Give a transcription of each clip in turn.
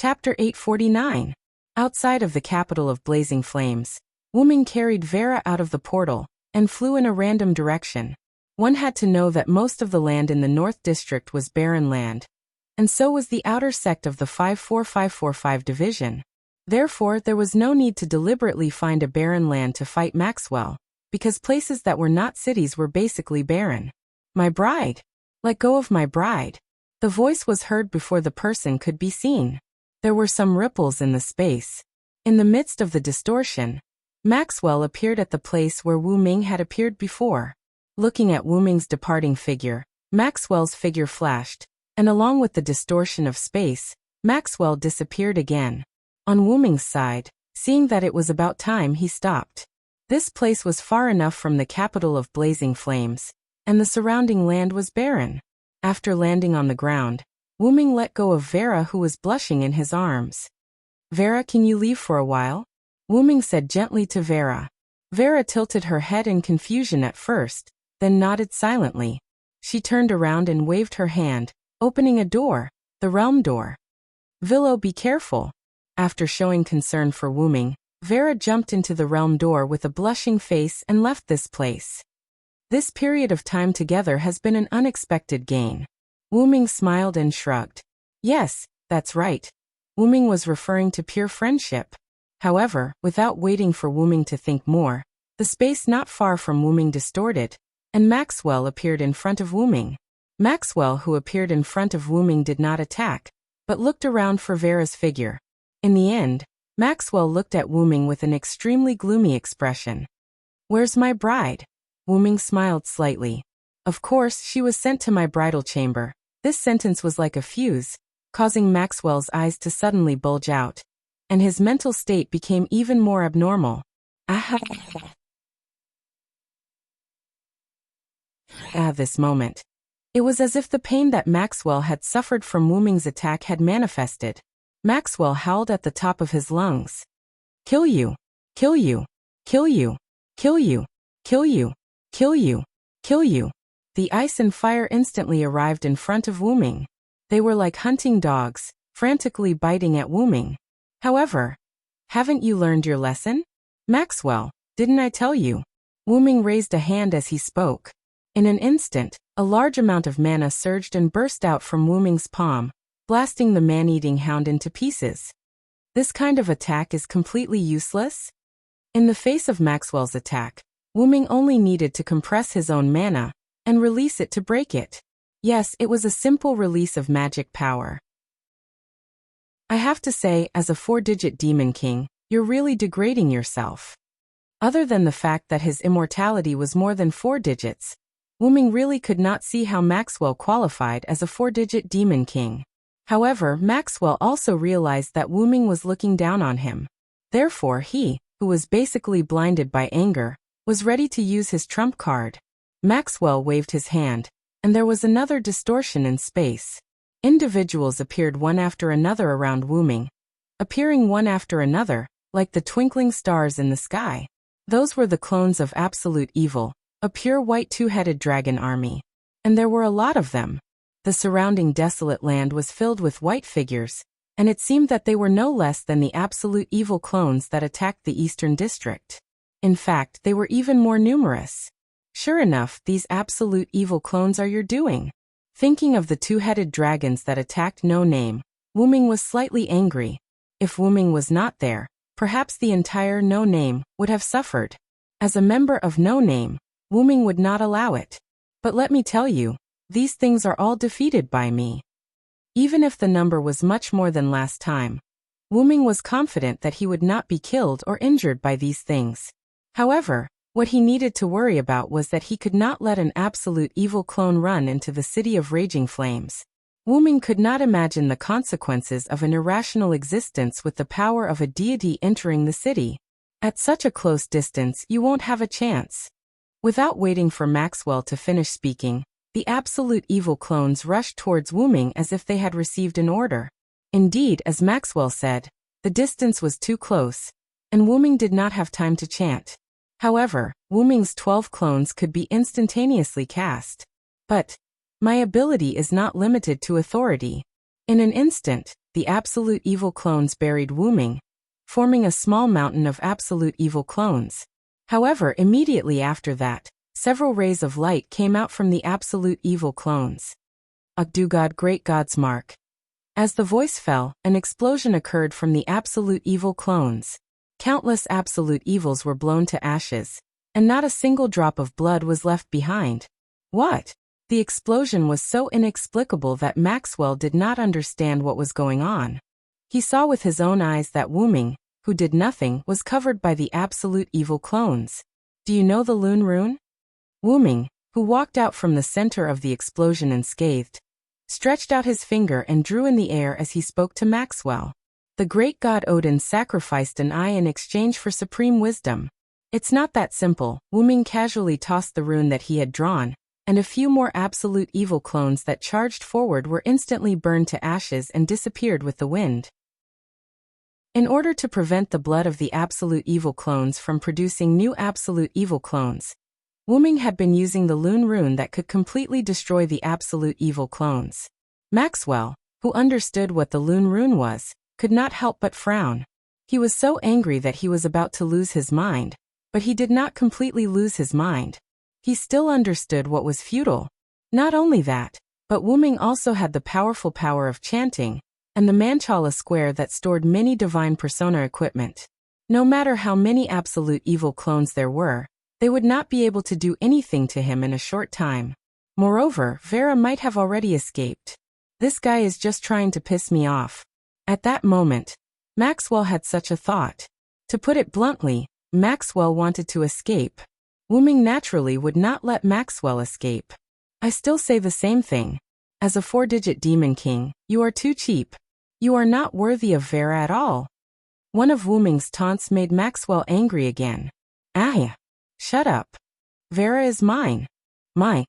Chapter 849. Outside of the capital of blazing flames, Wu-Ming carried Vera out of the portal and flew in a random direction. One had to know that most of the land in the North District was barren land, and so was the outer sect of the 54545 division. Therefore, there was no need to deliberately find a barren land to fight Maxwell, because places that were not cities were basically barren. My bride. Let go of my bride. The voice was heard before the person could be seen. There were some ripples in the space. In the midst of the distortion, Maxwell appeared at the place where Wu-Ming had appeared before. Looking at Wu-Ming's departing figure, Maxwell's figure flashed, and along with the distortion of space, Maxwell disappeared again. On Wu-Ming's side, seeing that it was about time, he stopped. This place was far enough from the capital of blazing flames, and the surrounding land was barren. After landing on the ground, Wu-Ming let go of Vera, who was blushing in his arms. "Vera, can you leave for a while?" Wu-Ming said gently to Vera. Vera tilted her head in confusion at first, then nodded silently. She turned around and waved her hand, opening a door, the realm door. "Villo, be careful." After showing concern for Wu-Ming, Vera jumped into the realm door with a blushing face and left this place. This period of time together has been an unexpected gain. Wu-Ming smiled and shrugged. Yes, that's right. Wu-Ming was referring to pure friendship. However, without waiting for Wu-Ming to think more, the space not far from Wu-Ming distorted, and Maxwell appeared in front of Wu-Ming. Maxwell, who appeared in front of Wu-Ming, did not attack, but looked around for Vera's figure. In the end, Maxwell looked at Wu-Ming with an extremely gloomy expression. "Where's my bride?" Wu-Ming smiled slightly. "Of course, she was sent to my bridal chamber." This sentence was like a fuse, causing Maxwell's eyes to suddenly bulge out, and his mental state became even more abnormal. This moment. It was as if the pain that Maxwell had suffered from Wu-Ming's attack had manifested. Maxwell howled at the top of his lungs. "Kill you! Kill you! Kill you! Kill you! Kill you! Kill you! Kill you!" The ice and fire instantly arrived in front of Wu-Ming. They were like hunting dogs, frantically biting at Wu-Ming. However, "Haven't you learned your lesson? Maxwell, didn't I tell you?" Wu-Ming raised a hand as he spoke. In an instant, a large amount of mana surged and burst out from Wu-Ming's palm, blasting the man-eating hound into pieces. This kind of attack is completely useless? In the face of Maxwell's attack, Wu-Ming only needed to compress his own mana and release it to break it. Yes, it was a simple release of magic power. I have to say, as a 4-digit demon king, you're really degrading yourself. Other than the fact that his immortality was more than 4 digits, Wu-Ming really could not see how Maxwell qualified as a 4-digit demon king. However, Maxwell also realized that Wu-Ming was looking down on him. Therefore he, who was basically blinded by anger, was ready to use his trump card. Maxwell waved his hand, and there was another distortion in space. Individuals appeared one after another around Wu-Ming, appearing one after another, like the twinkling stars in the sky. Those were the clones of Absolute Evil, a pure white 2-headed dragon army. And there were a lot of them. The surrounding desolate land was filled with white figures, and it seemed that they were no less than the Absolute Evil clones that attacked the Eastern District. In fact, they were even more numerous. Sure enough, these Absolute Evil clones are your doing. Thinking of the 2-headed dragons that attacked No Name, Wu-Ming was slightly angry. If Wu-Ming was not there, perhaps the entire No Name would have suffered. As a member of No Name, Wu-Ming would not allow it. But let me tell you, these things are all defeated by me. Even if the number was much more than last time, Wu-Ming was confident that he would not be killed or injured by these things. However, what he needed to worry about was that he could not let an Absolute Evil clone run into the city of raging flames. Wu-Ming could not imagine the consequences of an irrational existence with the power of a deity entering the city. At such a close distance, you won't have a chance. Without waiting for Maxwell to finish speaking, the Absolute Evil clones rushed towards Wu-Ming as if they had received an order. Indeed, as Maxwell said, the distance was too close, and Wu-Ming did not have time to chant. However, Wu-Ming's 12 clones could be instantaneously cast. But my ability is not limited to authority. In an instant, the absolute evil clones buried Wu Ming, forming a small mountain of absolute evil clones. However, immediately after that, several rays of light came out from the absolute evil clones. Do God, great God's mark. As the voice fell, an explosion occurred from the absolute evil clones. Countless absolute evils were blown to ashes, and not a single drop of blood was left behind. What? The explosion was so inexplicable that Maxwell did not understand what was going on. He saw with his own eyes that Wu Ming, who did nothing, was covered by the absolute evil clones. Do you know the Lune Rune? Wu Ming, who walked out from the center of the explosion unscathed, stretched out his finger and drew in the air as he spoke to Maxwell. The great god Odin sacrificed an eye in exchange for supreme wisdom. It's not that simple. Wu Ming casually tossed the rune that he had drawn, and a few more absolute evil clones that charged forward were instantly burned to ashes and disappeared with the wind. In order to prevent the blood of the absolute evil clones from producing new absolute evil clones, Wu Ming had been using the Lune Rune that could completely destroy the absolute evil clones. Maxwell, who understood what the Lune Rune was, could not help but frown. He was so angry that he was about to lose his mind, but he did not completely lose his mind. He still understood what was futile. Not only that, but Wu Ming also had the powerful power of chanting, and the Manchala square that stored many divine persona equipment. No matter how many absolute evil clones there were, they would not be able to do anything to him in a short time. Moreover, Vera might have already escaped. This guy is just trying to piss me off. At that moment, Maxwell had such a thought. To put it bluntly, Maxwell wanted to escape. Wu Ming naturally would not let Maxwell escape. I still say the same thing. As a 4-digit demon king, you are too cheap. You are not worthy of Vera at all. One of Wu Ming's taunts made Maxwell angry again. Ah! Shut up. Vera is mine. My.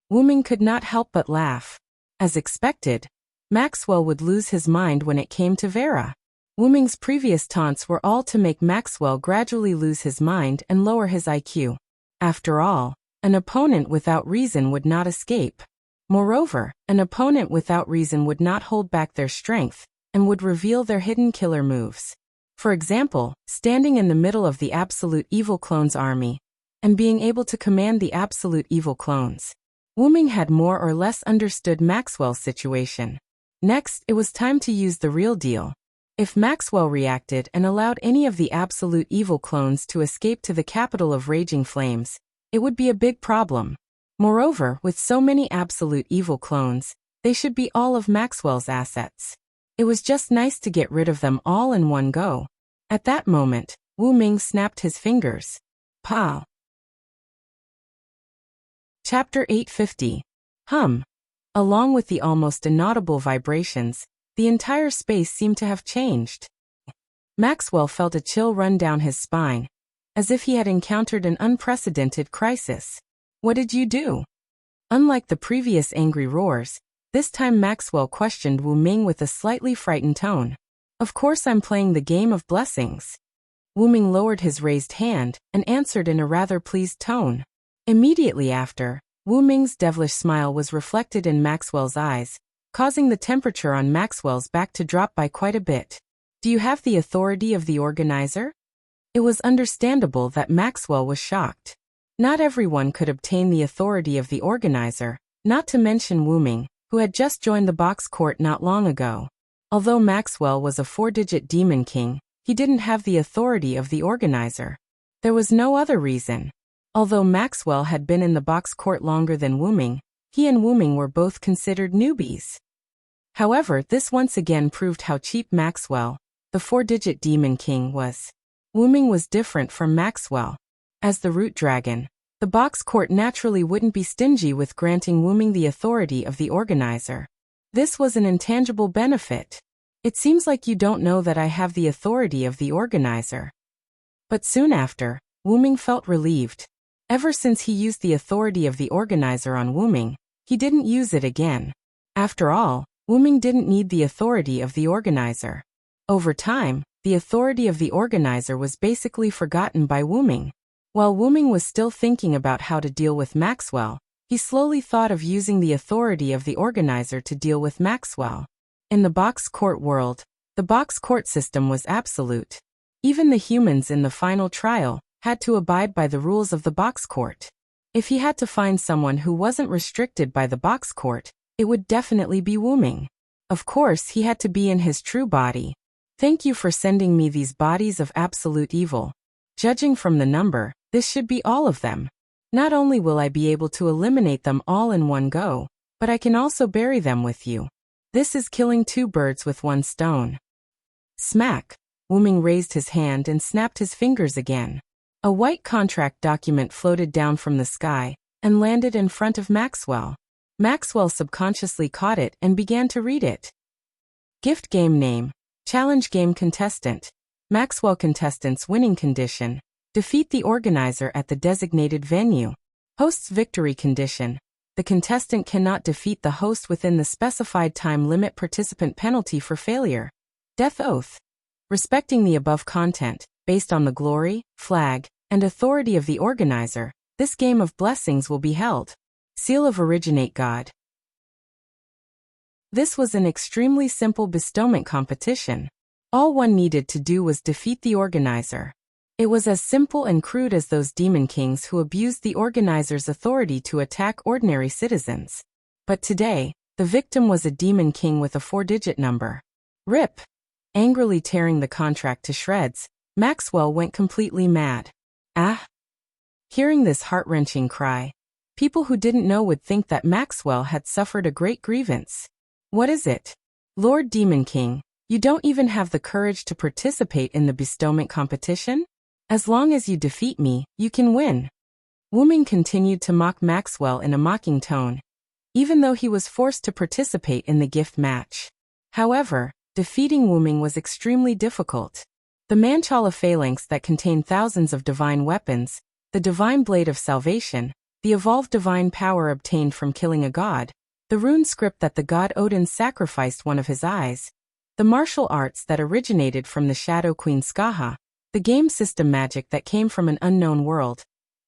Wu Ming could not help but laugh. As expected, Maxwell would lose his mind when it came to Vera. Wu Ming's previous taunts were all to make Maxwell gradually lose his mind and lower his IQ. After all, an opponent without reason would not escape. Moreover, an opponent without reason would not hold back their strength, and would reveal their hidden killer moves. For example, standing in the middle of the absolute evil clones army, and being able to command the absolute evil clones. Wu Ming had more or less understood Maxwell's situation. Next, it was time to use the real deal. If Maxwell reacted and allowed any of the absolute evil clones to escape to the capital of Raging Flames, it would be a big problem. Moreover, with so many absolute evil clones, they should be all of Maxwell's assets. It was just nice to get rid of them all in one go. At that moment, Wu Ming snapped his fingers. Pow! Chapter 850. Along with the almost inaudible vibrations, the entire space seemed to have changed. Maxwell felt a chill run down his spine, as if he had encountered an unprecedented crisis. What did you do? Unlike the previous angry roars, this time Maxwell questioned Wu Ming with a slightly frightened tone. Of course I'm playing the game of blessings. Wu Ming lowered his raised hand and answered in a rather pleased tone. Immediately after, Wu Ming's devilish smile was reflected in Maxwell's eyes, causing the temperature on Maxwell's back to drop by quite a bit. Do you have the authority of the organizer? It was understandable that Maxwell was shocked. Not everyone could obtain the authority of the organizer, not to mention Wu Ming, who had just joined the box court not long ago. Although Maxwell was a 4-digit demon king, he didn't have the authority of the organizer. There was no other reason. Although Maxwell had been in the box court longer than Wu Ming, he and Wu Ming were both considered newbies. However, this once again proved how cheap Maxwell, the 4-digit demon king, was. Wu Ming was different from Maxwell. As the root dragon, the box court naturally wouldn't be stingy with granting Wu Ming the authority of the organizer. This was an intangible benefit. It seems like you don't know that I have the authority of the organizer. But soon after, Wu Ming felt relieved. Ever since he used the authority of the organizer on Wu Ming, he didn't use it again. After all, Wu Ming didn't need the authority of the organizer. Over time, the authority of the organizer was basically forgotten by Wu Ming. While Wu Ming was still thinking about how to deal with Maxwell, he slowly thought of using the authority of the organizer to deal with Maxwell. In the box court world, the box court system was absolute. Even the humans in the final trial had to abide by the rules of the box court. If he had to find someone who wasn't restricted by the box court, it would definitely be Wuming. Of course, he had to be in his true body. Thank you for sending me these bodies of absolute evil. Judging from the number, this should be all of them. Not only will I be able to eliminate them all in one go, but I can also bury them with you. This is killing two birds with one stone. Smack! Wuming raised his hand and snapped his fingers again. A white contract document floated down from the sky and landed in front of Maxwell. Maxwell subconsciously caught it and began to read it. Gift game name. Challenge game contestant. Maxwell contestants winning condition. Defeat the organizer at the designated venue. Host's victory condition. The contestant cannot defeat the host within the specified time limit. Participant penalty for failure. Death oath. Respecting the above content, based on the glory, flag, and authority of the organizer, this game of blessings will be held. Seal of Originate God. This was an extremely simple bestowment competition. All one needed to do was defeat the organizer. It was as simple and crude as those demon kings who abused the organizer's authority to attack ordinary citizens. But today, the victim was a demon king with a 4-digit number. RIP! Angrily tearing the contract to shreds, Maxwell went completely mad. Ah! Hearing this heart-wrenching cry, people who didn't know would think that Maxwell had suffered a great grievance. What is it? Lord Demon King, you don't even have the courage to participate in the bestowment competition? As long as you defeat me, you can win. Wuming continued to mock Maxwell in a mocking tone, even though he was forced to participate in the gift match. However, defeating Wuming was extremely difficult. The Manchala phalanx that contained thousands of divine weapons, the divine blade of salvation, the evolved divine power obtained from killing a god, the rune script that the god Odin sacrificed one of his eyes, the martial arts that originated from the Shadow Queen Skaha, the game system magic that came from an unknown world,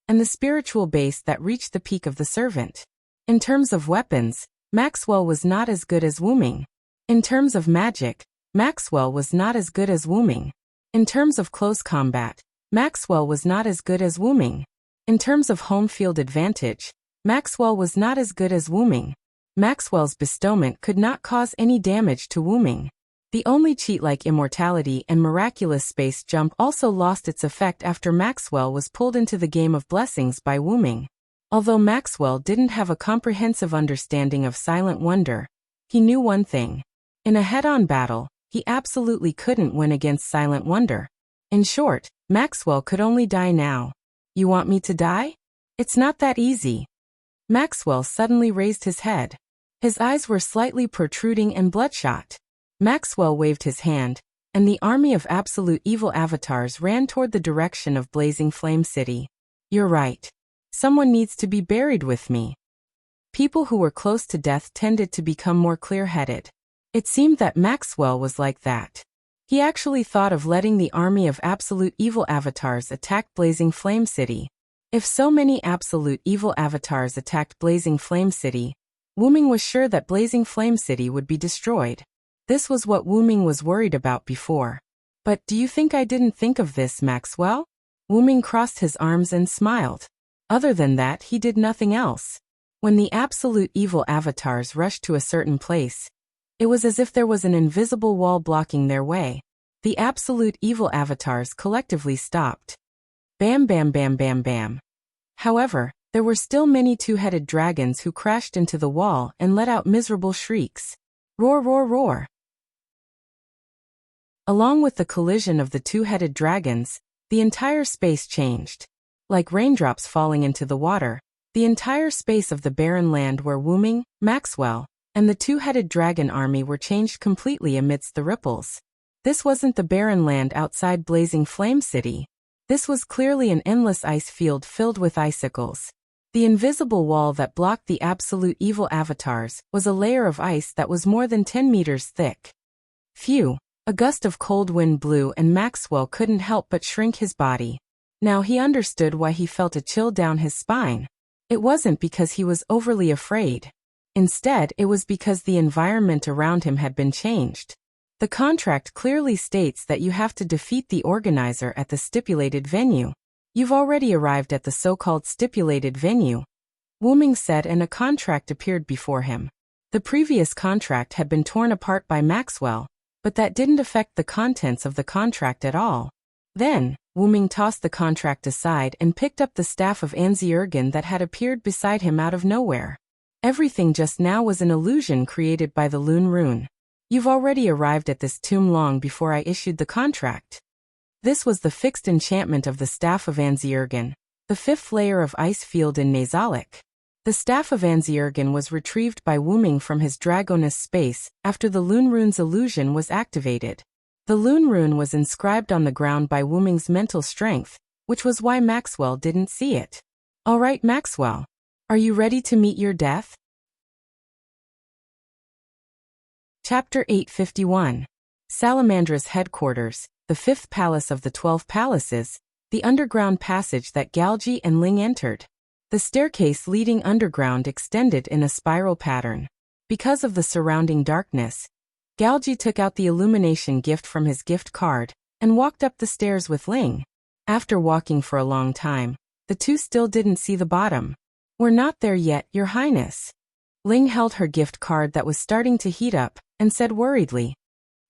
and the spiritual base that reached the peak of the servant. In terms of weapons, Maxwell was not as good as Wuming. In terms of magic, Maxwell was not as good as Wuming. In terms of close combat, Maxwell was not as good as Wuming. In terms of home field advantage, Maxwell was not as good as Wuming. Maxwell's bestowment could not cause any damage to Wuming. The only cheat like immortality and miraculous space jump also lost its effect after Maxwell was pulled into the game of blessings by Wuming. Although Maxwell didn't have a comprehensive understanding of Silent Wonder, he knew one thing. In a head-on battle, he absolutely couldn't win against Silent Wonder. In short, Maxwell could only die now. You want me to die? It's not that easy. Maxwell suddenly raised his head. His eyes were slightly protruding and bloodshot. Maxwell waved his hand, and the army of absolute evil avatars ran toward the direction of Blazing Flame City. You're right. Someone needs to be buried with me. People who were close to death tended to become more clear-headed. It seemed that Maxwell was like that. He actually thought of letting the army of absolute evil avatars attack Blazing Flame City. If so many absolute evil avatars attacked Blazing Flame City, Wuming was sure that Blazing Flame City would be destroyed. This was what Wuming was worried about before. But do you think I didn't think of this, Maxwell? Wuming crossed his arms and smiled. Other than that, he did nothing else. When the absolute evil avatars rushed to a certain place, it was as if there was an invisible wall blocking their way. The absolute evil avatars collectively stopped. Bam bam bam bam bam. However, there were still many two-headed dragons who crashed into the wall and let out miserable shrieks. Roar roar roar. Along with the collision of the two-headed dragons, the entire space changed. Like raindrops falling into the water, the entire space of the barren land where Wuming, Maxwell, and the two-headed dragon army were changed completely amidst the ripples. This wasn't the barren land outside Blazing Flame City. This was clearly an endless ice field filled with icicles. The invisible wall that blocked the absolute evil avatars was a layer of ice that was more than 10 meters thick. Phew! A gust of cold wind blew and Maxwell couldn't help but shrink his body. Now he understood why he felt a chill down his spine. It wasn't because he was overly afraid. Instead, it was because the environment around him had been changed. The contract clearly states that you have to defeat the organizer at the stipulated venue. You've already arrived at the so-called stipulated venue, Wu Ming said, and a contract appeared before him. The previous contract had been torn apart by Maxwell, but that didn't affect the contents of the contract at all. Then, Wu Ming tossed the contract aside and picked up the staff of Anziergen that had appeared beside him out of nowhere. Everything just now was an illusion created by the Lune Rune. You've already arrived at this tomb long before I issued the contract. This was the fixed enchantment of the staff of Anziergen, the fifth layer of ice field in Nasalic. The staff of Anziergen was retrieved by Wu Ming from his Dragoness space after the Lune Rune's illusion was activated. The Lune Rune was inscribed on the ground by Wu Ming's mental strength, which was why Maxwell didn't see it. All right, Maxwell. Are you ready to meet your death? Chapter 851. Salamandra's headquarters, the fifth palace of the 12 palaces, the underground passage that Galji and Ling entered. The staircase leading underground extended in a spiral pattern. Because of the surrounding darkness, Galji took out the illumination gift from his gift card and walked up the stairs with Ling. After walking for a long time, the two still didn't see the bottom. We're not there yet, Your Highness. Ling held her gift card that was starting to heat up and said worriedly,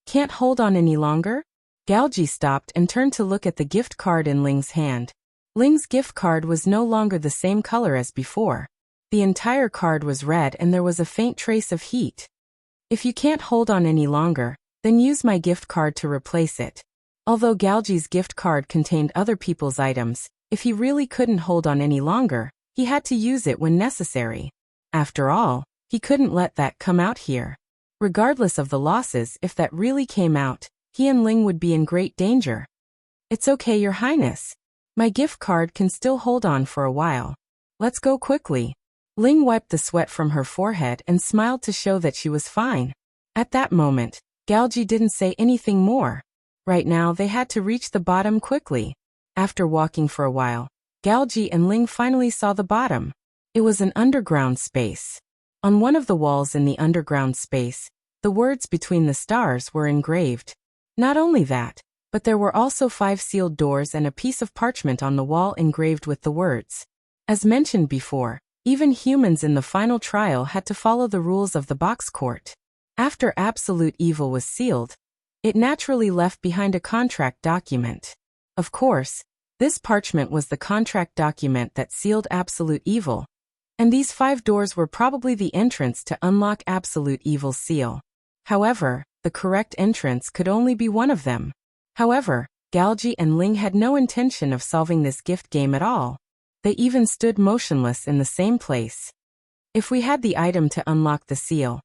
Can't hold on any longer? Galji stopped and turned to look at the gift card in Ling's hand. Ling's gift card was no longer the same color as before. The entire card was red and there was a faint trace of heat. If you can't hold on any longer, then use my gift card to replace it. Although Galji's gift card contained other people's items, if he really couldn't hold on any longer, he had to use it when necessary. After all, he couldn't let that come out here. Regardless of the losses, if that really came out, he and Ling would be in great danger. It's okay, Your Highness. My gift card can still hold on for a while. Let's go quickly. Ling wiped the sweat from her forehead and smiled to show that she was fine. At that moment, Galji didn't say anything more. Right now they had to reach the bottom quickly. After walking for a while, Galji and Ling finally saw the bottom. It was an underground space. On one of the walls in the underground space, the words between the stars were engraved. Not only that, but there were also 5 sealed doors and a piece of parchment on the wall engraved with the words. As mentioned before, even humans in the final trial had to follow the rules of the box court. After absolute evil was sealed, it naturally left behind a contract document. Of course, this parchment was the contract document that sealed absolute evil, and these 5 doors were probably the entrance to unlock absolute evil's seal. However, the correct entrance could only be one of them. However, Galji and Ling had no intention of solving this gift game at all. They even stood motionless in the same place. If we had the item to unlock the seal,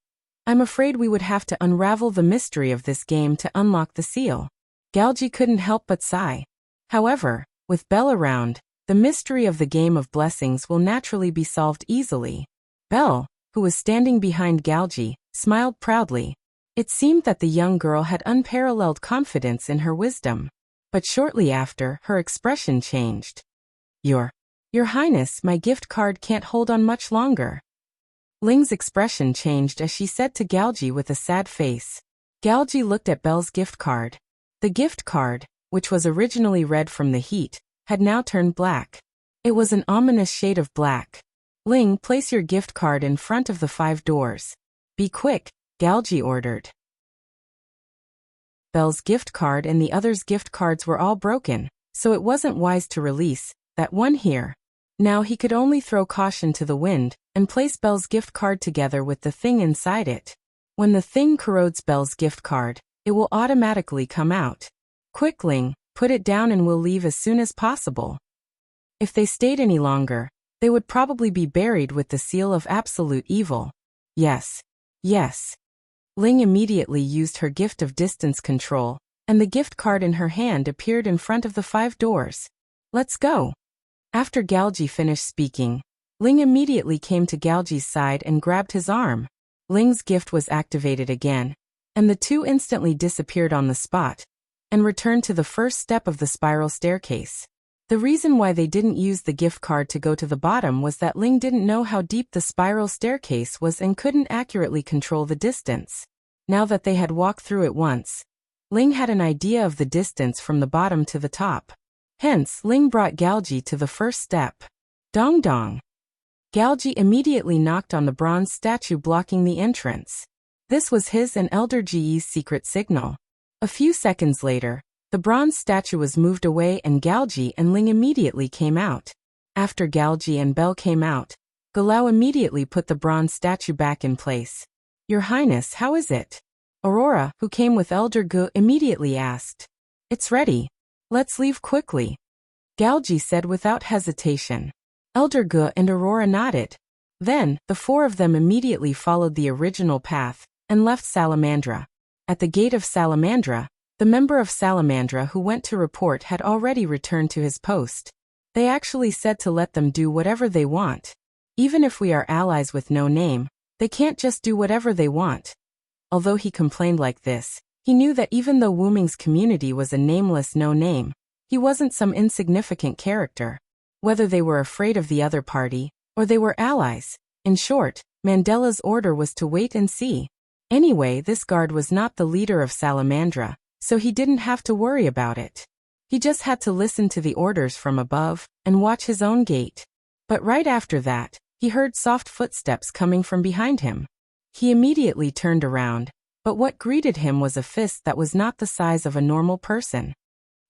I'm afraid we would have to unravel the mystery of this game to unlock the seal. Galji couldn't help but sigh. However, with Belle around, the mystery of the game of blessings will naturally be solved easily. Belle, who was standing behind Galji, smiled proudly. It seemed that the young girl had unparalleled confidence in her wisdom. But shortly after, her expression changed. Your Highness, my gift card can't hold on much longer. Ling's expression changed as she said to Galji with a sad face. Galji looked at Belle's gift card. The gift card, which was originally red from the heat, had now turned black. It was an ominous shade of black. Ling, place your gift card in front of the 5 doors. Be quick, Galji ordered. Belle's gift card and the others' gift cards were all broken, so it wasn't wise to release that one here. Now he could only throw caution to the wind and place Belle's gift card together with the thing inside it. When the thing corrodes Belle's gift card, it will automatically come out. Quick, Ling, put it down and we'll leave as soon as possible. If they stayed any longer, they would probably be buried with the seal of absolute evil. Yes. Ling immediately used her gift of distance control, and the gift card in her hand appeared in front of the 5 doors. Let's go. After Galji finished speaking, Ling immediately came to Galji's side and grabbed his arm. Ling's gift was activated again, and the two instantly disappeared on the spot, and returned to the first step of the spiral staircase. The reason why they didn't use the gift card to go to the bottom was that Ling didn't know how deep the spiral staircase was and couldn't accurately control the distance. Now that they had walked through it once, Ling had an idea of the distance from the bottom to the top. Hence, Ling brought Galji to the first step. Dong dong. Galji immediately knocked on the bronze statue blocking the entrance. This was his and Elder Ji's secret signal. A few seconds later, the bronze statue was moved away and Galji and Ling immediately came out. After Galji and Belle came out, Galao immediately put the bronze statue back in place. Your Highness, how is it? Aurora, who came with Elder Gu, immediately asked. It's ready. Let's leave quickly. Galji said without hesitation. Elder Gu and Aurora nodded. Then, the four of them immediately followed the original path and left Salamandra. At the gate of Salamandra, the member of Salamandra who went to report had already returned to his post. They actually said to let them do whatever they want. Even if we are allies with no name, they can't just do whatever they want. Although he complained like this, he knew that even though Wu Ming's community was a nameless no-name, he wasn't some insignificant character. Whether they were afraid of the other party, or they were allies. In short, Mandela's order was to wait and see. Anyway, this guard was not the leader of Salamandra, so he didn't have to worry about it. He just had to listen to the orders from above and watch his own gate. But right after that, he heard soft footsteps coming from behind him. He immediately turned around, but what greeted him was a fist that was not the size of a normal person.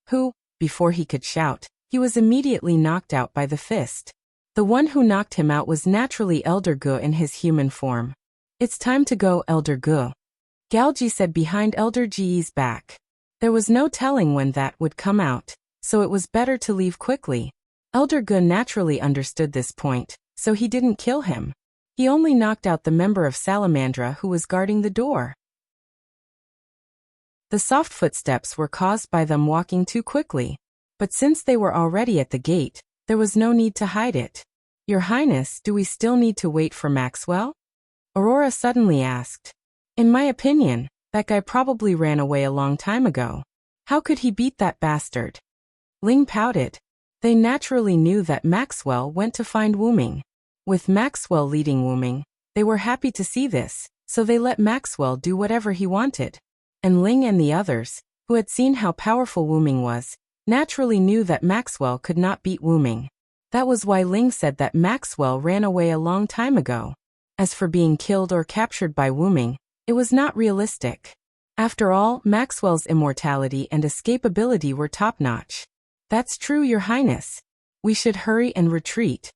Who, before he could shout, he was immediately knocked out by the fist. The one who knocked him out was naturally Elder Gu in his human form. It's time to go, Elder Gu. Galji said behind Elder Ji's back. There was no telling when that would come out, so it was better to leave quickly. Elder Gu naturally understood this point, so he didn't kill him. He only knocked out the member of Salamandra who was guarding the door. The soft footsteps were caused by them walking too quickly. But since they were already at the gate, there was no need to hide it. Your Highness, do we still need to wait for Maxwell? Aurora suddenly asked. In my opinion, that guy probably ran away a long time ago. How could he beat that bastard? Ling pouted. They naturally knew that Maxwell went to find Wu Ming. With Maxwell leading Wu Ming, they were happy to see this, so they let Maxwell do whatever he wanted. And Ling and the others, who had seen how powerful Wu Ming was, naturally knew that Maxwell could not beat Wu Ming. That was why Ling said that Maxwell ran away a long time ago. As for being killed or captured by Wu Ming, it was not realistic. After all, Maxwell's immortality and escapability were top-notch. That's true, Your Highness. We should hurry and retreat.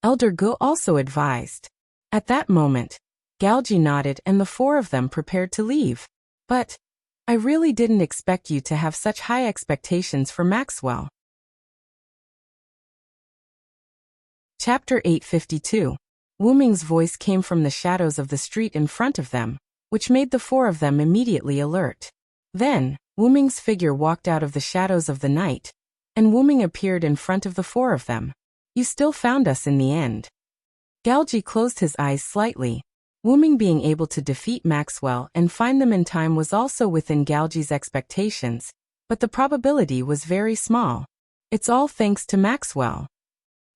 Elder Gu also advised. At that moment, Galji nodded and the four of them prepared to leave. But I really didn't expect you to have such high expectations for Maxwell. Chapter 852. Wu Ming's voice came from the shadows of the street in front of them, which made the four of them immediately alert. Then, Wu Ming's figure walked out of the shadows of the night, and Wu Ming appeared in front of the four of them. You still found us in the end. Galji closed his eyes slightly. Wu Ming being able to defeat Maxwell and find them in time was also within Galji's expectations, but the probability was very small. It's all thanks to Maxwell.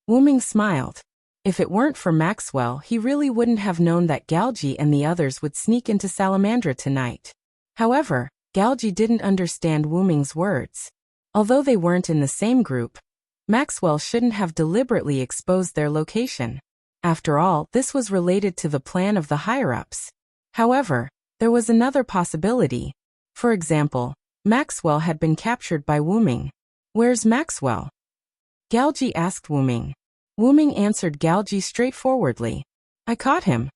Wu Ming smiled. If it weren't for Maxwell, he really wouldn't have known that Galji and the others would sneak into Salamandra tonight. However, Galji didn't understand Wu Ming's words. Although they weren't in the same group, Maxwell shouldn't have deliberately exposed their location. After all, this was related to the plan of the higher-ups. However, there was another possibility. For example, Maxwell had been captured by Wu Ming. Where's Maxwell? Galji asked Wu Ming. Wu Ming answered Galji straightforwardly. I caught him.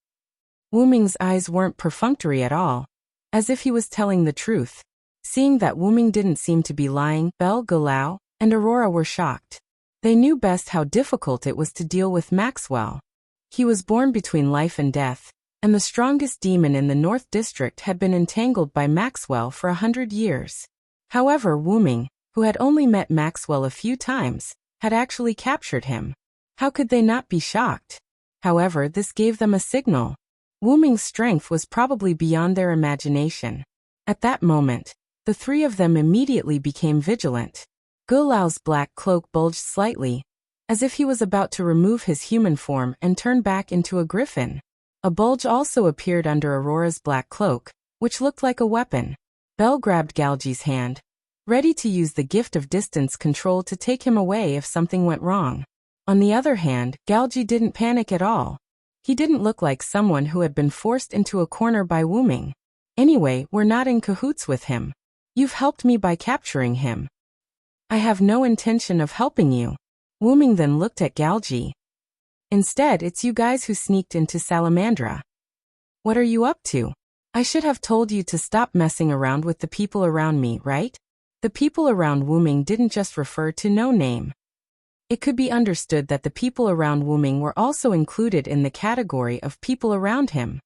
Wu Ming's eyes weren't perfunctory at all, as if he was telling the truth. Seeing that Wu Ming didn't seem to be lying, Belle, Galao, and Aurora were shocked. They knew best how difficult it was to deal with Maxwell. He was born between life and death, and the strongest demon in the North District had been entangled by Maxwell for 100 years. However, Wu Ming, who had only met Maxwell a few times, had actually captured him. How could they not be shocked? However, this gave them a signal. Wu Ming's strength was probably beyond their imagination. At that moment, the three of them immediately became vigilant. Gulao's black cloak bulged slightly, as if he was about to remove his human form and turn back into a griffin. A bulge also appeared under Aurora's black cloak, which looked like a weapon. Belle grabbed Galji's hand, ready to use the gift of distance control to take him away if something went wrong. On the other hand, Galji didn't panic at all. He didn't look like someone who had been forced into a corner by Wu Ming. Anyway, we're not in cahoots with him. You've helped me by capturing him. I have no intention of helping you. Wu Ming then looked at Galji. Instead, it's you guys who sneaked into Salamandra. What are you up to? I should have told you to stop messing around with the people around me, right? The people around Wu Ming didn't just refer to no name. It could be understood that the people around Wu Ming were also included in the category of people around him.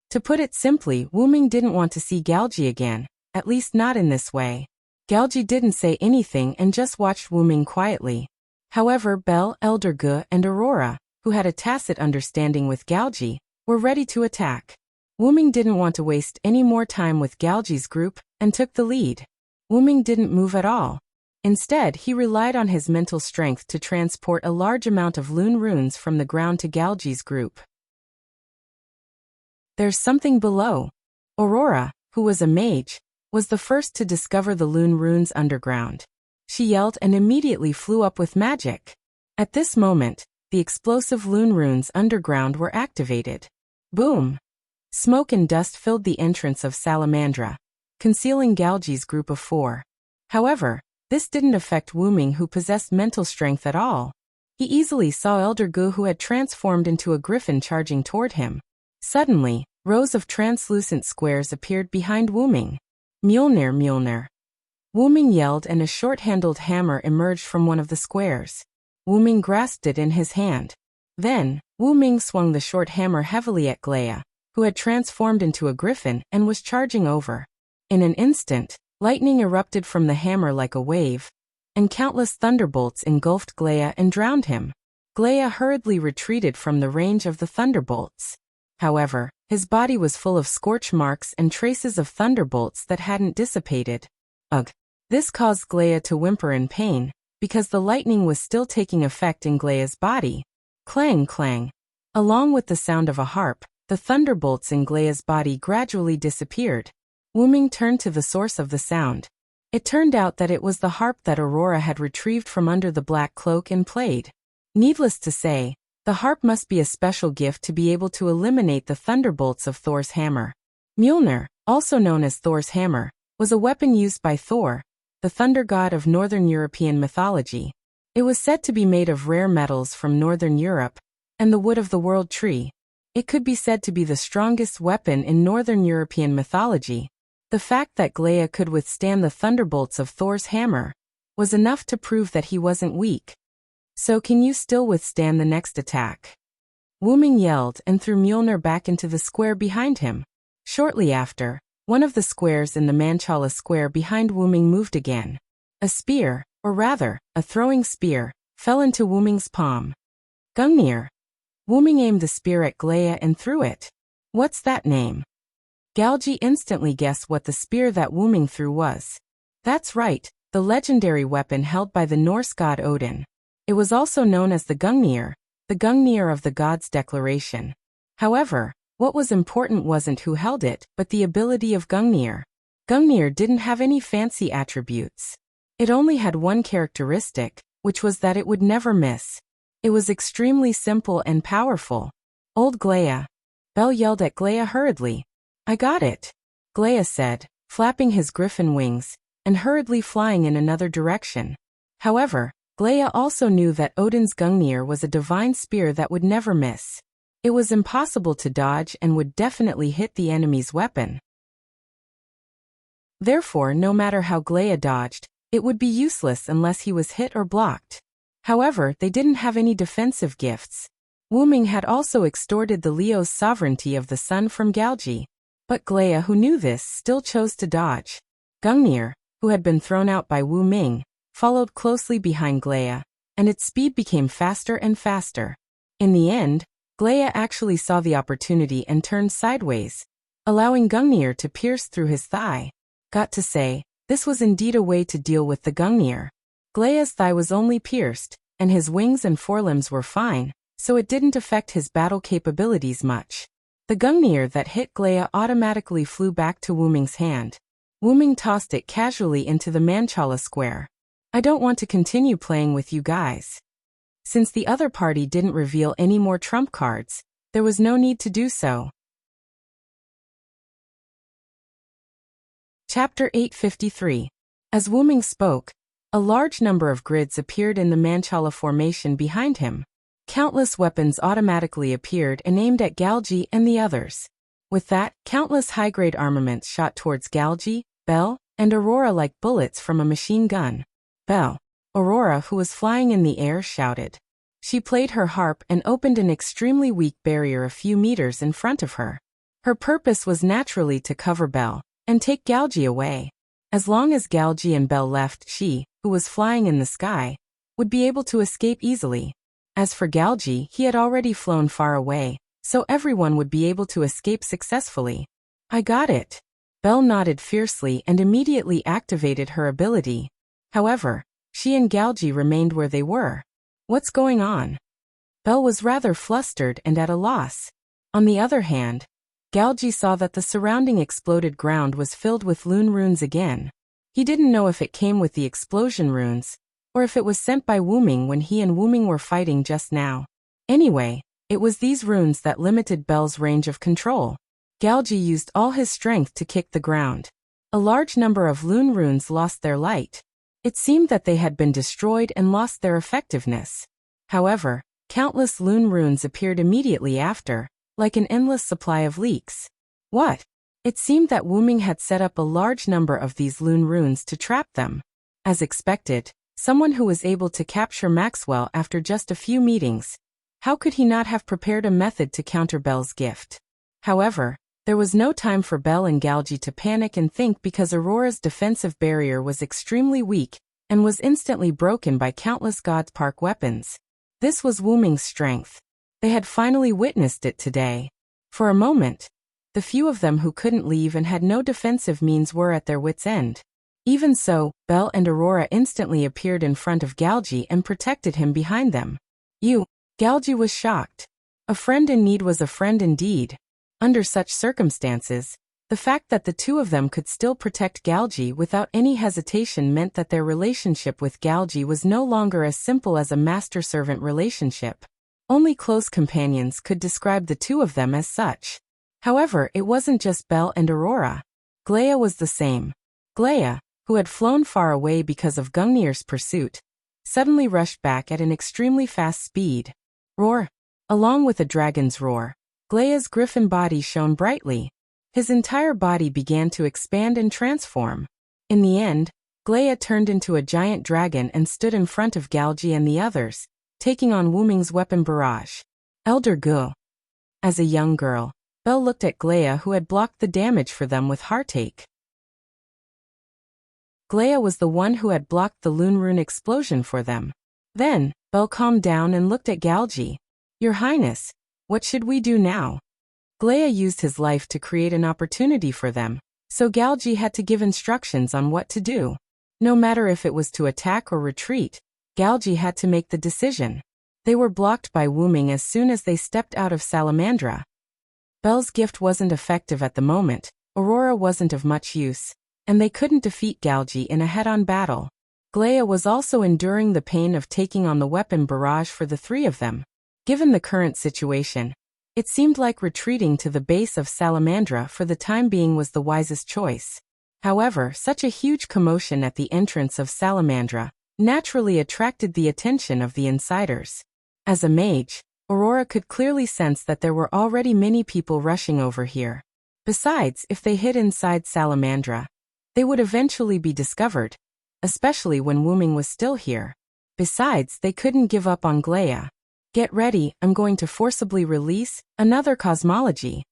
To put it simply, Wu Ming didn't want to see Galji again, at least not in this way. Galji didn't say anything and just watched Wu Ming quietly. However, Belle, Elder Ge, and Aurora, who had a tacit understanding with Galji, were ready to attack. Wu Ming didn't want to waste any more time with Galji's group and took the lead. Wu Ming didn't move at all. Instead, he relied on his mental strength to transport a large amount of Lune runes from the ground to Galji's group. There's something below. Aurora, who was a mage, was the first to discover the Lune runes underground. She yelled and immediately flew up with magic. At this moment, the explosive Lune runes underground were activated. Boom! Smoke and dust filled the entrance of Salamandra, concealing Galji's group of 4. However, this didn't affect Wu Ming, who possessed mental strength at all. He easily saw Elder Ge, who had transformed into a griffin, charging toward him. Suddenly, rows of translucent squares appeared behind Wu Ming. Mjolnir, Mjolnir. Wu Ming yelled and a short-handled hammer emerged from one of the squares. Wu Ming grasped it in his hand. Then, Wu Ming swung the short hammer heavily at Glea, who had transformed into a griffin and was charging over. In an instant, lightning erupted from the hammer like a wave, and countless thunderbolts engulfed Glea and drowned him. Glea hurriedly retreated from the range of the thunderbolts. However, his body was full of scorch marks and traces of thunderbolts that hadn't dissipated. Ugh! This caused Glea to whimper in pain, because the lightning was still taking effect in Glea's body. Clang, clang. Along with the sound of a harp, the thunderbolts in Glea's body gradually disappeared. Wu Ming turned to the source of the sound. It turned out that it was the harp that Aurora had retrieved from under the black cloak and played. Needless to say, the harp must be a special gift to be able to eliminate the thunderbolts of Thor's hammer. Mjolnir, also known as Thor's hammer, was a weapon used by Thor, the thunder god of Northern European mythology. It was said to be made of rare metals from Northern Europe and the wood of the world tree. It could be said to be the strongest weapon in Northern European mythology. The fact that Glea could withstand the thunderbolts of Thor's hammer was enough to prove that he wasn't weak. So can you still withstand the next attack? Wu Ming yelled and threw Mjolnir back into the square behind him. Shortly after, one of the squares in the Manchala square behind Wu Ming moved again. A spear, or rather, a throwing spear, fell into Wu Ming's palm. Gungnir. Wu Ming aimed the spear at Glea and threw it. What's that name? Galji instantly guessed what the spear that Wu Ming threw was. That's right, the legendary weapon held by the Norse god Odin. It was also known as the Gungnir of the god's declaration. However, what was important wasn't who held it, but the ability of Gungnir. Gungnir didn't have any fancy attributes. It only had one characteristic, which was that it would never miss. It was extremely simple and powerful. Old Glea. Belle yelled at Glea hurriedly. I got it, Glea said, flapping his griffin wings, and hurriedly flying in another direction. However, Glea also knew that Odin's Gungnir was a divine spear that would never miss. It was impossible to dodge and would definitely hit the enemy's weapon. Therefore, no matter how Glea dodged, it would be useless unless he was hit or blocked. However, they didn't have any defensive gifts. Wu Ming had also extorted the Leo's sovereignty of the sun from Galji. But Glea, who knew this, still chose to dodge. Gungnir, who had been thrown out by Wu Ming, followed closely behind Glea, and its speed became faster and faster. In the end, Glea actually saw the opportunity and turned sideways, allowing Gungnir to pierce through his thigh. Got to say, this was indeed a way to deal with the Gungnir. Glea's thigh was only pierced, and his wings and forelimbs were fine, so it didn't affect his battle capabilities much. The Gungnir that hit Glea automatically flew back to Wuming's hand. Wuming tossed it casually into the Manchala square. I don't want to continue playing with you guys. Since the other party didn't reveal any more trump cards, there was no need to do so. Chapter 853. As Wuming spoke, a large number of grids appeared in the Manchala formation behind him. Countless weapons automatically appeared and aimed at Galji and the others. With that, countless high-grade armaments shot towards Galji, Belle, and Aurora like bullets from a machine gun. Belle. Aurora, who was flying in the air, shouted. She played her harp and opened an extremely weak barrier a few meters in front of her. Her purpose was naturally to cover Belle and take Galji away. As long as Galji and Belle left, she, who was flying in the sky, would be able to escape easily. As for Galji, he had already flown far away, so everyone would be able to escape successfully. I got it. Belle nodded fiercely and immediately activated her ability. However, she and Galji remained where they were. What's going on? Belle was rather flustered and at a loss. On the other hand, Galji saw that the surrounding exploded ground was filled with Lune runes again. He didn't know if it came with the explosion runes, or if it was sent by Wuming when he and Wuming were fighting just now. Anyway, it was these runes that limited Belle's range of control. Galji used all his strength to kick the ground. A large number of Lune runes lost their light. It seemed that they had been destroyed and lost their effectiveness. However, countless Lune runes appeared immediately after, like an endless supply of leaks. What? It seemed that Wuming had set up a large number of these Lune runes to trap them. As expected, someone who was able to capture Maxwell after just a few meetings, how could he not have prepared a method to counter Belle's gift? However, there was no time for Belle and Galji to panic and think because Aurora's defensive barrier was extremely weak and was instantly broken by countless God's Park weapons. This was Wuming's strength. They had finally witnessed it today. For a moment, the few of them who couldn't leave and had no defensive means were at their wits' end. Even so, Belle and Aurora instantly appeared in front of Galji and protected him behind them. Galji was shocked. A friend in need was a friend indeed. Under such circumstances, the fact that the two of them could still protect Galji without any hesitation meant that their relationship with Galji was no longer as simple as a master-servant relationship. Only close companions could describe the two of them as such. However, it wasn't just Belle and Aurora. Glea was the same. Glea, who had flown far away because of Gungnir's pursuit, suddenly rushed back at an extremely fast speed. Roar! Along with a dragon's roar, Glea's griffin body shone brightly. His entire body began to expand and transform. In the end, Glea turned into a giant dragon and stood in front of Galji and the others, taking on Wuming's weapon barrage. Elder Gu. As a young girl, Belle looked at Glea, who had blocked the damage for them with heartache. Glea was the one who had blocked the Lune rune explosion for them. Then, Belle calmed down and looked at Galji. Your Highness, what should we do now? Glea used his life to create an opportunity for them, so Galji had to give instructions on what to do. No matter if it was to attack or retreat, Galji had to make the decision. They were blocked by Wuming as soon as they stepped out of Salamandra. Belle's gift wasn't effective at the moment, Aurora wasn't of much use, and they couldn't defeat Galji in a head-on battle. Glea was also enduring the pain of taking on the weapon barrage for the three of them. Given the current situation, it seemed like retreating to the base of Salamandra for the time being was the wisest choice. However, such a huge commotion at the entrance of Salamandra naturally attracted the attention of the insiders. As a mage, Aurora could clearly sense that there were already many people rushing over here. Besides, if they hid inside Salamandra, they would eventually be discovered, especially when Wuming was still here. Besides, they couldn't give up on Glea. Get ready, I'm going to forcibly release another cosmology.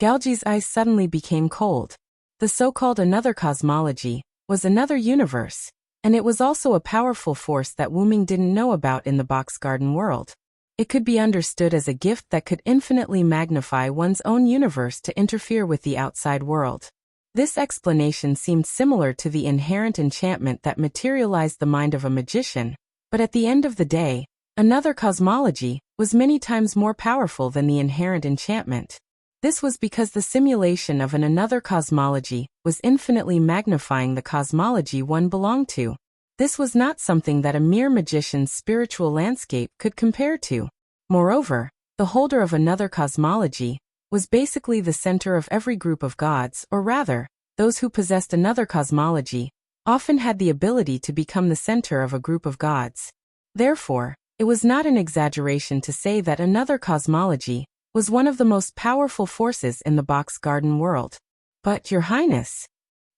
Galji's eyes suddenly became cold. The so-called another cosmology was another universe, and it was also a powerful force that Wuming didn't know about in the Box Garden world. It could be understood as a gift that could infinitely magnify one's own universe to interfere with the outside world. This explanation seemed similar to the inherent enchantment that materialized the mind of a magician, but at the end of the day, another cosmology was many times more powerful than the inherent enchantment. This was because the simulation of another cosmology was infinitely magnifying the cosmology one belonged to. This was not something that a mere magician's spiritual landscape could compare to. Moreover, the holder of another cosmology was basically the center of every group of gods, or rather, those who possessed another cosmology often had the ability to become the center of a group of gods. Therefore, it was not an exaggeration to say that another cosmology was one of the most powerful forces in the box garden world. But, Your Highness,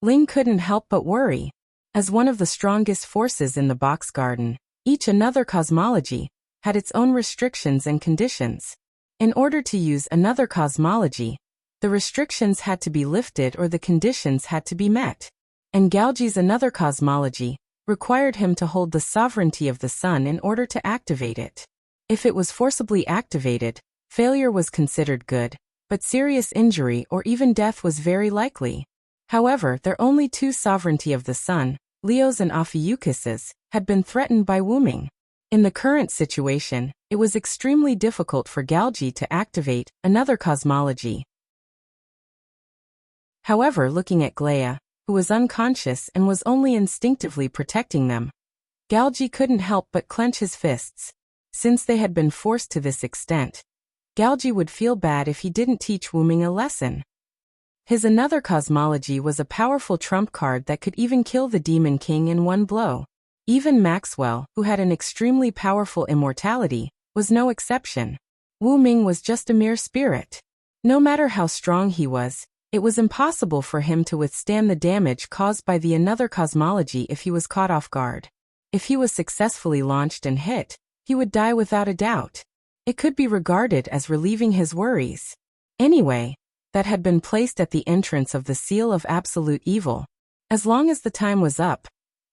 Ling couldn't help but worry. As one of the strongest forces in the box garden, each another cosmology had its own restrictions and conditions. In order to use another cosmology, the restrictions had to be lifted or the conditions had to be met. And Galji's another cosmology required him to hold the sovereignty of the sun in order to activate it. If it was forcibly activated, failure was considered good, but serious injury or even death was very likely. However, their only two sovereignty of the sun, Leo's and Ophiuchus's, had been threatened by Wuming. In the current situation, it was extremely difficult for Galji to activate another cosmology. However, looking at Glea, who was unconscious and was only instinctively protecting them, Galji couldn't help but clench his fists. Since they had been forced to this extent, Galji would feel bad if he didn't teach Wuming a lesson. His another cosmology was a powerful trump card that could even kill the Demon King in one blow. Even Maxwell, who had an extremely powerful immortality, was no exception. Wuming was just a mere spirit. No matter how strong he was, it was impossible for him to withstand the damage caused by the another cosmology if he was caught off guard. If he was successfully launched and hit, he would die without a doubt. It could be regarded as relieving his worries. Anyway, that had been placed at the entrance of the seal of absolute evil. As long as the time was up,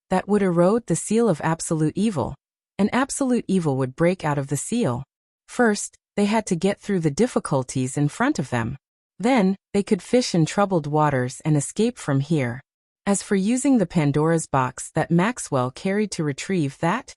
that would erode the seal of absolute evil, and absolute evil would break out of the seal. First, they had to get through the difficulties in front of them. Then, they could fish in troubled waters and escape from here. As for using the Pandora's box that Maxwell carried to retrieve that,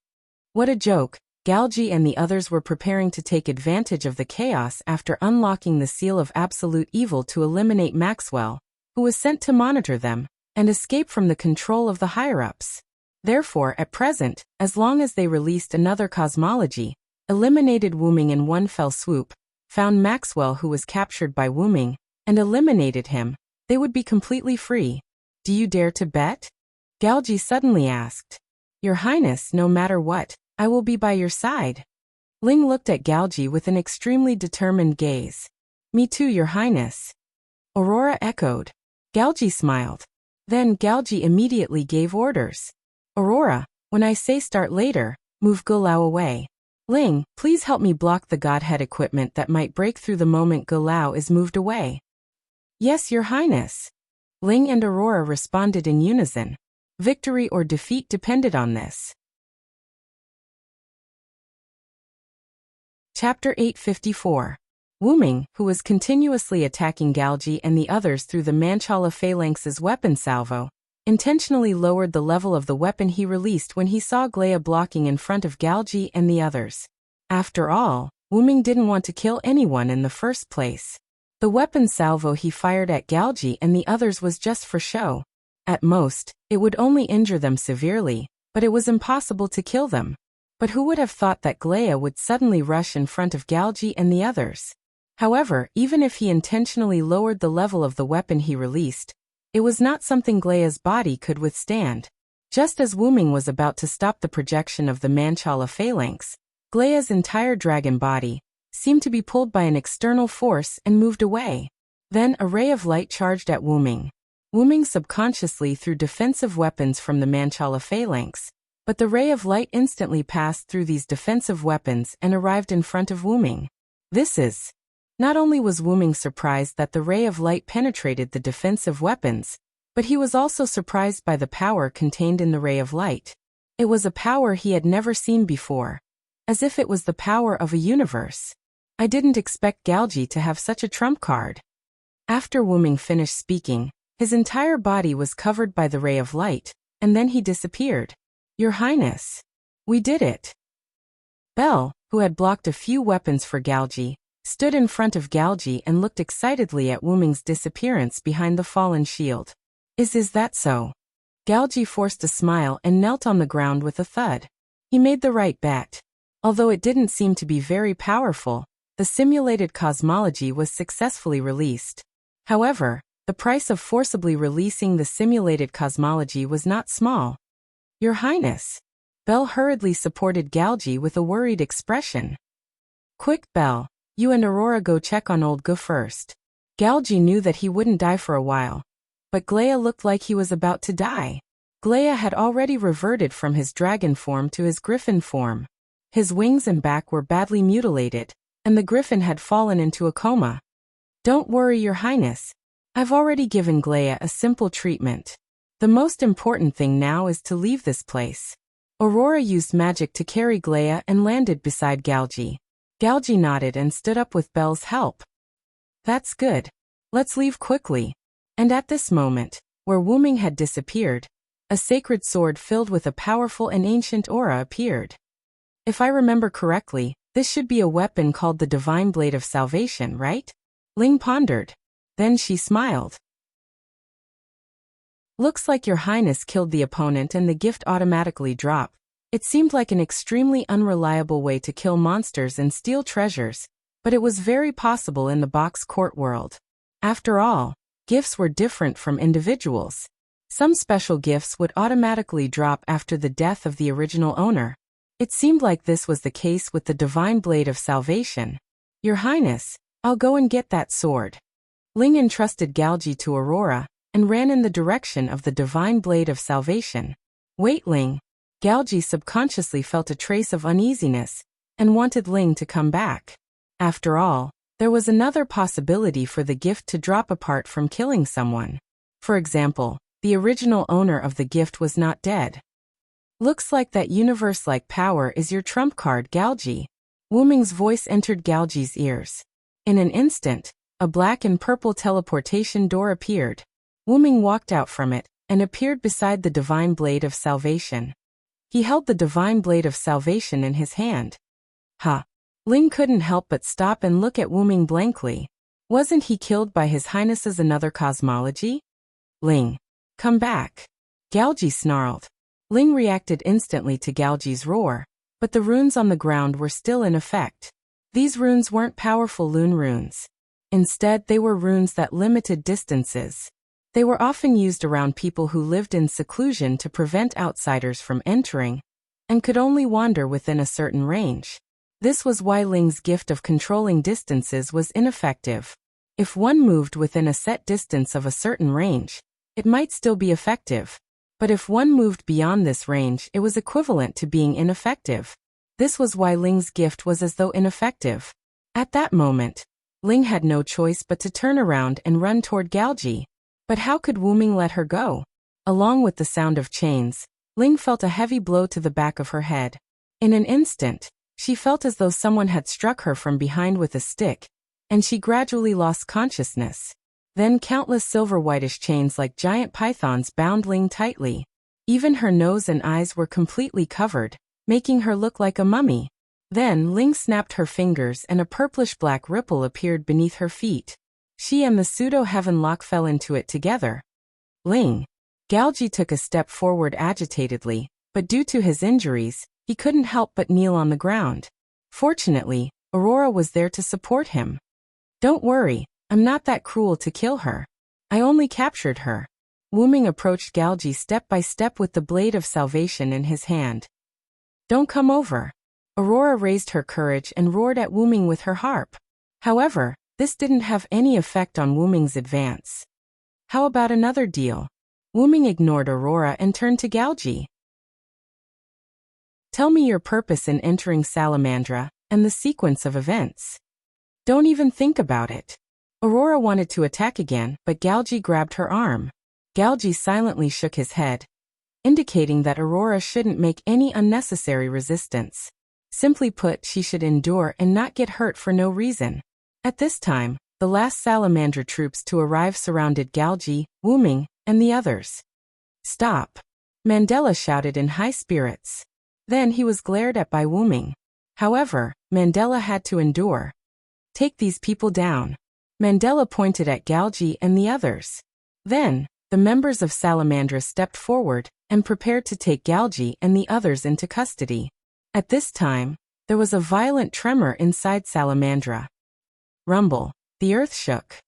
what a joke. Galji and the others were preparing to take advantage of the chaos after unlocking the seal of absolute evil to eliminate Maxwell, who was sent to monitor them, and escape from the control of the higher-ups. Therefore, at present, as long as they released another cosmology, eliminated Wuming in one fell swoop, found Maxwell who was captured by Wuming, and eliminated him, they would be completely free. Do you dare to bet? Galji suddenly asked. Your Highness, no matter what, I will be by your side. Ling looked at Galji with an extremely determined gaze. Me too, Your Highness. Aurora echoed. Galji smiled. Then Galji immediately gave orders. Aurora, when I say start later, move Gulao away. Ling, please help me block the Godhead equipment that might break through the moment Gulao is moved away. Yes, Your Highness. Ling and Aurora responded in unison. Victory or defeat depended on this. Chapter 854. Wuming, who was continuously attacking Galji and the others through the Manchala Phalanx's weapon salvo, intentionally lowered the level of the weapon he released when he saw Glea blocking in front of Galji and the others. After all, Wuming didn't want to kill anyone in the first place. The weapon salvo he fired at Galji and the others was just for show. At most, it would only injure them severely, but it was impossible to kill them. But who would have thought that Glea would suddenly rush in front of Galji and the others? However, even if he intentionally lowered the level of the weapon he released, it was not something Glea's body could withstand. Just as Wuming was about to stop the projection of the Manchala Phalanx, Glea's entire dragon body seemed to be pulled by an external force and moved away. Then a ray of light charged at Wuming. Wuming subconsciously threw defensive weapons from the Manchala Phalanx, but the ray of light instantly passed through these defensive weapons and arrived in front of Wuming. Not only was Wuming surprised that the ray of light penetrated the defensive weapons, but he was also surprised by the power contained in the ray of light. It was a power he had never seen before, as if it was the power of a universe. I didn't expect Galji to have such a trump card. After Wuming finished speaking, His entire body was covered by the ray of light, and then he disappeared. Your Highness. We did it. Belle, who had blocked a few weapons for Galji, stood in front of Galji and looked excitedly at Wuming's disappearance behind the fallen shield. Is that so? Galji forced a smile and knelt on the ground with a thud. He made the right bet. Although it didn't seem to be very powerful, the simulated cosmology was successfully released. However, the price of forcibly releasing the simulated cosmology was not small. Your Highness. Belle hurriedly supported Galji with a worried expression. Quick, Belle. You and Aurora go check on old Gu first. Galji knew that he wouldn't die for a while, but Glea looked like he was about to die. Glea had already reverted from his dragon form to his griffin form. His wings and back were badly mutilated, and the griffin had fallen into a coma. Don't worry, Your Highness. I've already given Glea a simple treatment. The most important thing now is to leave this place. Aurora used magic to carry Glea and landed beside Galji. Galji nodded and stood up with Belle's help. That's good. Let's leave quickly. And at this moment, where Wuming had disappeared, a sacred sword filled with a powerful and ancient aura appeared. If I remember correctly, this should be a weapon called the Divine Blade of Salvation, right? Ling pondered. Then she smiled. Looks like Your Highness killed the opponent and the gift automatically dropped. It seemed like an extremely unreliable way to kill monsters and steal treasures, but it was very possible in the box court world. After all, gifts were different from individuals. Some special gifts would automatically drop after the death of the original owner. It seemed like this was the case with the Divine Blade of Salvation. Your Highness, I'll go and get that sword. Ling entrusted Galji to Aurora and ran in the direction of the Divine Blade of Salvation. Wait, Ling. Galji subconsciously felt a trace of uneasiness and wanted Ling to come back. After all, there was another possibility for the gift to drop apart from killing someone. For example, the original owner of the gift was not dead. Looks like that universe-like power is your trump card, Galji. Wuming's voice entered Galji's ears. In an instant, a black and purple teleportation door appeared. Wuming walked out from it and appeared beside the Divine Blade of Salvation. He held the Divine Blade of Salvation in his hand. Ha! Ling couldn't help but stop and look at Wuming blankly. Wasn't he killed by His Highness's another cosmology? Ling, come back. Galji snarled. Ling reacted instantly to Galji's roar, but the runes on the ground were still in effect. These runes weren't powerful Lune runes. Instead, they were runes that limited distances. They were often used around people who lived in seclusion to prevent outsiders from entering, and could only wander within a certain range. This was why Ling's gift of controlling distances was ineffective. If one moved within a set distance of a certain range, it might still be effective. But if one moved beyond this range, it was equivalent to being ineffective. This was why Ling's gift was as though ineffective. At that moment, Ling had no choice but to turn around and run toward Galji. But how could Wuming let her go? Along with the sound of chains, Ling felt a heavy blow to the back of her head. In an instant, she felt as though someone had struck her from behind with a stick, and she gradually lost consciousness. Then countless silver whitish chains like giant pythons bound Ling tightly. Even her nose and eyes were completely covered, making her look like a mummy. Then Ling snapped her fingers and a purplish-black ripple appeared beneath her feet. She and the pseudo-heaven lock fell into it together. Ling. Galji took a step forward agitatedly, but due to his injuries, he couldn't help but kneel on the ground. Fortunately, Aurora was there to support him. Don't worry, I'm not that cruel to kill her. I only captured her. Wuming approached Galji step by step with the Blade of Salvation in his hand. Don't come over. Aurora raised her courage and roared at Wuming with her harp. However, this didn't have any effect on Wuming's advance. How about another deal? Wuming ignored Aurora and turned to Galji. Tell me your purpose in entering Salamandra, and the sequence of events. Don't even think about it. Aurora wanted to attack again, but Galji grabbed her arm. Galji silently shook his head, indicating that Aurora shouldn't make any unnecessary resistance. Simply put, she should endure and not get hurt for no reason. At this time, The last Salamandra troops to arrive surrounded Galgi, Wu Ming, and the others. "Stop!" Mandela shouted in high spirits. Then he was glared at by Wu Ming. However, Mandela had to endure. "Take these people down." Mandela pointed at Galgi and the others. Then, the members of Salamandra stepped forward and prepared to take Galgi and the others into custody. At this time, there was a violent tremor inside Salamandra. Rumble. The earth shook.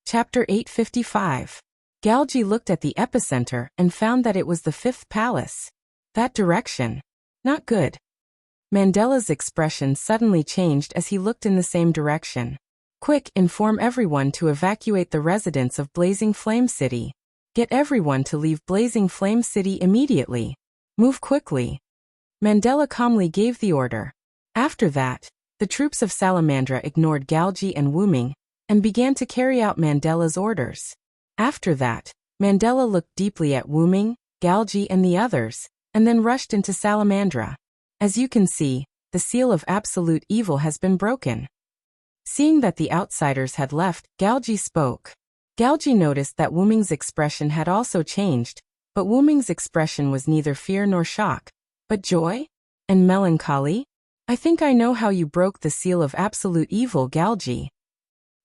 Chapter 855. Galgi looked at the epicenter and found that it was the fifth palace. That direction. Not good. Mandela's expression suddenly changed as he looked in the same direction. "Quick, inform everyone to evacuate the residents of Blazing Flame City. Get everyone to leave Blazing Flame City immediately. Move quickly." Mandela calmly gave the order. After that, the troops of Salamandra ignored Galgi and Wu Ming and began to carry out Mandela's orders. After that, Mandela looked deeply at Wu Ming, Galgi and the others, and then rushed into Salamandra. "As you can see, the seal of absolute evil has been broken." Seeing that the outsiders had left, Galgi spoke. Galgi noticed that Wu Ming's expression had also changed, but Wu Ming's expression was neither fear nor shock, but joy and melancholy. "I think I know how you broke the seal of absolute evil, Galgi."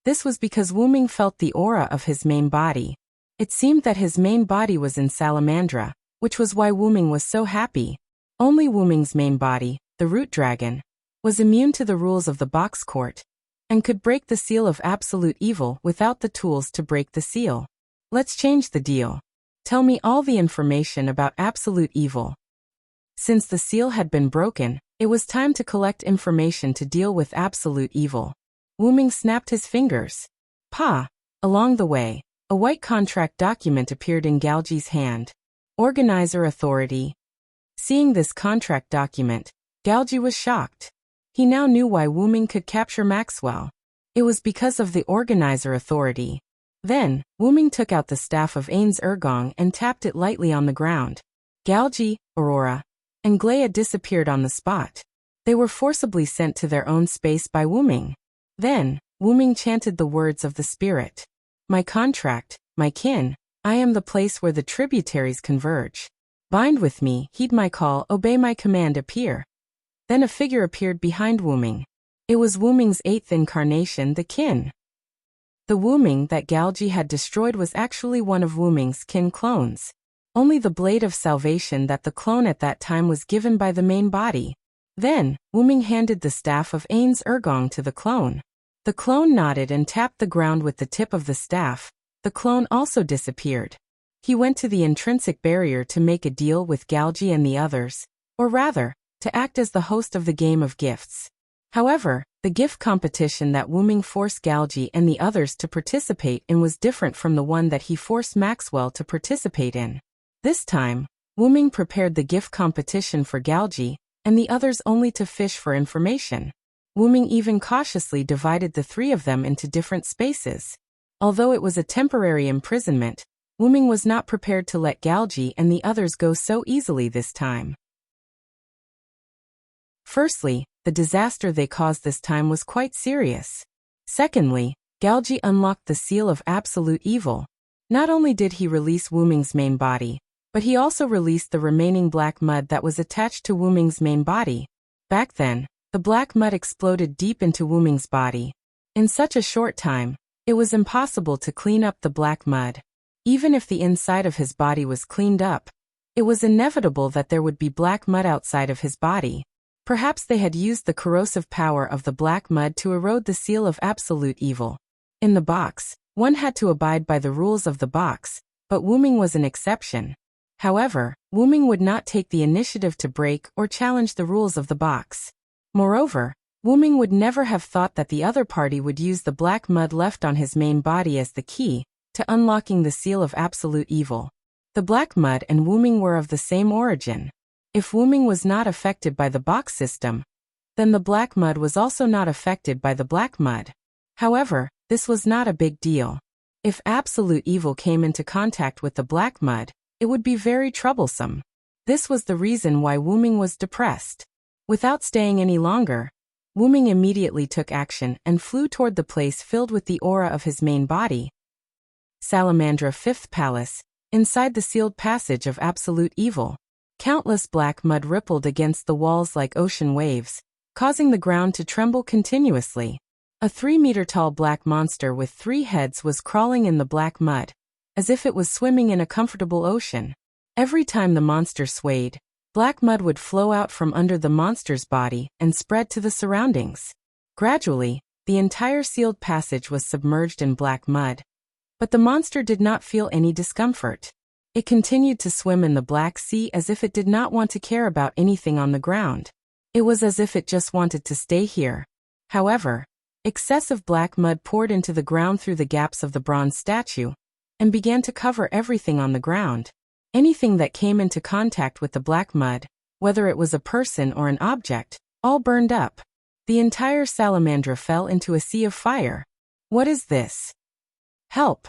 This was because Wu Ming felt the aura of his main body. It seemed that his main body was in Salamandra, which was why Wu Ming was so happy. Only Wu Ming's main body, the root dragon, was immune to the rules of the box court, and could break the seal of absolute evil without the tools to break the seal. "Let's change the deal. Tell me all the information about absolute evil." Since the seal had been broken, it was time to collect information to deal with absolute evil. Wu Ming snapped his fingers. Pa! Along the way, a white contract document appeared in Galgi's hand. Organizer Authority. Seeing this contract document, Galgi was shocked. He now knew why Wu Ming could capture Maxwell. It was because of the Organizer Authority. Then, Wu Ming took out the staff of Ains Ergong and tapped it lightly on the ground. Galgi, Aurora, and Glea disappeared on the spot. They were forcibly sent to their own space by Wu Ming. Then, Wu Ming chanted the words of the spirit. "My contract, my kin, I am the place where the tributaries converge. Bind with me, heed my call, obey my command, appear." Then a figure appeared behind Wu Ming. It was Wu Ming's eighth incarnation, the kin. The Wu Ming that Galgi had destroyed was actually one of Wu Ming's kin clones. Only the blade of salvation that the clone at that time was given by the main body. Then, Wu Ming handed the staff of Ains Ergong to the clone. The clone nodded and tapped the ground with the tip of the staff. The clone also disappeared. He went to the intrinsic barrier to make a deal with Galgi and the others, or rather, to act as the host of the game of gifts. However, the gift competition that Wu Ming forced Galgi and the others to participate in was different from the one that he forced Maxwell to participate in. This time, Wu Ming prepared the gift competition for Galgi, and the others only to fish for information. Wu Ming even cautiously divided the three of them into different spaces. Although it was a temporary imprisonment, Wu Ming was not prepared to let Galgi and the others go so easily this time. Firstly, the disaster they caused this time was quite serious. Secondly, Galgi unlocked the seal of absolute evil. Not only did he release Wu Ming's main body, but he also released the remaining black mud that was attached to Wu Ming's main body. Back then, the black mud exploded deep into Wu Ming's body. In such a short time, it was impossible to clean up the black mud. Even if the inside of his body was cleaned up, it was inevitable that there would be black mud outside of his body. Perhaps they had used the corrosive power of the black mud to erode the seal of absolute evil. In the box, one had to abide by the rules of the box, but Wu Ming was an exception. However, Wu Ming would not take the initiative to break or challenge the rules of the box. Moreover, Wu Ming would never have thought that the other party would use the black mud left on his main body as the key to unlocking the seal of absolute evil. The black mud and Wu Ming were of the same origin. If Wu Ming was not affected by the box system, then the black mud was also not affected by the black mud. However, this was not a big deal. If absolute evil came into contact with the black mud, it would be very troublesome. This was the reason why Wu Ming was depressed. Without staying any longer, Wu-ming immediately took action and flew toward the place filled with the aura of his main body. Salamandra Fifth Palace, inside the sealed passage of absolute evil. Countless black mud rippled against the walls like ocean waves, causing the ground to tremble continuously. A 3-meter-tall black monster with 3 heads was crawling in the black mud, as if it was swimming in a comfortable ocean. Every time the monster swayed, black mud would flow out from under the monster's body and spread to the surroundings. Gradually, the entire sealed passage was submerged in black mud. But the monster did not feel any discomfort. It continued to swim in the Black Sea as if it did not want to care about anything on the ground. It was as if it just wanted to stay here. However, excessive black mud poured into the ground through the gaps of the bronze statue and began to cover everything on the ground. Anything that came into contact with the black mud, whether it was a person or an object, all burned up. The entire salamandra fell into a sea of fire. What is this? Help!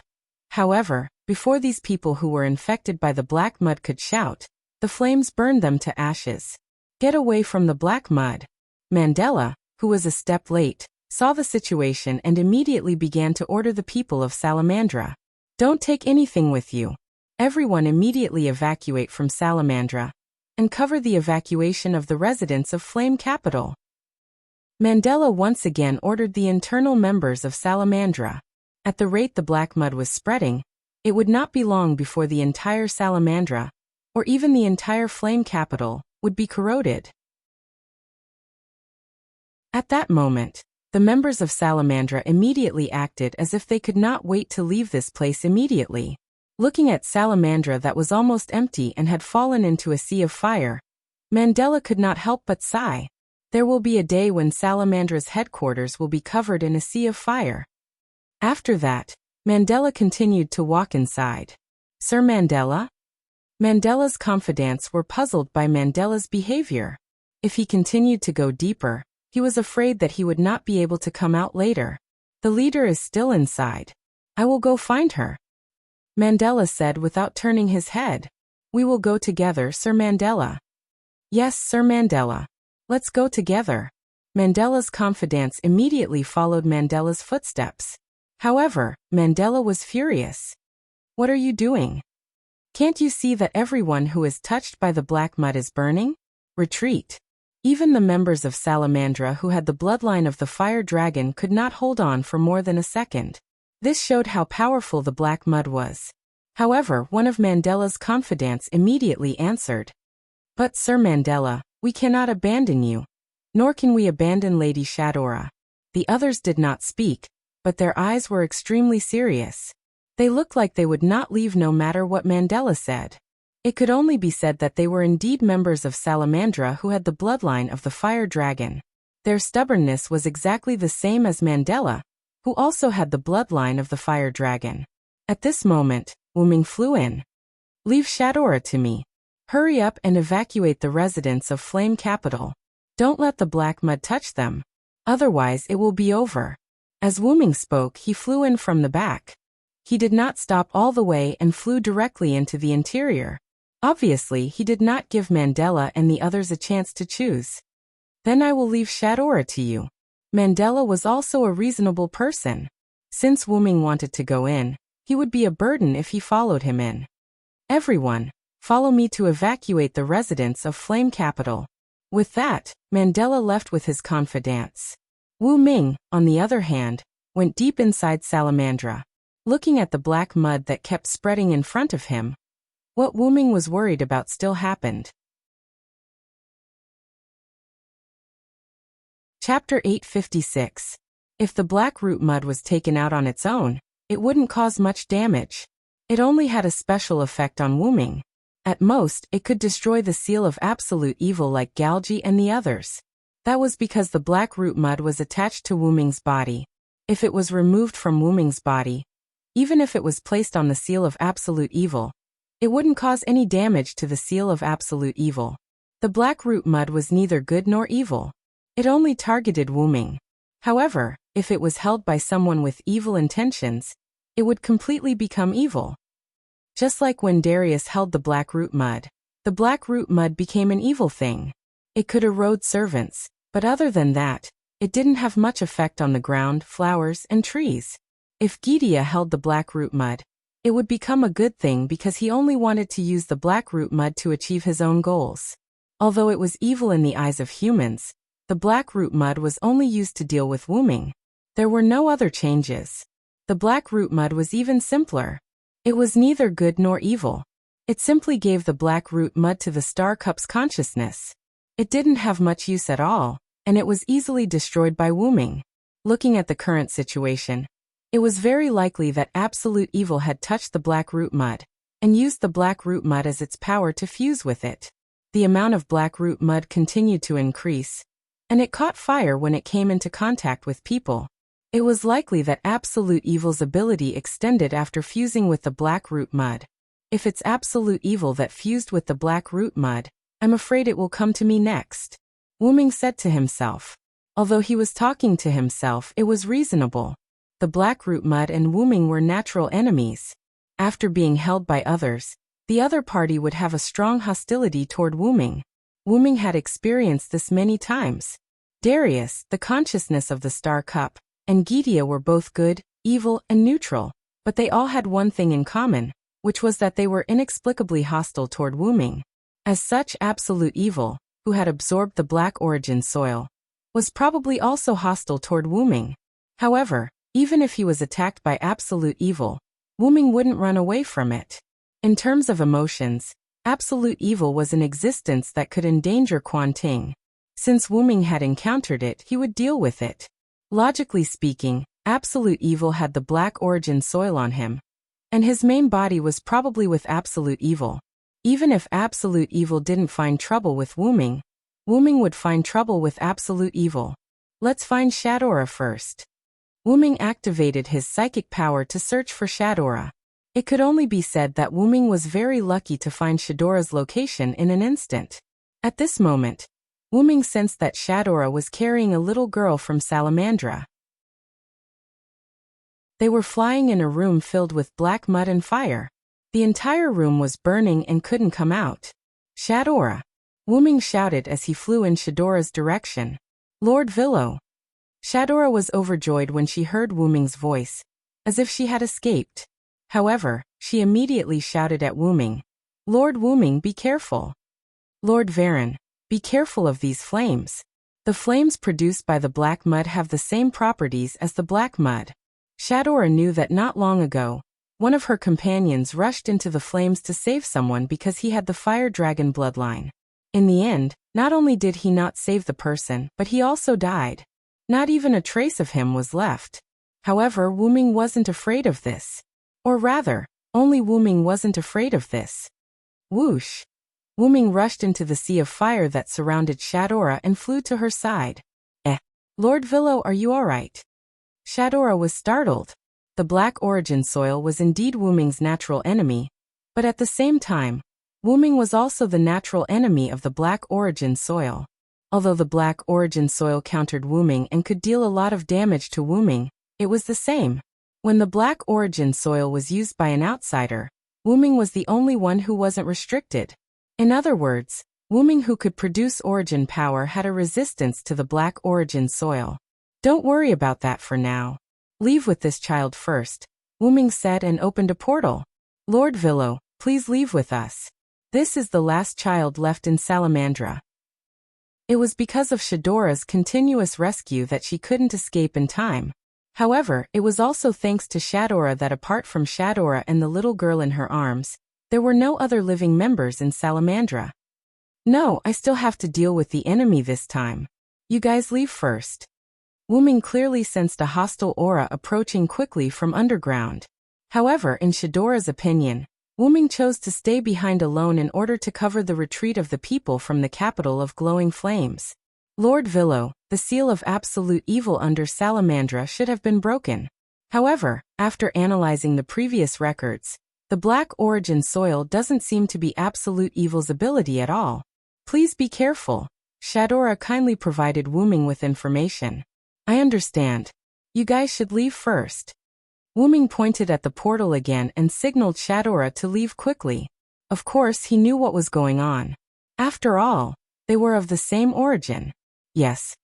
However, before these people who were infected by the black mud could shout, the flames burned them to ashes. Get away from the black mud. Mandela, who was a step late, saw the situation and immediately began to order the people of Salamandra. Don't take anything with you. Everyone immediately evacuate from Salamandra and cover the evacuation of the residents of Flame Capital. Mandela once again ordered the internal members of Salamandra. At the rate the black mud was spreading, it would not be long before the entire Salamandra, or even the entire Flame Capital, would be corroded. At that moment, the members of Salamandra immediately acted as if they could not wait to leave this place immediately. Looking at Salamandra that was almost empty and had fallen into a sea of fire, Mandela could not help but sigh. There will be a day when Salamandra's headquarters will be covered in a sea of fire. After that, Mandela continued to walk inside. Sir Mandela? Mandela's confidants were puzzled by Mandela's behavior. If he continued to go deeper, he was afraid that he would not be able to come out later. The leader is still inside. I will go find her. Mandela said without turning his head. We will go together, Sir Mandela. Yes, Sir Mandela. Let's go together. Mandela's confidants immediately followed Mandela's footsteps. However, Mandela was furious. What are you doing? Can't you see that everyone who is touched by the black mud is burning? Retreat. Even the members of Salamandra who had the bloodline of the fire dragon could not hold on for more than a second. This showed how powerful the black mud was. However, one of Mandela's confidants immediately answered. But Sir Mandela, we cannot abandon you. Nor can we abandon Lady Shadora. The others did not speak, but their eyes were extremely serious. They looked like they would not leave no matter what Mandela said. It could only be said that they were indeed members of Salamandra who had the bloodline of the fire dragon. Their stubbornness was exactly the same as Mandela, who also had the bloodline of the fire dragon. At this moment, Wu-ming flew in. Leave Shadora to me. Hurry up and evacuate the residents of Flame Capital. Don't let the black mud touch them. Otherwise it will be over. As Wu-ming spoke, he flew in from the back. He did not stop all the way and flew directly into the interior. Obviously, he did not give Mandela and the others a chance to choose. Then I will leave Shadora to you. Mandela was also a reasonable person. Since Wu-ming wanted to go in, he would be a burden if he followed him in. Everyone, follow me to evacuate the residents of Flame Capital. With that, Mandela left with his confidants. Wu-ming, on the other hand, went deep inside Salamandra. Looking at the black mud that kept spreading in front of him, what Wu-ming was worried about still happened. Chapter 856. If the black root mud was taken out on its own, it wouldn't cause much damage. It only had a special effect on Wu-ming. At most, it could destroy the seal of absolute evil like Galgi and the others. That was because the black root mud was attached to Wu-ming's body. If it was removed from Wu-ming's body, even if it was placed on the seal of absolute evil, it wouldn't cause any damage to the seal of absolute evil. The black root mud was neither good nor evil. It only targeted Wu-ming. However, if it was held by someone with evil intentions, it would completely become evil. Just like when Darius held the black root mud became an evil thing. It could erode servants, but other than that, It didn't have much effect on the ground, flowers, and trees. If Gideon held the black root mud, it would become a good thing because he only wanted to use the black root mud to achieve his own goals. Although it was evil in the eyes of humans, the black root mud was only used to deal with Wuming. There were no other changes. The black root mud was even simpler. It was neither good nor evil. It simply gave the black root mud to the Star Cup's consciousness. It didn't have much use at all, and it was easily destroyed by Wuming. Looking at the current situation, it was very likely that absolute evil had touched the black root mud, and used the black root mud as its power to fuse with it. The amount of black root mud continued to increase, and it caught fire when it came into contact with people. It was likely that absolute evil's ability extended after fusing with the black root mud. If it's absolute evil that fused with the black root mud, I'm afraid it will come to me next. Wuming said to himself. Although he was talking to himself, it was reasonable. The black root mud and Wuming were natural enemies. After being held by others, the other party would have a strong hostility toward Wuming. Wuming had experienced this many times. Darius, the consciousness of the Star Cup, and Gideon were both good, evil, and neutral, but they all had one thing in common, which was that they were inexplicably hostile toward Wuming. As such, absolute evil, who had absorbed the black origin soil, was probably also hostile toward Wuming. However, even if he was attacked by absolute evil, Wuming wouldn't run away from it. In terms of emotions, absolute evil was an existence that could endanger Quan Ting. Since Wuming had encountered it, he would deal with it. Logically speaking, absolute evil had the black origin soil on him, and his main body was probably with absolute evil. Even if absolute evil didn't find trouble with Wuming, Wuming would find trouble with absolute evil. Let's find Shadora first. Wuming activated his psychic power to search for Shadora. It could only be said that Wuming was very lucky to find Shadora's location in an instant. At this moment, Wuming sensed that Shadora was carrying a little girl from Salamandra. They were flying in a room filled with black mud and fire. The entire room was burning and couldn't come out. Shadora! Wuming shouted as he flew in Shadora's direction. Lord Villo! Shadora was overjoyed when she heard Wuming's voice, as if she had escaped. However, she immediately shouted at Wuming. Lord Wuming, be careful. Lord Varen, be careful of these flames. The flames produced by the black mud have the same properties as the black mud. Shadora knew that not long ago, one of her companions rushed into the flames to save someone because he had the fire dragon bloodline. In the end, not only did he not save the person, but he also died. Not even a trace of him was left. However, Wuming wasn't afraid of this. Or rather, only Wuming wasn't afraid of this. Whoosh! Wuming rushed into the sea of fire that surrounded Shadora and flew to her side. Lord Villo, are you alright? Shadora was startled. The black origin soil was indeed Wuming's natural enemy, but at the same time, Wuming was also the natural enemy of the black origin soil. Although the black origin soil countered Wuming and could deal a lot of damage to Wuming, it was the same. When the black origin soil was used by an outsider, Wuming was the only one who wasn't restricted. In other words, Wuming who could produce origin power had a resistance to the black origin soil. Don't worry about that for now. Leave with this child first, Wuming said and opened a portal. Lord Villo, please leave with us. This is the last child left in Salamandra. It was because of Shadora's continuous rescue that she couldn't escape in time. However, it was also thanks to Shadora that apart from Shadora and the little girl in her arms, there were no other living members in Salamandra. No, I still have to deal with the enemy this time. You guys leave first. Wuming clearly sensed a hostile aura approaching quickly from underground. However, in Shadora's opinion, Wuming chose to stay behind alone in order to cover the retreat of the people from the capital of glowing flames. Lord Villo, the seal of absolute evil under Salamandra should have been broken. However, after analyzing the previous records, the black origin soil doesn't seem to be absolute evil's ability at all. Please be careful. Shadora kindly provided Wuming with information. I understand. You guys should leave first. Wuming pointed at the portal again and signaled Shadora to leave quickly. Of course, he knew what was going on. After all, they were of the same origin. Yes,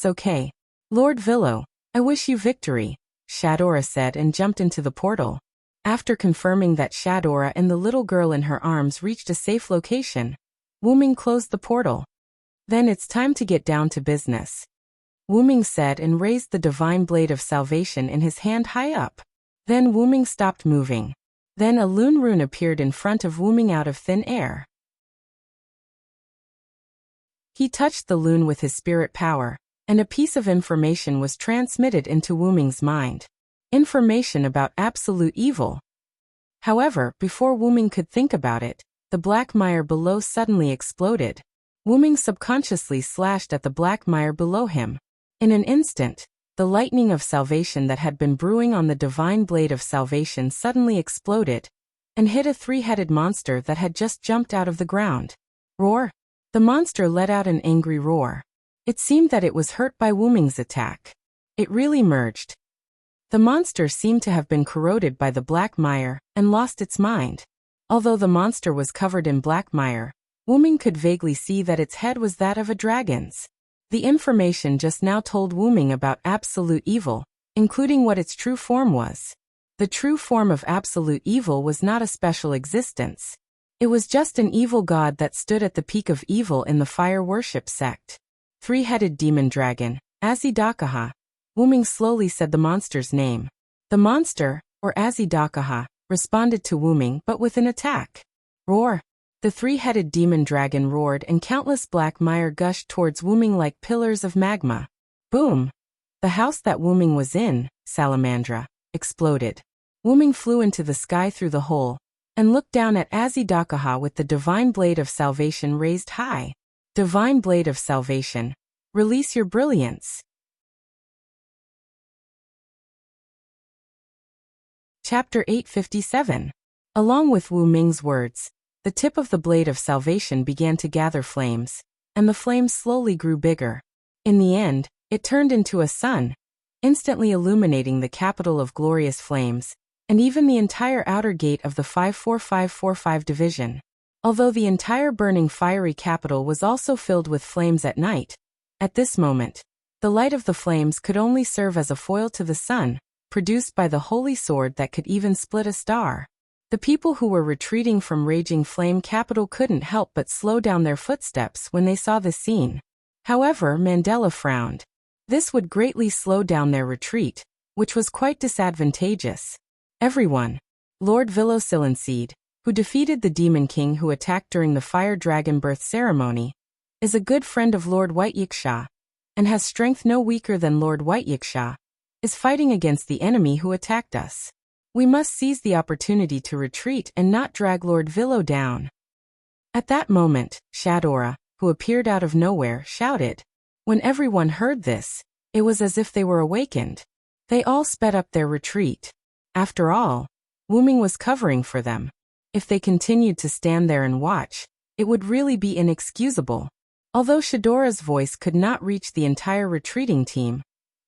okay. Lord Villo, I wish you victory, Shadora said and jumped into the portal. After confirming that Shadora and the little girl in her arms reached a safe location, Wu Ming closed the portal. Then it's time to get down to business, Wu Ming said and raised the divine blade of salvation in his hand high up. Then Wu Ming stopped moving. Then a Lune rune appeared in front of Wu Ming out of thin air. He touched the Lune with his spirit power, and a piece of information was transmitted into Wu Ming's mind. Information about absolute evil. However, before Wu Ming could think about it, the black mire below suddenly exploded. Wu Ming subconsciously slashed at the black mire below him. In an instant, the lightning of salvation that had been brewing on the divine blade of salvation suddenly exploded and hit a three-headed monster that had just jumped out of the ground. Roar! The monster let out an angry roar. It seemed that it was hurt by Wu Ming's attack. It really merged. The monster seemed to have been corroded by the black mire and lost its mind. Although the monster was covered in black mire, Wu Ming could vaguely see that its head was that of a dragon's. The information just now told Wu Ming about absolute evil, including what its true form was. The true form of absolute evil was not a special existence. It was just an evil god that stood at the peak of evil in the fire worship sect. Three-headed demon dragon, Azidakaha. Wu Ming slowly said the monster's name. The monster, or Azidakaha, responded to Wu Ming but with an attack. Roar! The three-headed demon dragon roared and countless black mire gushed towards Wu Ming like pillars of magma. Boom! The house that Wu Ming was in, Salamandra, exploded. Wu Ming flew into the sky through the hole and looked down at Azidakaha with the divine blade of salvation raised high. Divine blade of salvation. Release your brilliance. Chapter 857. Along with Wu Ming's words, the tip of the blade of salvation began to gather flames, and the flames slowly grew bigger. In the end, it turned into a sun, instantly illuminating the capital of glorious flames, and even the entire outer gate of the 54545 division. Although the entire burning fiery capital was also filled with flames at night, at this moment, the light of the flames could only serve as a foil to the sun, produced by the holy sword that could even split a star. The people who were retreating from raging flame capital couldn't help but slow down their footsteps when they saw the scene. However, Mandela frowned. This would greatly slow down their retreat, which was quite disadvantageous. Everyone, Lord Villo Silenseed, who defeated the Demon King who attacked during the Fire Dragon birth ceremony, is a good friend of Lord White Yiksha, and has strength no weaker than Lord White Yiksha, is fighting against the enemy who attacked us. We must seize the opportunity to retreat and not drag Lord Villo down. At that moment, Shadora, who appeared out of nowhere, shouted. When everyone heard this, it was as if they were awakened. They all sped up their retreat. After all, Wu Ming was covering for them. If they continued to stand there and watch, it would really be inexcusable. Although Shadora's voice could not reach the entire retreating team,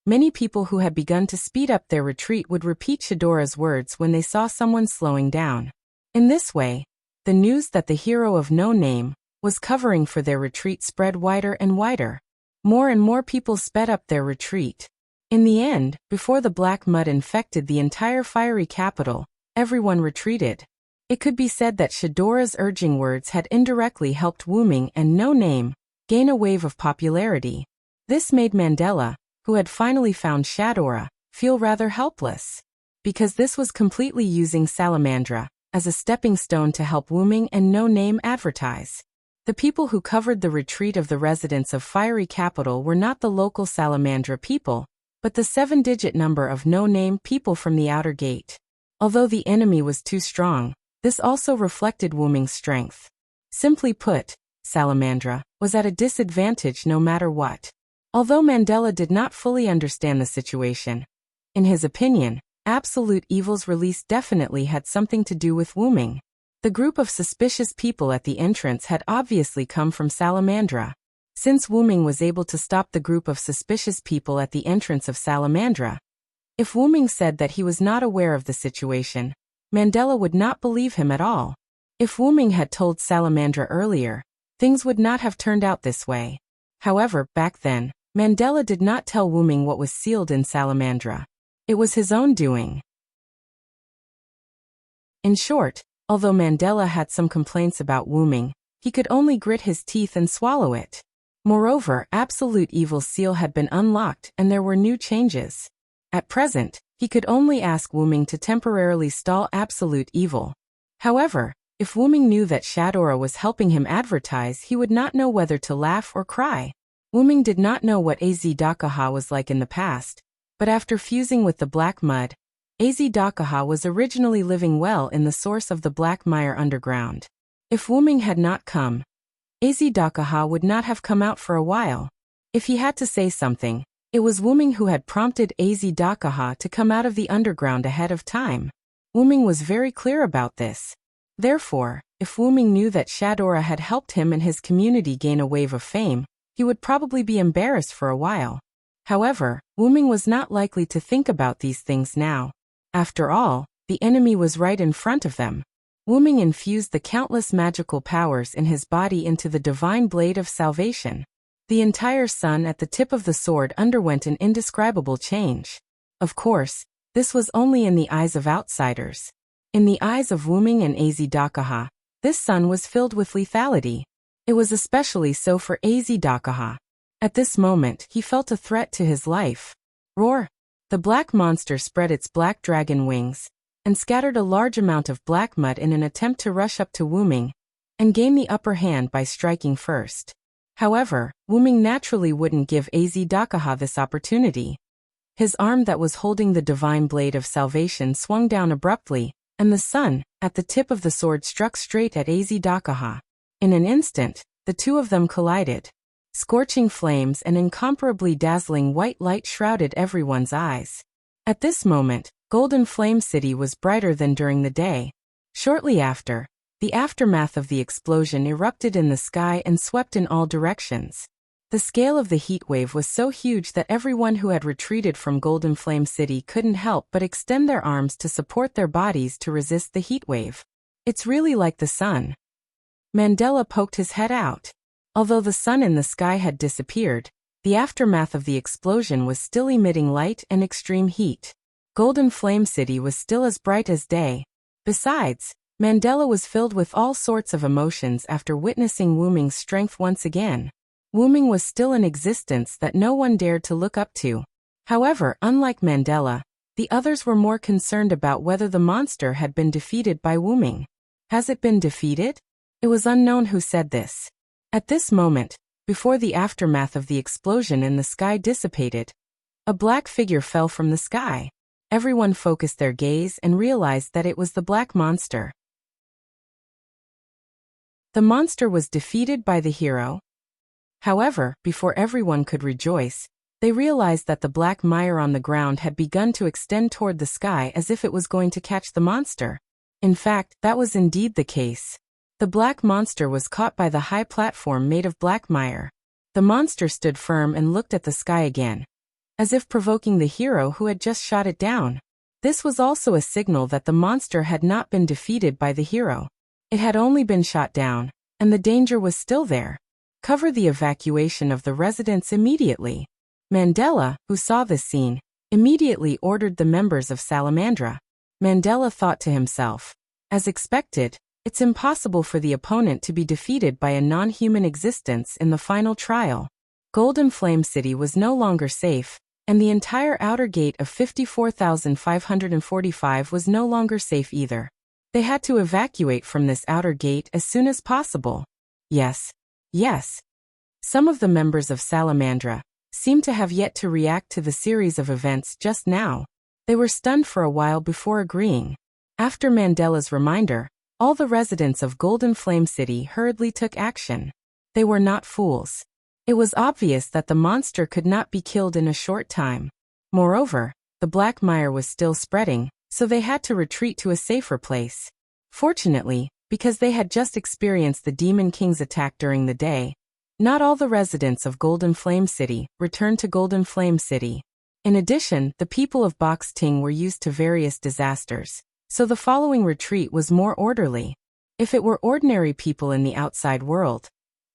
many people who had begun to speed up their retreat would repeat Shadora's words when they saw someone slowing down. In this way, the news that the hero of no name was covering for their retreat spread wider and wider. More and more people sped up their retreat. In the end, before the black mud infected the entire fiery capital, everyone retreated. It could be said that Shadora's urging words had indirectly helped Wu Ming and No Name gain a wave of popularity. This made Mandela, who had finally found Shadora, feel rather helpless. Because this was completely using Salamandra as a stepping stone to help Wu Ming and No Name advertise. The people who covered the retreat of the residents of Fiery Capital were not the local Salamandra people, but the 7-digit number of No Name people from the outer gate. Although the enemy was too strong, this also reflected Wu Ming's strength. Simply put, Salamandra was at a disadvantage no matter what. Although Mandela did not fully understand the situation, in his opinion, Absolute Evil's release definitely had something to do with Wu Ming. The group of suspicious people at the entrance had obviously come from Salamandra. Since Wu Ming was able to stop the group of suspicious people at the entrance of Salamandra, if Wu Ming said that he was not aware of the situation, Mandela would not believe him at all. If Wu Ming had told Salamandra earlier, things would not have turned out this way. However, back then, Mandela did not tell Wuming what was sealed in Salamandra. It was his own doing. In short, although Mandela had some complaints about Wuming, he could only grit his teeth and swallow it. Moreover, Absolute Evil's seal had been unlocked and there were new changes. At present, he could only ask Wuming to temporarily stall Absolute Evil. However, if Wuming knew that Shadora was helping him advertise, he would not know whether to laugh or cry. Wuming did not know what Az-Dakaha was like in the past, but after fusing with the Black Mud, Az-Dakaha was originally living well in the source of the Black Mire underground. If Wuming had not come, Az-Dakaha would not have come out for a while. If he had to say something, it was Wuming who had prompted Az-Dakaha to come out of the underground ahead of time. Wuming was very clear about this. Therefore, if Wuming knew that Shadora had helped him and his community gain a wave of fame, he would probably be embarrassed for a while. However, Wuming was not likely to think about these things now. After all, the enemy was right in front of them. Wuming infused the countless magical powers in his body into the divine blade of salvation. The entire sun at the tip of the sword underwent an indescribable change. Of course, this was only in the eyes of outsiders. In the eyes of Wuming and Az-Dakaha, this sun was filled with lethality. It was especially so for Az-Dakaha. At this moment, he felt a threat to his life. Roar! The black monster spread its black dragon wings and scattered a large amount of black mud in an attempt to rush up to Wuming and gain the upper hand by striking first. However, Wuming naturally wouldn't give Az-Dakaha this opportunity. His arm that was holding the divine blade of salvation swung down abruptly, and the sun, at the tip of the sword, struck straight at Az-Dakaha. In an instant, the two of them collided. Scorching flames and incomparably dazzling white light shrouded everyone's eyes. At this moment, Golden Flame City was brighter than during the day. Shortly after, the aftermath of the explosion erupted in the sky and swept in all directions. The scale of the heat wave was so huge that everyone who had retreated from Golden Flame City couldn't help but extend their arms to support their bodies to resist the heat wave. It's really like the sun. Mandela poked his head out. Although the sun in the sky had disappeared, the aftermath of the explosion was still emitting light and extreme heat. Golden Flame City was still as bright as day. Besides, Mandela was filled with all sorts of emotions after witnessing Wuming's strength once again. Wuming was still in existence that no one dared to look up to. However, unlike Mandela, the others were more concerned about whether the monster had been defeated by Wuming. Has it been defeated? It was unknown who said this. At this moment, before the aftermath of the explosion in the sky dissipated, a black figure fell from the sky. Everyone focused their gaze and realized that it was the black monster. The monster was defeated by the hero. However, before everyone could rejoice, they realized that the black mire on the ground had begun to extend toward the sky as if it was going to catch the monster. In fact, that was indeed the case. The black monster was caught by the high platform made of black mire. The monster stood firm and looked at the sky again, as if provoking the hero who had just shot it down. This was also a signal that the monster had not been defeated by the hero. It had only been shot down, and the danger was still there. Cover the evacuation of the residents immediately. Mandela, who saw this scene, immediately ordered the members of Salamandra. Mandela thought to himself, as expected, it's impossible for the opponent to be defeated by a non-human existence in the final trial. Golden Flame City was no longer safe, and the entire outer gate of 54,545 was no longer safe either. They had to evacuate from this outer gate as soon as possible. Yes. Some of the members of Salamandra seemed to have yet to react to the series of events just now. They were stunned for a while before agreeing. After Mandela's reminder, all the residents of Golden Flame City hurriedly took action. They were not fools. It was obvious that the monster could not be killed in a short time. Moreover, the black mire was still spreading, so they had to retreat to a safer place. Fortunately, because they had just experienced the Demon King's attack during the day, not all the residents of Golden Flame City returned to Golden Flame City. In addition, the people of Box Ting were used to various disasters, so the following retreat was more orderly. If it were ordinary people in the outside world,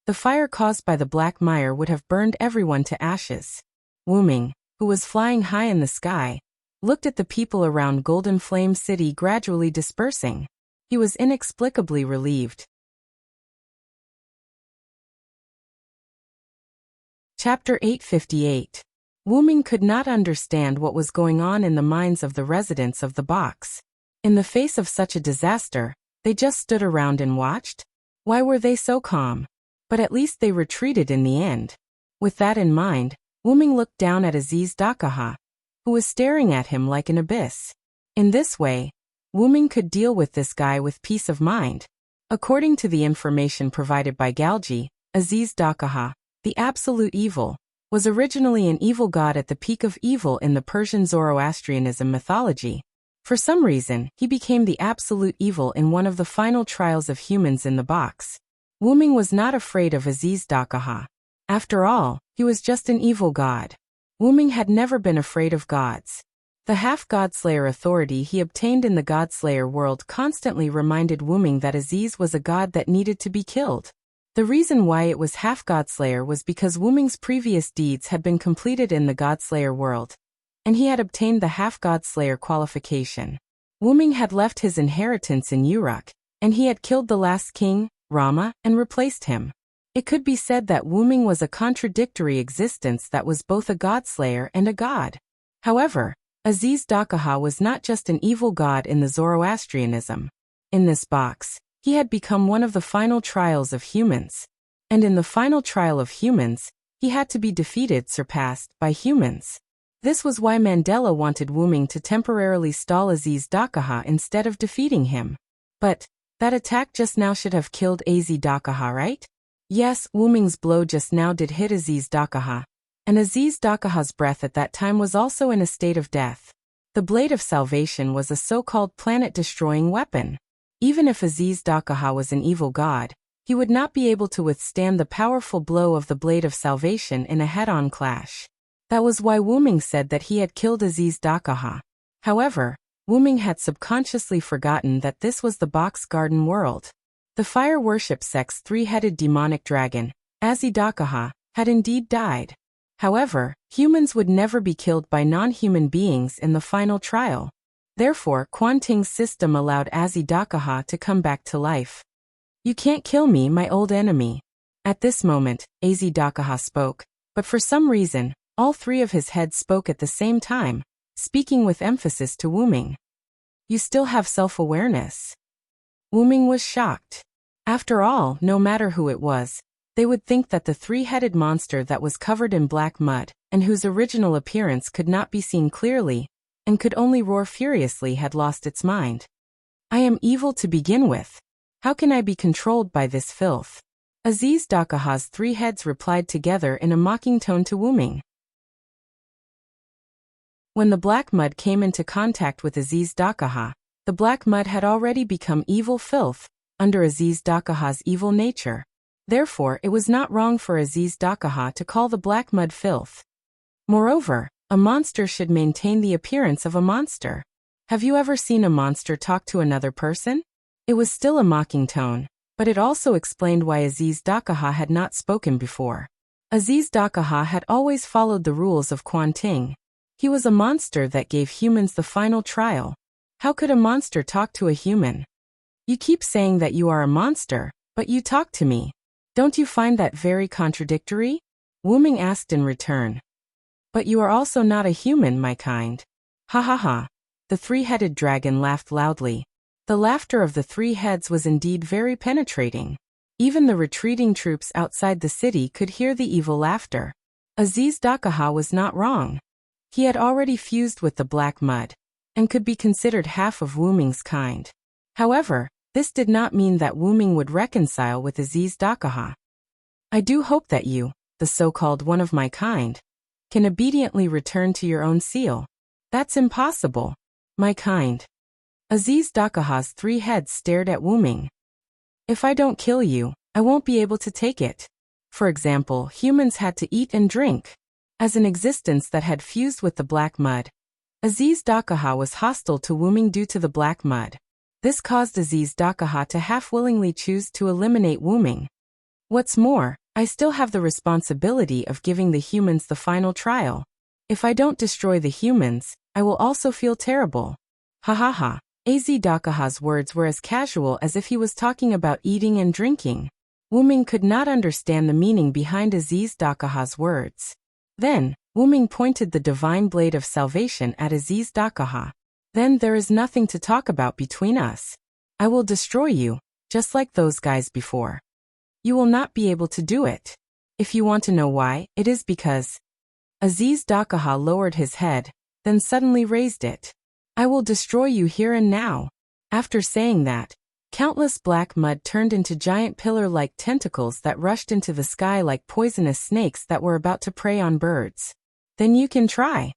The fire caused by the black mire would have burned everyone to ashes. Wuming, who was flying high in the sky, looked at the people around Golden Flame City gradually dispersing. He was inexplicably relieved. Chapter 858. Wuming could not understand what was going on in the minds of the residents of the box. In the face of such a disaster, they just stood around and watched? Why were they so calm? But at least they retreated in the end. With that in mind, Wuming looked down at Aziz Dakaha, who was staring at him like an abyss. In this way, Wuming could deal with this guy with peace of mind. According to the information provided by Galji, Aziz Dakaha, the absolute evil, was originally an evil god at the peak of evil in the Persian Zoroastrianism mythology. For some reason, he became the absolute evil in one of the final trials of humans in the box. Wuming was not afraid of Aziz Dakaha. After all, he was just an evil god. Wuming had never been afraid of gods. The half-godslayer authority he obtained in the godslayer world constantly reminded Wuming that Aziz was a god that needed to be killed. The reason why it was half-godslayer was because Wuming's previous deeds had been completed in the godslayer world, and he had obtained the half-godslayer qualification. Wuming had left his inheritance in Uruk, and he had killed the last king, Rama, and replaced him. It could be said that Wuming was a contradictory existence that was both a godslayer and a god. However, Aziz Dakaha was not just an evil god in the Zoroastrianism. In this box, he had become one of the final trials of humans. And in the final trial of humans, he had to be defeated, surpassed by humans. This was why Mandela wanted Wuming to temporarily stall Aziz Dakaha instead of defeating him. But that attack just now should have killed Aziz Dakaha, right? Yes, Wuming's blow just now did hit Aziz Dakaha, and Aziz Dakaha's breath at that time was also in a state of death. The Blade of Salvation was a so-called planet-destroying weapon. Even if Aziz Dakaha was an evil god, he would not be able to withstand the powerful blow of the Blade of Salvation in a head-on clash. That was why Wuming said that he had killed Aziz Dakaha. However, Wuming had subconsciously forgotten that this was the box garden world. The fire worship sect's three-headed demonic dragon, Aziz Dakaha, had indeed died. However, humans would never be killed by non-human beings in the final trial. Therefore, Quan Ting's system allowed Aziz Dakaha to come back to life. "You can't kill me, my old enemy." At this moment, Aziz Dakaha spoke, but for some reason, all three of his heads spoke at the same time, speaking with emphasis to Wuming. "You still have self-awareness." Wuming was shocked. After all, no matter who it was, they would think that the three-headed monster that was covered in black mud, and whose original appearance could not be seen clearly, and could only roar furiously, had lost its mind. "I am evil to begin with. How can I be controlled by this filth?" Aziz Dakaha's three heads replied together in a mocking tone to Wuming. When the black mud came into contact with Aziz Dakaha, the black mud had already become evil filth, under Aziz Dakaha's evil nature. Therefore, it was not wrong for Aziz Dakaha to call the black mud filth. Moreover, a monster should maintain the appearance of a monster. Have you ever seen a monster talk to another person? It was still a mocking tone, but it also explained why Aziz Dakaha had not spoken before. Aziz Dakaha had always followed the rules of Quan Ting. He was a monster that gave humans the final trial. How could a monster talk to a human? "You keep saying that you are a monster, but you talk to me. Don't you find that very contradictory?" Wuming asked in return. "But you are also not a human, my kind." "Ha ha ha." The three-headed dragon laughed loudly. The laughter of the three heads was indeed very penetrating. Even the retreating troops outside the city could hear the evil laughter. Aziz Dakaha was not wrong. He had already fused with the black mud, and could be considered half of Wuming's kind. However, this did not mean that Wuming would reconcile with Aziz Dakaha. "I do hope that you, the so-called one of my kind, can obediently return to your own seal." "That's impossible, my kind." Aziz Dakaha's three heads stared at Wuming. "If I don't kill you, I won't be able to take it." For example, humans had to eat and drink. As an existence that had fused with the black mud, Aziz Dakaha was hostile to Wuming due to the black mud. This caused Aziz Dakaha to half-willingly choose to eliminate Wuming. What's more, I still have the responsibility of giving the humans the final trial. If I don't destroy the humans, I will also feel terrible. Ha ha ha. Azedakaha's words were as casual as if he was talking about eating and drinking. Wuming could not understand the meaning behind Azedakaha's words. Then, Wuming pointed the divine blade of salvation at Azedakaha. Then there is nothing to talk about between us. I will destroy you, just like those guys before. You will not be able to do it. If you want to know why, it is because... Azedakaha lowered his head, then suddenly raised it. I will destroy you here and now. After saying that, countless black mud turned into giant pillar-like tentacles that rushed into the sky like poisonous snakes that were about to prey on birds. Then you can try,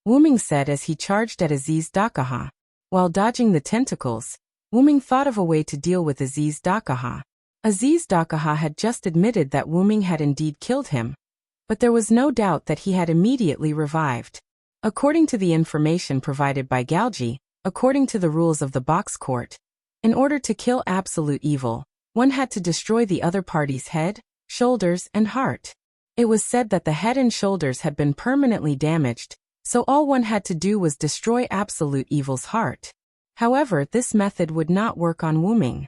Wuming said as he charged at Azedakaha. While dodging the tentacles, Wuming thought of a way to deal with Azedakaha. Azedakaha had just admitted that Wuming had indeed killed him, but there was no doubt that he had immediately revived. According to the information provided by Galgi, according to the rules of the box court, in order to kill absolute evil, one had to destroy the other party's head, shoulders, and heart. It was said that the head and shoulders had been permanently damaged, so all one had to do was destroy absolute evil's heart. However, this method would not work on Wuming.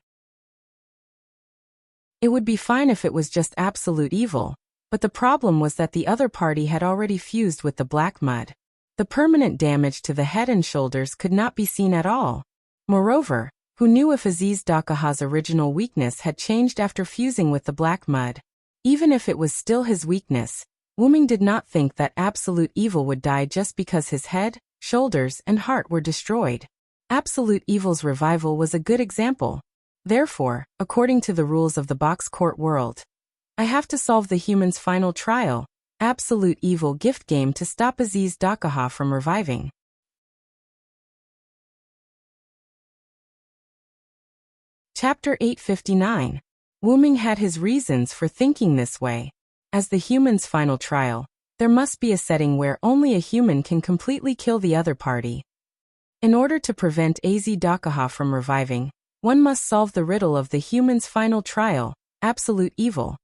It would be fine if it was just absolute evil, but the problem was that the other party had already fused with the black mud. The permanent damage to the head and shoulders could not be seen at all. Moreover, who knew if Azedakaha's original weakness had changed after fusing with the black mud? Even if it was still his weakness, Wuming did not think that absolute evil would die just because his head, shoulders, and heart were destroyed. Absolute evil's revival was a good example. Therefore, according to the rules of the box court world, I have to solve the human's final trial, absolute evil gift game, to stop Azedakaha from reviving. Chapter 859. Wuming had his reasons for thinking this way. As the human's final trial, there must be a setting where only a human can completely kill the other party. In order to prevent Azedakaha from reviving, one must solve the riddle of the human's final trial, absolute evil.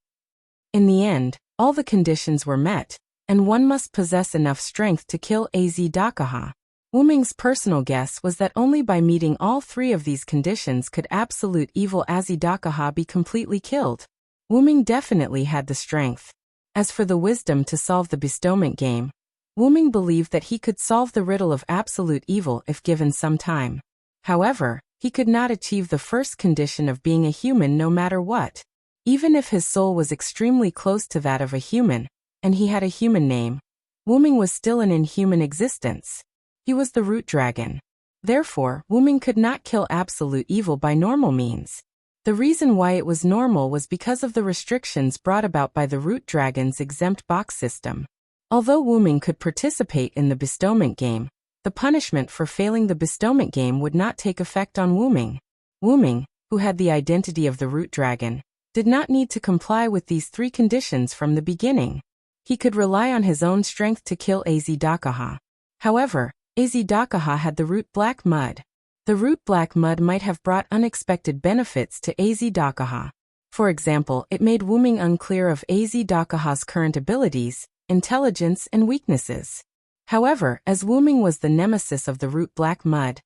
In the end, all the conditions were met, and one must possess enough strength to kill Azedakaha. Wuming's personal guess was that only by meeting all three of these conditions could absolute evil Azedakaha be completely killed. Wuming definitely had the strength. As for the wisdom to solve the bestowment game, Wuming believed that he could solve the riddle of absolute evil if given some time. However, he could not achieve the first condition of being a human no matter what. Even if his soul was extremely close to that of a human, and he had a human name, Wuming was still an inhuman existence. He was the root dragon. Therefore, Wuming could not kill absolute evil by normal means. The reason why it was normal was because of the restrictions brought about by the root dragon's exempt box system. Although Wuming could participate in the bestowment game, the punishment for failing the bestowment game would not take effect on Wuming. Wuming, who had the identity of the root dragon, did not need to comply with these three conditions from the beginning. He could rely on his own strength to kill Azedakaha. However, Azedakaha had the root black mud. The root black mud might have brought unexpected benefits to Azedakaha. For example, it made Wuming unclear of Azedakaha's current abilities, intelligence, and weaknesses. However, as Wuming was the nemesis of the root black mud,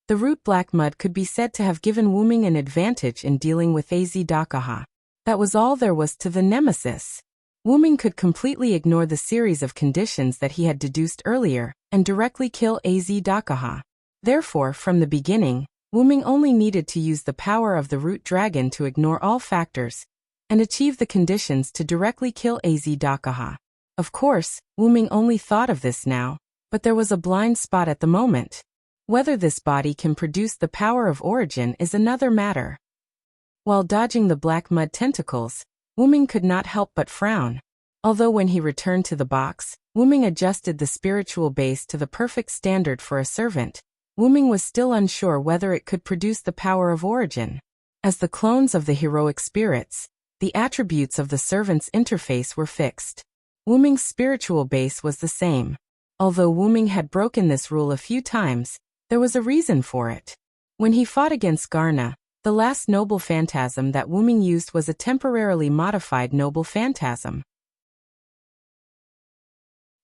the root black mud could be said to have given Wuming an advantage in dealing with Azedakaha. That was all there was to the nemesis. Wuming could completely ignore the series of conditions that he had deduced earlier, and directly kill Azedakaha. Therefore, from the beginning, Wuming only needed to use the power of the root dragon to ignore all factors, and achieve the conditions to directly kill Azedakaha. Of course, Wuming only thought of this now, but there was a blind spot at the moment. Whether this body can produce the power of origin is another matter. While dodging the black mud tentacles, Wuming could not help but frown. Although when he returned to the box, Wuming adjusted the spiritual base to the perfect standard for a servant, Wuming was still unsure whether it could produce the power of origin. As the clones of the heroic spirits, the attributes of the servant's interface were fixed. Wuming's spiritual base was the same. Although Wuming had broken this rule a few times, there was a reason for it. When he fought against Garna, The last noble phantasm that Wu Ming used was a temporarily modified noble phantasm.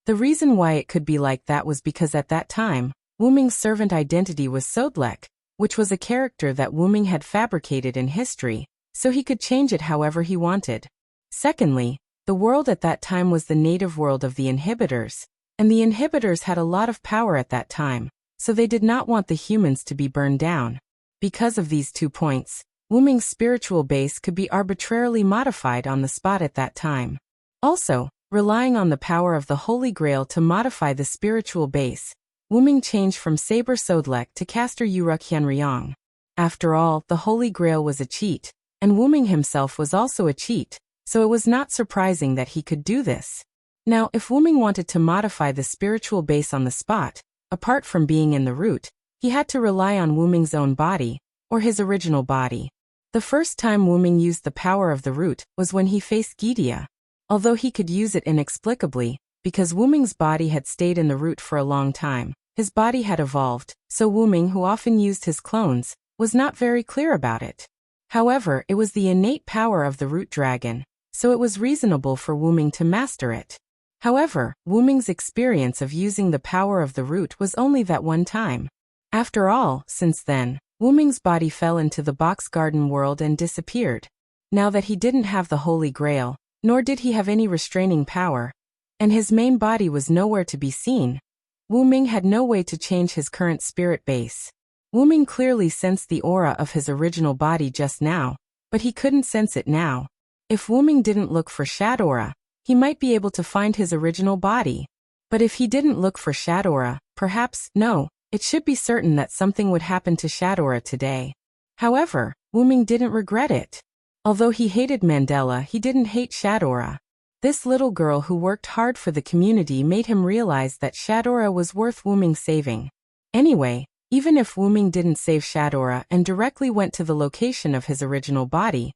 The reason why it could be like that was because at that time, Wu Ming's servant identity was Sodlek, which was a character that Wu Ming had fabricated in history, so he could change it however he wanted. Secondly, the world at that time was the native world of the inhibitors, and the inhibitors had a lot of power at that time, so they did not want the humans to be burned down. Because of these 2 points, Wu Ming's spiritual base could be arbitrarily modified on the spot at that time. Also, relying on the power of the Holy Grail to modify the spiritual base, Wu Ming changed from Saber Sodlek to Caster Uruk Hyunryong. After all, the Holy Grail was a cheat, and Wu Ming himself was also a cheat, so it was not surprising that he could do this. Now, if Wu Ming wanted to modify the spiritual base on the spot, apart from being in the root, he had to rely on Wu Ming's own body, or his original body. The first time Wu Ming used the power of the root was when he faced Gidia. Although he could use it inexplicably, because Wu Ming's body had stayed in the root for a long time, his body had evolved, so Wu Ming, who often used his clones, was not very clear about it. However, it was the innate power of the root dragon, so it was reasonable for Wu Ming to master it. However, Wu Ming's experience of using the power of the root was only that one time. After all, since then, Wu Ming's body fell into the box garden world and disappeared. Now that he didn't have the Holy Grail, nor did he have any restraining power, and his main body was nowhere to be seen, Wu Ming had no way to change his current spirit base. Wu Ming clearly sensed the aura of his original body just now, but he couldn't sense it now. If Wu Ming didn't look for Shadora, he might be able to find his original body. But if he didn't look for Shadora, perhaps, no, it should be certain that something would happen to Shadora today. However, Wu Ming didn't regret it. Although he hated Mandela, he didn't hate Shadora. This little girl who worked hard for the community made him realize that Shadora was worth Wu Ming saving. Anyway, even if Wu Ming didn't save Shadora and directly went to the location of his original body,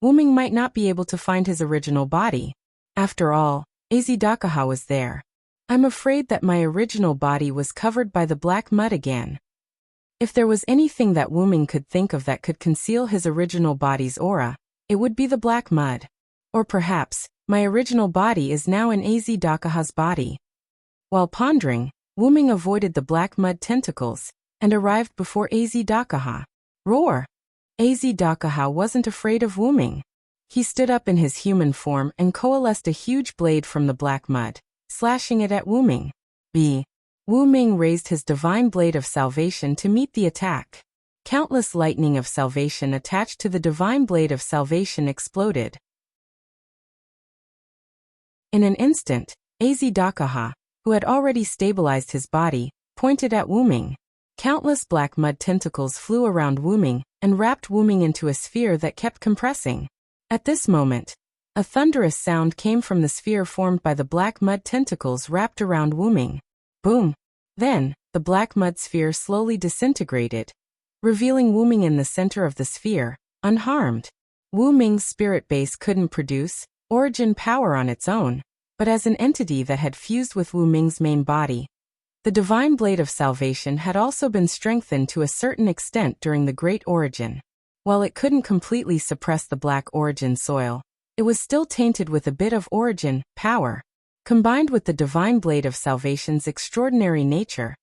Wu Ming might not be able to find his original body. After all, Azidakaha was there. I'm afraid that my original body was covered by the black mud again. If there was anything that Wu Ming could think of that could conceal his original body's aura, it would be the black mud. Or perhaps, my original body is now in Azidakaha's body. While pondering, Wu Ming avoided the black mud tentacles and arrived before Azidakaha. Roar! Azidakaha wasn't afraid of Wu Ming. He stood up in his human form and coalesced a huge blade from the black mud, slashing it at Wu Ming. Wu Ming raised his divine blade of salvation to meet the attack. Countless lightning of salvation attached to the divine blade of salvation exploded. In an instant, Azidakaha, who had already stabilized his body, pointed at Wu Ming. Countless black mud tentacles flew around Wu Ming and wrapped Wu Ming into a sphere that kept compressing. At this moment, a thunderous sound came from the sphere formed by the black mud tentacles wrapped around Wu Ming. Boom! Then, the black mud sphere slowly disintegrated, revealing Wu Ming in the center of the sphere, unharmed. Wu Ming's spirit base couldn't produce origin power on its own, but as an entity that had fused with Wu Ming's main body. The divine blade of salvation had also been strengthened to a certain extent during the Great Origin. While it couldn't completely suppress the black origin soil, it was still tainted with a bit of origin power. Combined with the divine blade of salvation's extraordinary nature,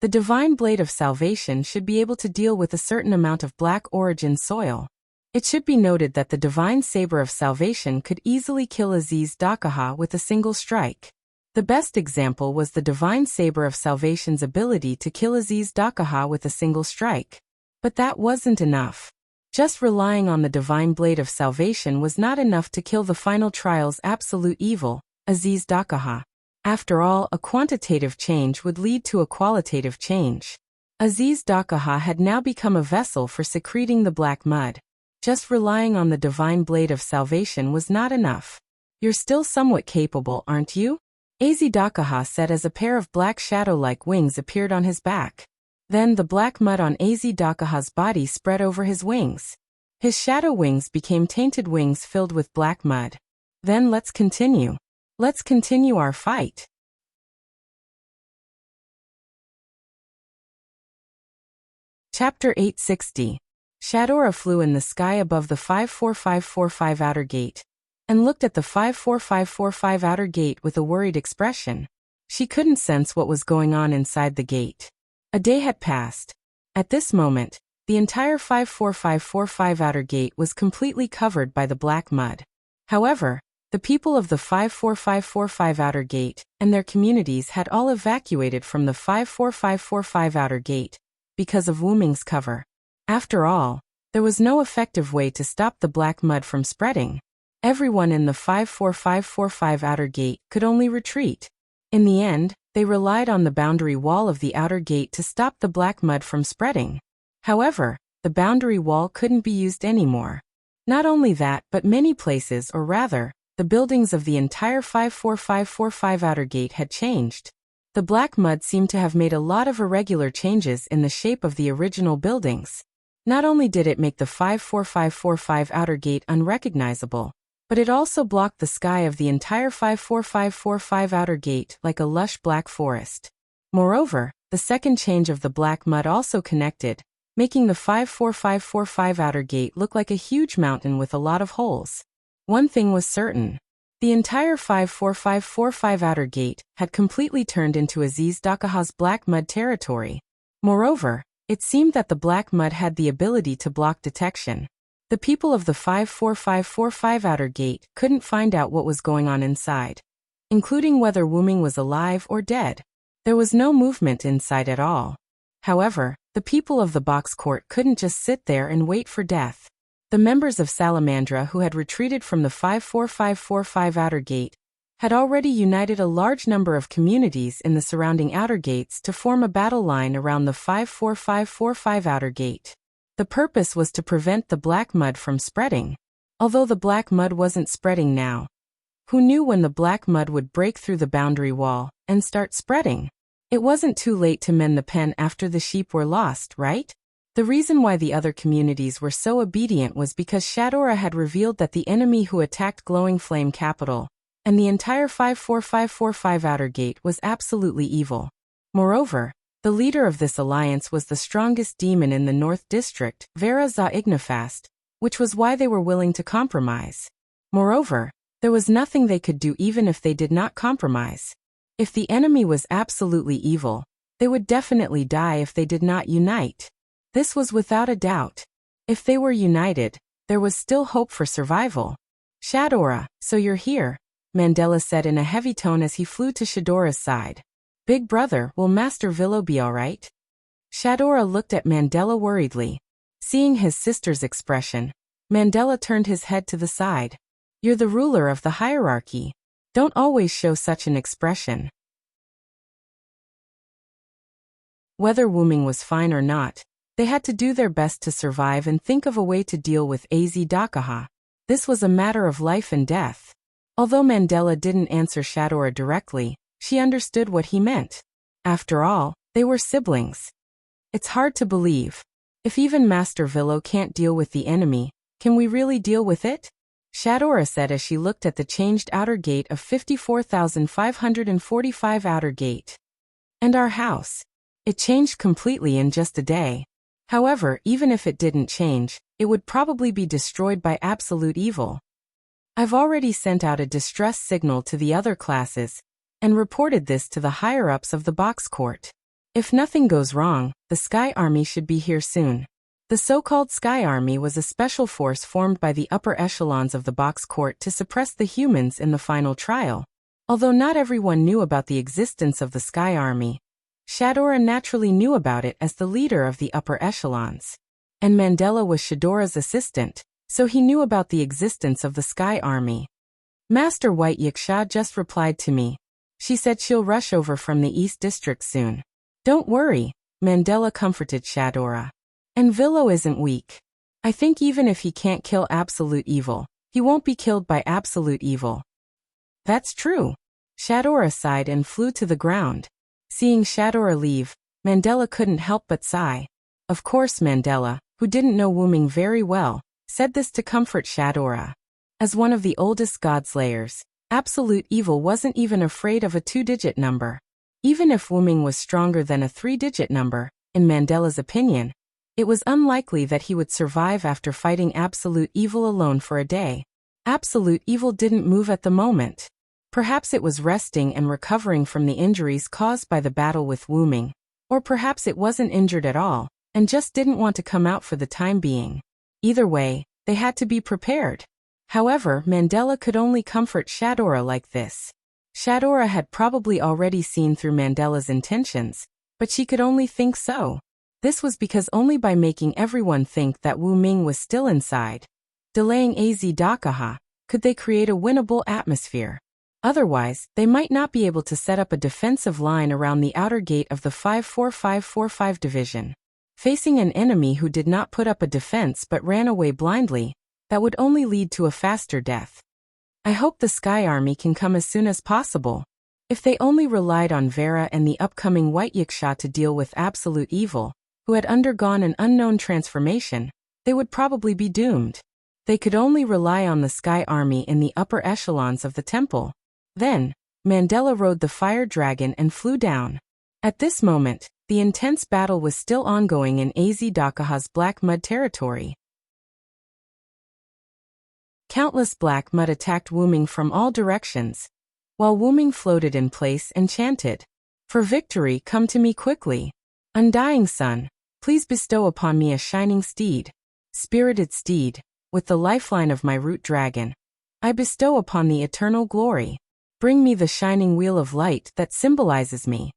the divine blade of salvation should be able to deal with a certain amount of black origin soil. It should be noted that the divine saber of salvation could easily kill Azidakaha with a single strike. The best example was the divine saber of salvation's ability to kill Azidakaha with a single strike. But that wasn't enough. Just relying on the divine blade of salvation was not enough to kill the final trial's absolute evil, Azidakaha. After all, a quantitative change would lead to a qualitative change. Azidakaha had now become a vessel for secreting the black mud. Just relying on the divine blade of salvation was not enough. You're still somewhat capable, aren't you? Azidakaha said as a pair of black shadow-like wings appeared on his back. Then the black mud on Azidakaha's body spread over his wings. His shadow wings became tainted wings filled with black mud. Then let's continue. Let's continue our fight. Chapter 860. Shadora flew in the sky above the 54545 outer gate and looked at the 54545 outer gate with a worried expression. She couldn't sense what was going on inside the gate. A day had passed. At this moment, the entire 54545 outer gate was completely covered by the black mud. However, the people of the 54545 outer gate and their communities had all evacuated from the 54545 outer gate because of Wuming's cover. After all, there was no effective way to stop the black mud from spreading. Everyone in the 54545 outer gate could only retreat. In the end, they relied on the boundary wall of the outer gate to stop the black mud from spreading. However, the boundary wall couldn't be used anymore. Not only that, but many places, or rather, the buildings of the entire 54545 outer gate had changed. The black mud seemed to have made a lot of irregular changes in the shape of the original buildings. Not only did it make the 54545 outer gate unrecognizable, but it also blocked the sky of the entire 54545 outer gate like a lush black forest. Moreover, the second change of the black mud also connected, making the 54545 outer gate look like a huge mountain with a lot of holes. One thing was certain. The entire 54545 outer gate had completely turned into Aziz Dakaha's black mud territory. Moreover, it seemed that the black mud had the ability to block detection. The people of the 54545 outer gate couldn't find out what was going on inside, including whether Wuming was alive or dead. There was no movement inside at all. However, the people of the box court couldn't just sit there and wait for death. The members of Salamandra who had retreated from the 54545 outer gate had already united a large number of communities in the surrounding outer gates to form a battle line around the 54545 outer gate. The purpose was to prevent the black mud from spreading. Although the black mud wasn't spreading now, who knew when the black mud would break through the boundary wall and start spreading? It wasn't too late to mend the pen after the sheep were lost, right? The reason why the other communities were so obedient was because Shadora had revealed that the enemy who attacked Glowing Flame Capital and the entire 54545 outer gate was absolutely evil. Moreover, the leader of this alliance was the strongest demon in the North District, Vera Za Ignifast, which was why they were willing to compromise. Moreover, there was nothing they could do even if they did not compromise. If the enemy was absolutely evil, they would definitely die if they did not unite. This was without a doubt. If they were united, there was still hope for survival. Shadora, so you're here, Mandela said in a heavy tone as he flew to Shadora's side. Big brother, will Master Villo be alright? Shadora looked at Mandela worriedly. Seeing his sister's expression, Mandela turned his head to the side. You're the ruler of the hierarchy. Don't always show such an expression. Whether Wuming was fine or not, they had to do their best to survive and think of a way to deal with AZ Dakaha. This was a matter of life and death. Although Mandela didn't answer Shadora directly, she understood what he meant. After all, they were siblings. It's hard to believe. If even Master Villo can't deal with the enemy, can we really deal with it? Shadora said as she looked at the changed outer gate of 54,545 outer gate. And our house. It changed completely in just a day. However, even if it didn't change, it would probably be destroyed by absolute evil. I've already sent out a distress signal to the other classes and reported this to the higher-ups of the box court. If nothing goes wrong, the Sky Army should be here soon. The so-called Sky Army was a special force formed by the upper echelons of the box court to suppress the humans in the final trial. Although not everyone knew about the existence of the Sky Army, Shadora naturally knew about it as the leader of the upper echelons. And Mandela was Shadora's assistant, so he knew about the existence of the Sky Army. Master White Yaksha just replied to me. She said she'll rush over from the East District soon. Don't worry, Mandela comforted Shadora. And Villo isn't weak. I think even if he can't kill absolute evil, he won't be killed by absolute evil. That's true. Shadora sighed and flew to the ground. Seeing Shadora leave, Mandela couldn't help but sigh. Of course Mandela, who didn't know Wuming very well, said this to comfort Shadora. As one of the oldest godslayers, absolute evil wasn't even afraid of a 2-digit number. Even if Wuming was stronger than a 3-digit number, in Mandela's opinion, It was unlikely that he would survive after fighting absolute evil alone for a day. Absolute evil didn't move at the moment. Perhaps it was resting and recovering from the injuries caused by the battle with Wu Ming. Or perhaps it wasn't injured at all, and just didn't want to come out for the time being. Either way, they had to be prepared. However, Mandela could only comfort Shadora like this. Shadora had probably already seen through Mandela's intentions, but she could only think so. This was because only by making everyone think that Wu Ming was still inside, delaying Az Dakaha, could they create a winnable atmosphere. Otherwise, they might not be able to set up a defensive line around the outer gate of the 54545 division. Facing an enemy who did not put up a defense but ran away blindly, that would only lead to a faster death. I hope the Sky Army can come as soon as possible. If they only relied on Vera and the upcoming White Yiksha to deal with absolute evil, who had undergone an unknown transformation, they would probably be doomed. They could only rely on the Sky Army in the upper echelons of the temple. Then, Mandela rode the fire dragon and flew down. At this moment, the intense battle was still ongoing in Az Dakaha's Black Mud territory. Countless black mud attacked Wu Ming from all directions, while Wu Ming floated in place and chanted, "For victory, come to me quickly. Undying sun, please bestow upon me a shining steed, spirited steed, with the lifeline of my root dragon. I bestow upon the eternal glory. Bring me the shining wheel of light that symbolizes me."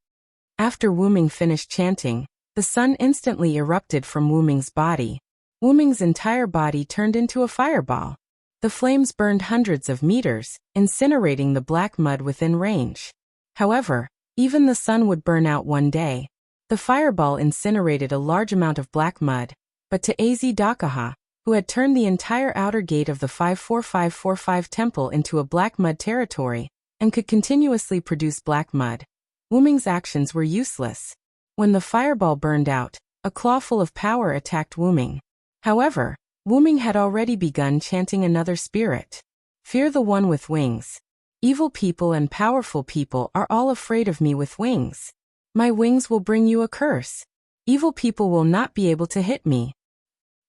After Wu Ming finished chanting, the sun instantly erupted from Wu Ming's body. Wu Ming's entire body turned into a fireball. The flames burned hundreds of meters, incinerating the black mud within range. However, even the sun would burn out one day. The fireball incinerated a large amount of black mud, but to Az Dakaha, who had turned the entire outer gate of the 54545 temple into a black mud territory, and could continuously produce black mud, Wu Ming's actions were useless. When the fireball burned out, a claw full of power attacked Wu Ming. However, Wu Ming had already begun chanting another spirit. "Fear the one with wings. Evil people and powerful people are all afraid of me with wings. My wings will bring you a curse. Evil people will not be able to hit me."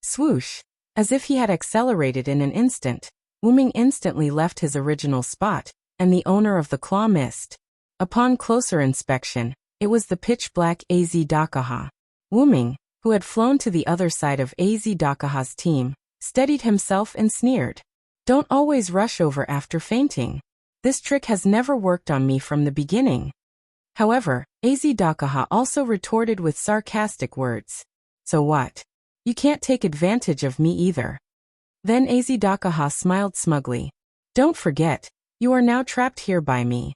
Swoosh! As if he had accelerated in an instant, Wu Ming instantly left his original spot, and the owner of the claw missed. Upon closer inspection, it was the pitch-black Az Dakaha. Wu Ming, who had flown to the other side of Az Dakaha's team, steadied himself and sneered. "Don't always rush over after fainting. This trick has never worked on me from the beginning." However, Az Dakaha also retorted with sarcastic words. "So what? You can't take advantage of me either." Then Az Dakaha smiled smugly. "Don't forget, you are now trapped here by me."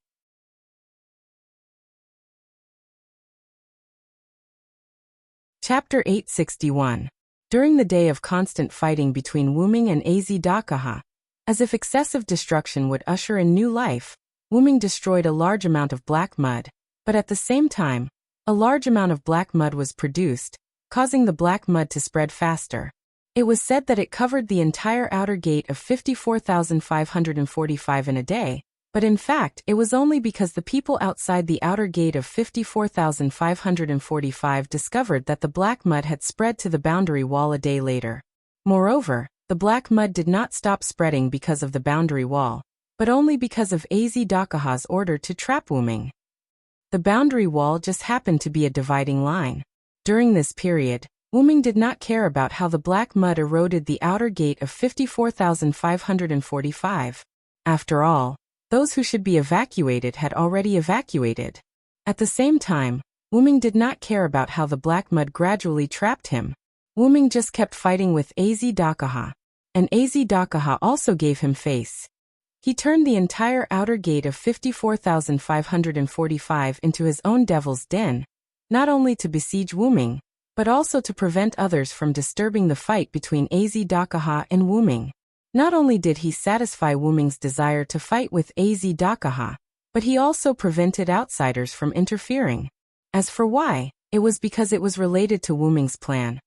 Chapter 861. During the day of constant fighting between Wu Ming and Az Dakaha, as if excessive destruction would usher in new life, Wu Ming destroyed a large amount of black mud, but at the same time, a large amount of black mud was produced, causing the black mud to spread faster. It was said that it covered the entire outer gate of 54,545 in a day, but in fact it was only because the people outside the outer gate of 54,545 discovered that the black mud had spread to the boundary wall a day later. Moreover, the black mud did not stop spreading because of the boundary wall, but only because of Az Dakaha's order to trap Wu Ming. The boundary wall just happened to be a dividing line. During this period, Wu Ming did not care about how the black mud eroded the outer gate of 54,545. After all, those who should be evacuated had already evacuated. At the same time, Wu Ming did not care about how the black mud gradually trapped him. Wu Ming just kept fighting with Az Dakaha, and Az Dakaha also gave him face. He turned the entire outer gate of 54,545 into his own devil's den, not only to besiege Wu Ming, but also to prevent others from disturbing the fight between Az Dakaha and Wu Ming. Not only did he satisfy Wu Ming's desire to fight with Az Dakaha, but he also prevented outsiders from interfering. As for why, it was because it was related to Wu Ming's plan.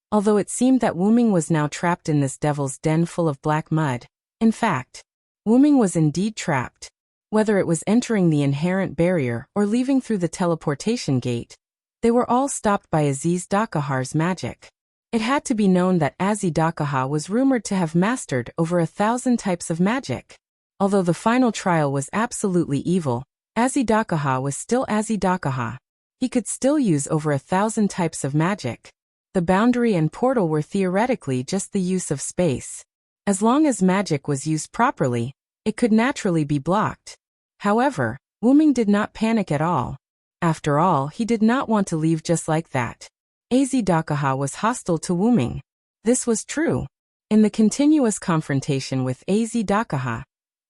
Although it seemed that Wu Ming was now trapped in this devil's den full of black mud, in fact, Wu Ming was indeed trapped. Whether it was entering the inherent barrier or leaving through the teleportation gate, they were all stopped by Az Dakahar's magic. It had to be known that Azidakaha was rumored to have mastered over 1,000 types of magic. Although the final trial was absolutely evil, Azidakaha was still Azidakaha. He could still use over 1,000 types of magic. The boundary and portal were theoretically just the use of space. As long as magic was used properly, it could naturally be blocked. However, Wuming did not panic at all. After all, he did not want to leave just like that. Azidakaha was hostile to Wuming. This was true. In the continuous confrontation with Azidakaha,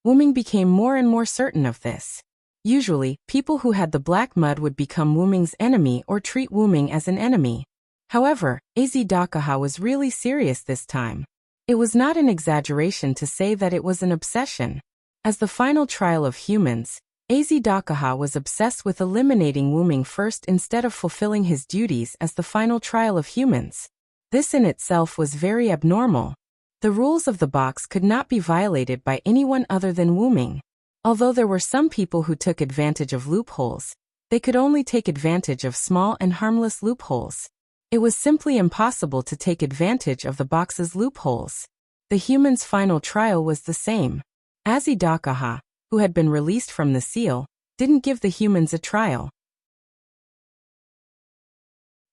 Wuming became more and more certain of this. Usually, people who had the black mud would become Wuming's enemy or treat Wuming as an enemy. However, Azidakaha was really serious this time. It was not an exaggeration to say that it was an obsession. As the final trial of humans, Azidakaha was obsessed with eliminating Wuming first instead of fulfilling his duties as the final trial of humans. This in itself was very abnormal. The rules of the box could not be violated by anyone other than Wuming. Although there were some people who took advantage of loopholes, they could only take advantage of small and harmless loopholes. It was simply impossible to take advantage of the box's loopholes. The human's final trial was the same. Azidakaha, who had been released from the seal, didn't give the humans a trial.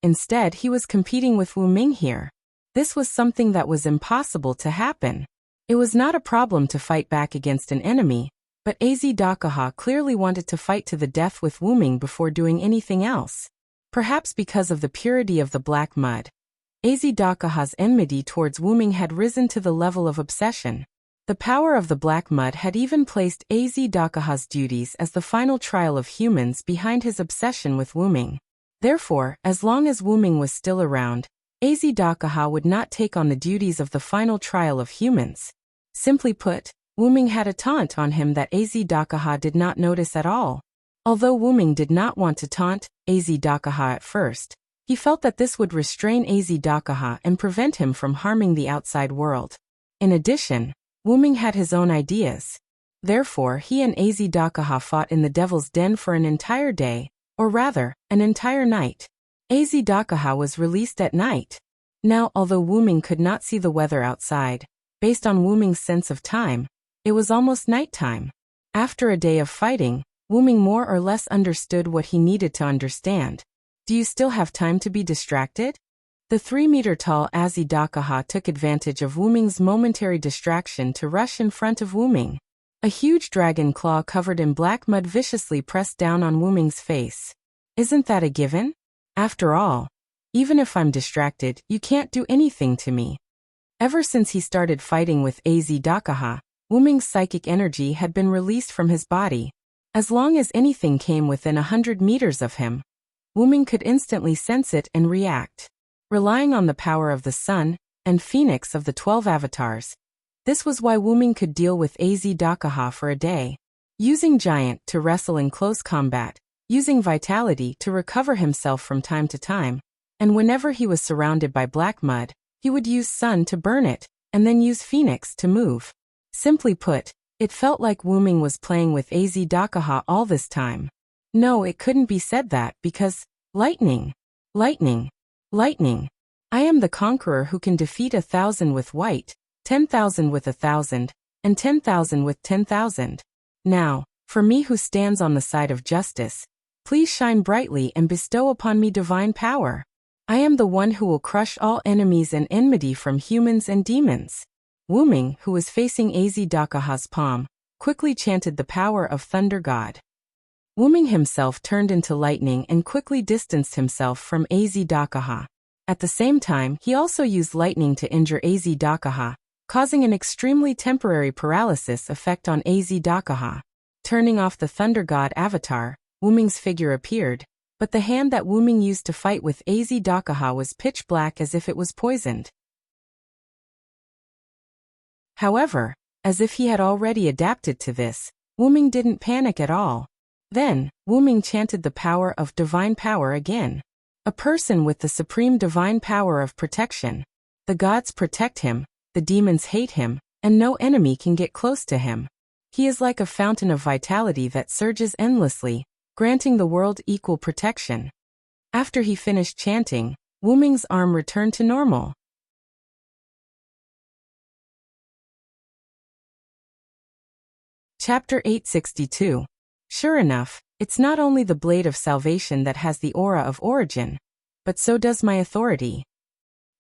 Instead, he was competing with Wuming here. This was something that was impossible to happen. It was not a problem to fight back against an enemy, but Azidakaha clearly wanted to fight to the death with Wuming before doing anything else. Perhaps because of the purity of the black mud, Azidakaha's enmity towards Wuming had risen to the level of obsession. The power of the black mud had even placed Azidakaha's duties as the final trial of humans behind his obsession with Wuming. Therefore, as long as Wuming was still around, Azidakaha would not take on the duties of the final trial of humans. Simply put, Wuming had a taunt on him that Azidakaha did not notice at all. Although Wuming did not want to taunt Azidakaha at first, he felt that this would restrain Azidakaha and prevent him from harming the outside world. In addition, Wuming had his own ideas. Therefore, he and Azidakaha fought in the Devil's Den for an entire day, or rather, an entire night. Azidakaha was released at night. Now, although Wuming could not see the weather outside, based on Wuming's sense of time, it was almost nighttime. After a day of fighting, Wuming more or less understood what he needed to understand. Do you still have time to be distracted? The 3-meter-tall Azidakaha took advantage of Wuming's momentary distraction to rush in front of Wuming. A huge dragon claw covered in black mud viciously pressed down on Wuming's face. Isn't that a given? After all, even if I'm distracted, you can't do anything to me. Ever since he started fighting with Azidakaha, Wuming's psychic energy had been released from his body. As long as anything came within 100 meters of him, Wuming could instantly sense it and react. Relying on the power of the Sun and Phoenix of the 12 avatars, this was why Wuming could deal with Azidakaha for a day. Using Giant to wrestle in close combat, using Vitality to recover himself from time to time, and whenever he was surrounded by black mud, he would use Sun to burn it, and then use Phoenix to move. Simply put, it felt like Wuming was playing with Azidakaha all this time. No, it couldn't be said that because, lightning, lightning, lightning. I am the conqueror who can defeat 1,000 with white, 10,000 with 1,000, and 10,000 with 10,000. Now, for me who stands on the side of justice, please shine brightly and bestow upon me divine power. I am the one who will crush all enemies and enmity from humans and demons. Wuming, who was facing Azidakaha's palm, quickly chanted the power of Thunder God. Wuming himself turned into lightning and quickly distanced himself from Azidakaha. At the same time, he also used lightning to injure Azidakaha, causing an extremely temporary paralysis effect on Azidakaha. Turning off the Thunder God avatar, Wuming's figure appeared, but the hand that Wuming used to fight with Azidakaha was pitch black as if it was poisoned. However, as if he had already adapted to this, Wuming didn't panic at all. Then, Wuming chanted the power of divine power again. A person with the supreme divine power of protection. The gods protect him, the demons hate him, and no enemy can get close to him. He is like a fountain of vitality that surges endlessly, granting the world equal protection. After he finished chanting, Wuming's arm returned to normal. Chapter 862. Sure enough, it's not only the blade of salvation that has the aura of origin, but so does my authority.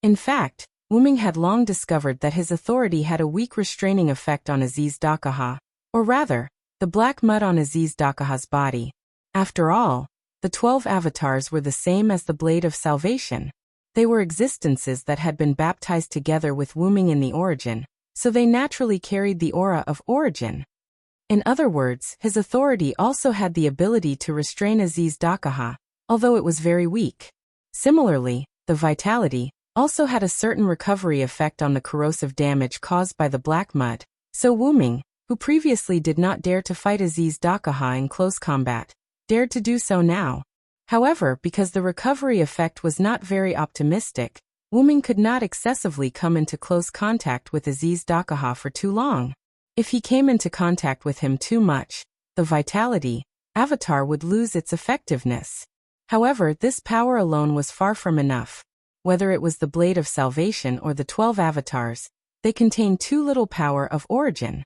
In fact, Wuming had long discovered that his authority had a weak restraining effect on Aziz Dakaha, or rather, the black mud on Aziz Dakaha's body. After all, the 12 avatars were the same as the blade of salvation. They were existences that had been baptized together with Wuming in the origin, so they naturally carried the aura of origin. In other words, his authority also had the ability to restrain Aziz Dakaha, although it was very weak. Similarly, the vitality also had a certain recovery effect on the corrosive damage caused by the black mud, so Wuming, who previously did not dare to fight Aziz Dakaha in close combat, dared to do so now. However, because the recovery effect was not very optimistic, Wuming could not excessively come into close contact with Aziz Dakaha for too long. If he came into contact with him too much, the vitality avatar would lose its effectiveness. However, this power alone was far from enough. Whether it was the blade of salvation or the 12 avatars, they contained too little power of origin.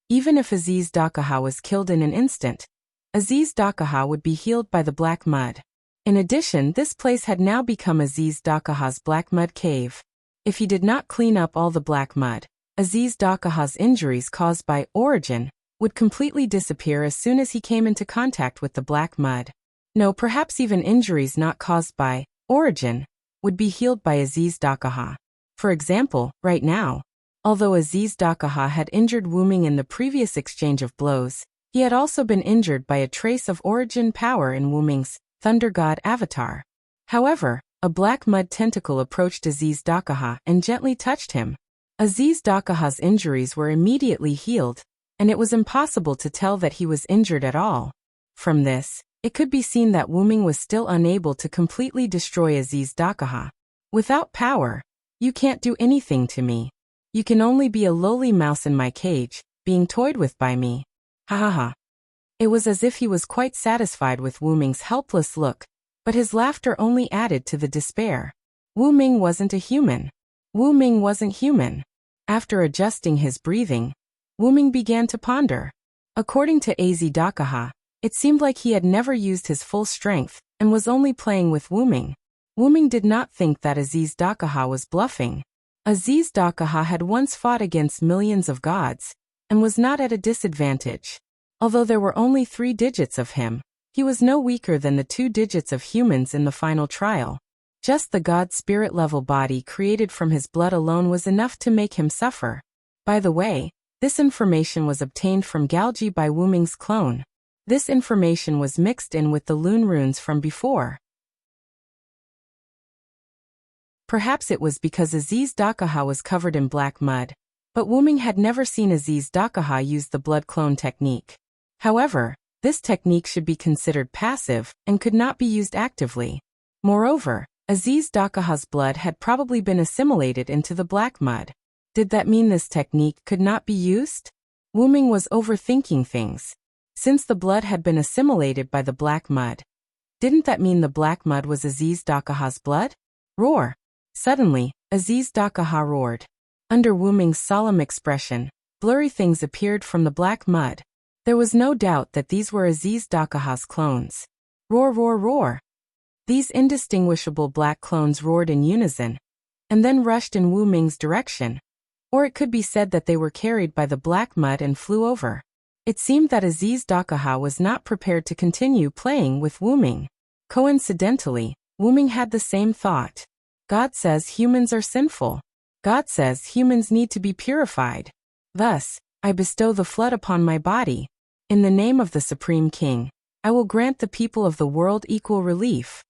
Even if Aziz Dakaha was killed in an instant, Aziz Dakaha would be healed by the black mud. In addition, this place had now become Aziz Dakaha's black mud cave. If he did not clean up all the black mud, Aziz Dakaha's injuries caused by origin would completely disappear as soon as he came into contact with the black mud. No, perhaps even injuries not caused by origin would be healed by Aziz Dakaha. For example, right now, although Aziz Dakaha had injured Wuming in the previous exchange of blows, he had also been injured by a trace of origin power in Wuming's Thunder God avatar. However, a black mud tentacle approached Aziz Dakaha and gently touched him. Aziz Dakaha's injuries were immediately healed, and it was impossible to tell that he was injured at all. From this, it could be seen that Wuming was still unable to completely destroy Aziz Dakaha. Without power, you can't do anything to me. You can only be a lowly mouse in my cage, being toyed with by me. Ha ha ha. It was as if he was quite satisfied with Wuming's helpless look, but his laughter only added to the despair. Wuming wasn't a human. Wuming wasn't human. After adjusting his breathing, Wuming began to ponder. According to Az Dakaha, it seemed like he had never used his full strength and was only playing with Wuming. Wuming did not think that Aziz Dakaha was bluffing. Aziz Dakaha had once fought against millions of gods and was not at a disadvantage. Although there were only 3 digits of him, he was no weaker than the 2 digits of humans in the final trial. Just the god spirit level body created from his blood alone was enough to make him suffer. By the way, this information was obtained from Galji by Wuming's clone. This information was mixed in with the Lune runes from before. Perhaps it was because Aziz Dakaha was covered in black mud, but Wuming had never seen Aziz Dakaha use the blood clone technique. However, this technique should be considered passive and could not be used actively. Moreover, Aziz Dakaha's blood had probably been assimilated into the black mud. Did that mean this technique could not be used? Wuming was overthinking things. Since the blood had been assimilated by the black mud, didn't that mean the black mud was Aziz Dakaha's blood? Roar! Suddenly, Aziz Dakaha roared. Under Wuming's solemn expression, blurry things appeared from the black mud. There was no doubt that these were Aziz Dakaha's clones. Roar, roar, roar! These indistinguishable black clones roared in unison, and then rushed in Wuming's direction. Or it could be said that they were carried by the black mud and flew over. It seemed that Aziz Dakaha was not prepared to continue playing with Wuming. Coincidentally, Wuming had the same thought. God says humans are sinful. God says humans need to be purified. Thus, I bestow the flood upon my body. In the name of the Supreme King, I will grant the people of the world equal relief.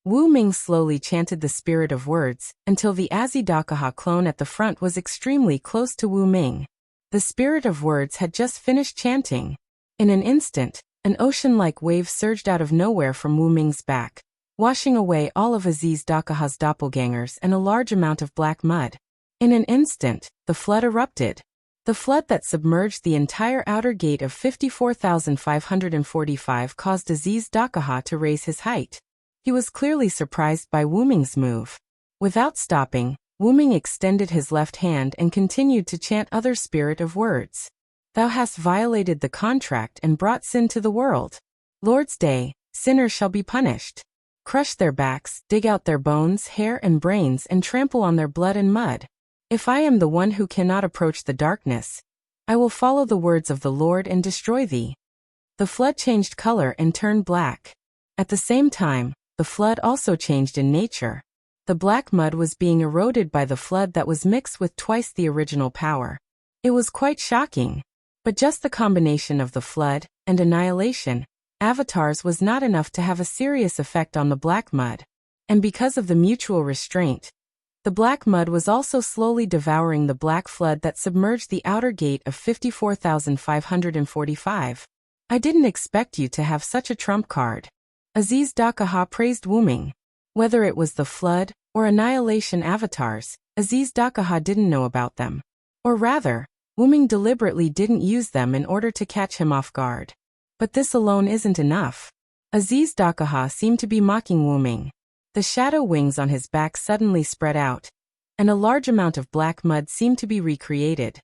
Wuming slowly chanted the spirit of words until the Az Dakaha clone at the front was extremely close to Wuming. The spirit of words had just finished chanting. In an instant, an ocean-like wave surged out of nowhere from Wuming's back, washing away all of Aziz Dakaha's doppelgangers and a large amount of black mud. In an instant, the flood erupted. The flood that submerged the entire outer gate of 54,545 caused Aziz Dakaha to raise his height. He was clearly surprised by Wuming's move. Without stopping, Wuming extended his left hand and continued to chant other spirit of words. Thou hast violated the contract and brought sin to the world. Lord's day, sinners shall be punished. Crush their backs, dig out their bones, hair and brains and trample on their blood and mud. If I am the one who cannot approach the darkness, I will follow the words of the Lord and destroy thee. The flood changed color and turned black. At the same time, the flood also changed in nature. The black mud was being eroded by the flood that was mixed with twice the original power. It was quite shocking. But just the combination of the flood and annihilation avatars was not enough to have a serious effect on the black mud. And because of the mutual restraint, the black mud was also slowly devouring the black flood that submerged the outer gate of 54,545. I didn't expect you to have such a trump card. Aziz Dakaha praised Wuming. Whether it was the flood or annihilation avatars, Aziz Dakaha didn't know about them. Or rather, Wuming deliberately didn't use them in order to catch him off guard. But this alone isn't enough. Aziz Dakaha seemed to be mocking Wuming. The shadow wings on his back suddenly spread out, and a large amount of black mud seemed to be recreated.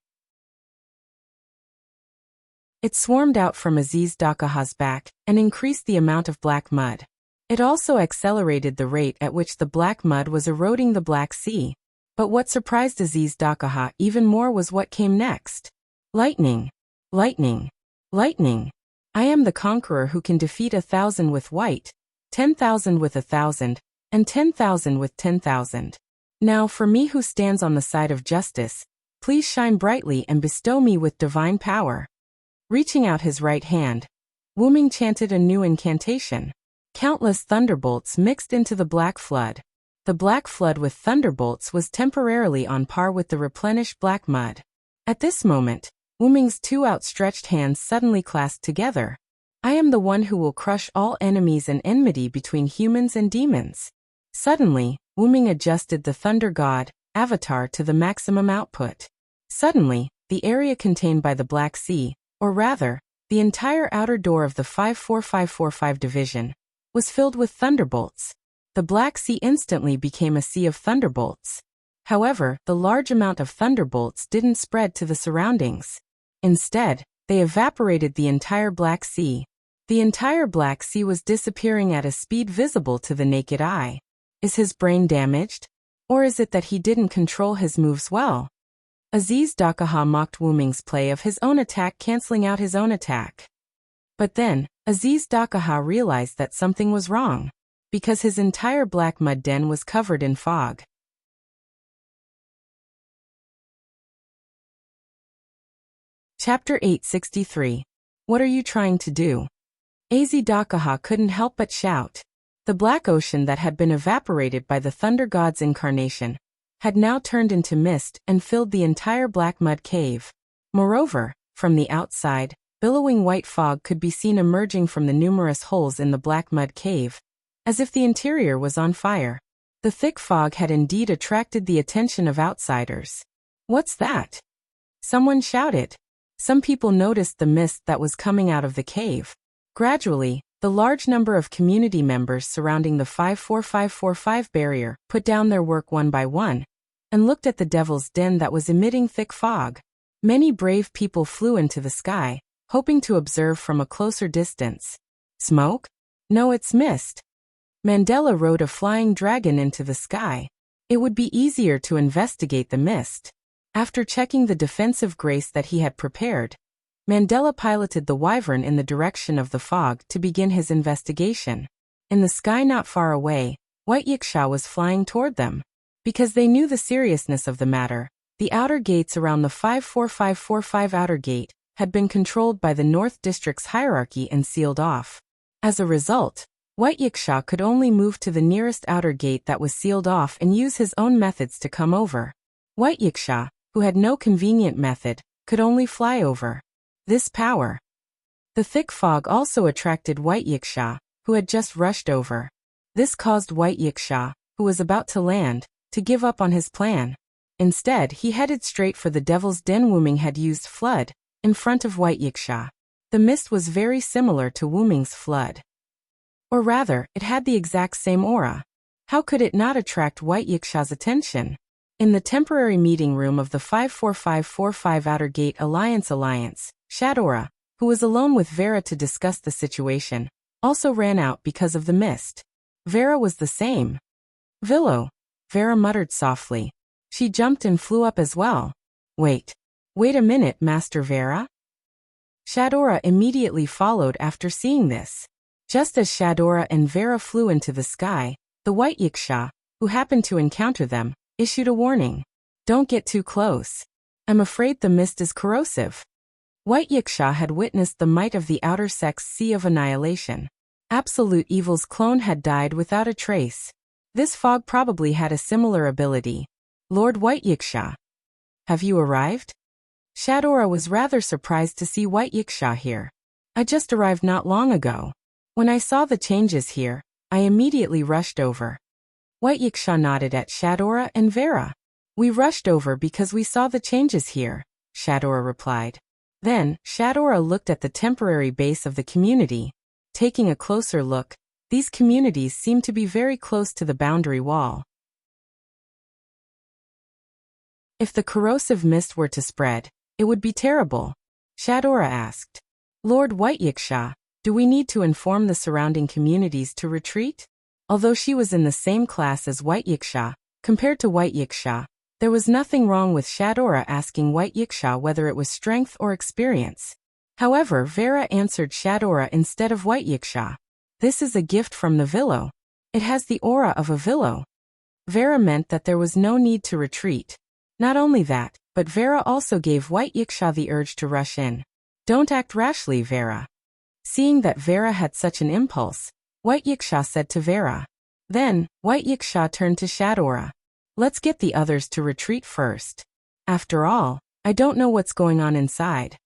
It swarmed out from Aziz Dakaha's back and increased the amount of black mud. It also accelerated the rate at which the black mud was eroding the Black Sea. But what surprised Aziz Dakaha even more was what came next. Lightning. Lightning. Lightning. I am the conqueror who can defeat 1,000 with white, 10,000 with 1,000, and 10,000 with 10,000. Now for me who stands on the side of justice, please shine brightly and bestow me with divine power. Reaching out his right hand, Wuming chanted a new incantation. Countless thunderbolts mixed into the black flood. The black flood with thunderbolts was temporarily on par with the replenished black mud. At this moment, Wuming's two outstretched hands suddenly clasped together. I am the one who will crush all enemies and enmity between humans and demons. Suddenly, Wuming adjusted the Thunder God avatar to the maximum output. Suddenly, the area contained by the Black Sea, or rather, the entire outer door of the 54545 division, was filled with thunderbolts. The Black Sea instantly became a sea of thunderbolts. However, the large amount of thunderbolts didn't spread to the surroundings. Instead, they evaporated the entire Black Sea. The entire Black Sea was disappearing at a speed visible to the naked eye. Is his brain damaged? Or is it that he didn't control his moves well? Aziz Dakaha mocked Wuming's play of his own attack, canceling out his own attack. But then, Aziz Dakaha realized that something was wrong, because his entire black mud den was covered in fog. Chapter 863. What are you trying to do? Az Dakaha couldn't help but shout. The black ocean that had been evaporated by the Thunder God's incarnation had now turned into mist and filled the entire black mud cave. Moreover, from the outside, billowing white fog could be seen emerging from the numerous holes in the black mud cave, as if the interior was on fire. The thick fog had indeed attracted the attention of outsiders. What's that? Someone shouted. Some people noticed the mist that was coming out of the cave. Gradually, the large number of community members surrounding the 54545 barrier put down their work one by one and looked at the devil's den that was emitting thick fog. Many brave people flew into the sky, hoping to observe from a closer distance. Smoke? No, it's mist. Mandela rode a flying dragon into the sky. It would be easier to investigate the mist. After checking the defensive grace that he had prepared, Mandela piloted the wyvern in the direction of the fog to begin his investigation. In the sky not far away, White Yiksha was flying toward them. Because they knew the seriousness of the matter, the outer gates around the 54545 outer gate had been controlled by the North District's hierarchy and sealed off. As a result, White Yiksha could only move to the nearest outer gate that was sealed off and use his own methods to come over. White Yiksha, who had no convenient method, could only fly over. This power. The thick fog also attracted White Yiksha, who had just rushed over. This caused White Yiksha, who was about to land, to give up on his plan. Instead, he headed straight for the devil's den. Wuming had used flood in front of White Yiksha. The mist was very similar to Wuming's flood. Or rather, it had the exact same aura. How could it not attract White Yiksha's attention? In the temporary meeting room of the 54545 Outer Gate Alliance, Shadora, who was alone with Vera to discuss the situation, also ran out because of the mist. Vera was the same. Villo, Vera muttered softly. She jumped and flew up as well. Wait a minute, Master Vera? Shadora immediately followed after seeing this. Just as Shadora and Vera flew into the sky, the white Yiksha, who happened to encounter them, issued a warning. Don't get too close. I'm afraid the mist is corrosive. White Yiksha had witnessed the might of the outer sex sea of annihilation. Absolute Evil's clone had died without a trace. This fog probably had a similar ability. Lord White Yiksha. Have you arrived? Shadora was rather surprised to see White Yiksha here. I just arrived not long ago. When I saw the changes here, I immediately rushed over. White Yiksha nodded at Shadora and Vera. We rushed over because we saw the changes here, Shadora replied. Then, Shadora looked at the temporary base of the community. Taking a closer look, these communities seem to be very close to the boundary wall. If the corrosive mist were to spread, it would be terrible. Shadora asked. Lord White Yiksha, do we need to inform the surrounding communities to retreat? Although she was in the same class as White Yiksha, compared to White Yiksha, there was nothing wrong with Shadora asking White Yiksha whether it was strength or experience. However, Vera answered Shadora instead of White Yiksha. This is a gift from the Villo. It has the aura of a Villo. Vera meant that there was no need to retreat. Not only that, but Vera also gave White Yiksha the urge to rush in. Don't act rashly, Vera. Seeing that Vera had such an impulse, White Yiksha said to Vera. Then, White Yiksha turned to Shadora. Let's get the others to retreat first. After all, I don't know what's going on inside.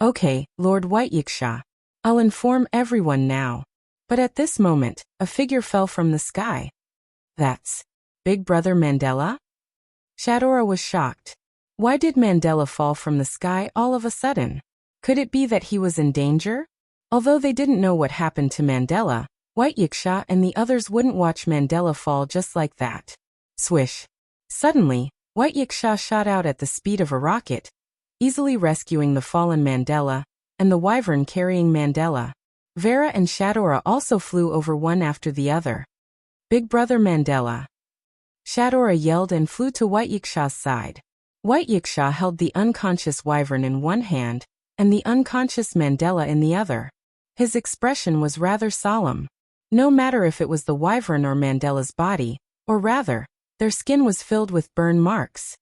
Okay, Lord White Yiksha. I'll inform everyone now. But at this moment, a figure fell from the sky. That's Big Brother Mandela? Shadora was shocked. Why did Mandela fall from the sky all of a sudden? Could it be that he was in danger? Although they didn't know what happened to Mandela, White Yiksha and the others wouldn't watch Mandela fall just like that. Swish. Suddenly, White Yiksha shot out at the speed of a rocket, easily rescuing the fallen Mandela, and the wyvern carrying Mandela. Vera and Shadora also flew over one after the other. Big Brother Mandela. Shadora yelled and flew to White Yiksha's side. White Yiksha held the unconscious wyvern in one hand, and the unconscious Mandela in the other. His expression was rather solemn. No matter if it was the wyvern or Mandela's body, or rather, their skin was filled with burn marks.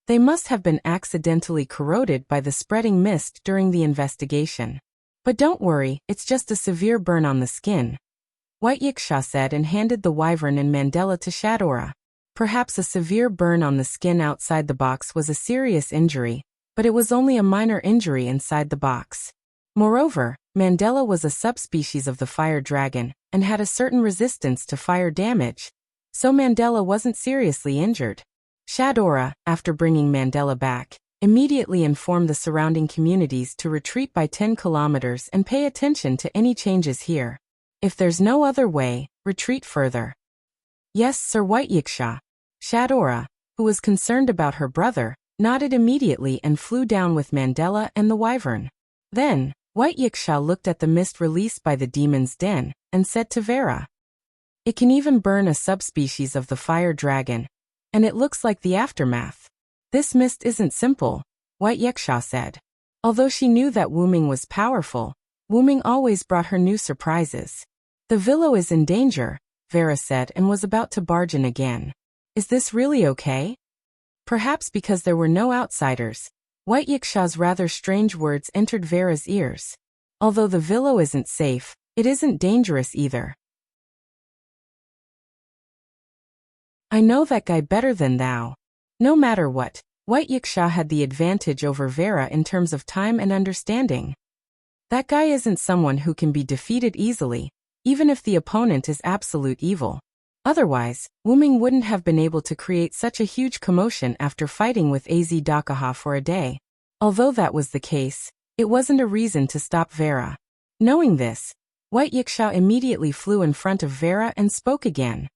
They must have been accidentally corroded by the spreading mist during the investigation. But don't worry, it's just a severe burn on the skin. White Yiksha said and handed the wyvern and Mandela to Shadora. Perhaps a severe burn on the skin outside the box was a serious injury, but it was only a minor injury inside the box. Moreover, Mandela was a subspecies of the fire dragon, and had a certain resistance to fire damage. So Mandela wasn't seriously injured. Shadora, after bringing Mandela back, immediately informed the surrounding communities to retreat by 10 kilometers and pay attention to any changes here. If there's no other way, retreat further. Yes, Sir White Yiksha. Shadora, who was concerned about her brother, nodded immediately and flew down with Mandela and the wyvern. Then, White Yiksha looked at the mist released by the demon's den, and said to Vera. It can even burn a subspecies of the fire dragon, and it looks like the aftermath. This mist isn't simple, White Yiksha said. Although she knew that Wuming was powerful, Wuming always brought her new surprises. The Villo is in danger, Vera said and was about to barge in again. Is this really okay? Perhaps because there were no outsiders, White Yiksha's rather strange words entered Vera's ears. Although the Villo isn't safe, it isn't dangerous either. I know that guy better than thou. No matter what, White Yiksha had the advantage over Vera in terms of time and understanding. That guy isn't someone who can be defeated easily, even if the opponent is absolute evil. Otherwise, Wuming wouldn't have been able to create such a huge commotion after fighting with Az Dakaha for a day. Although that was the case, it wasn't a reason to stop Vera. Knowing this, White Yiksha immediately flew in front of Vera and spoke again.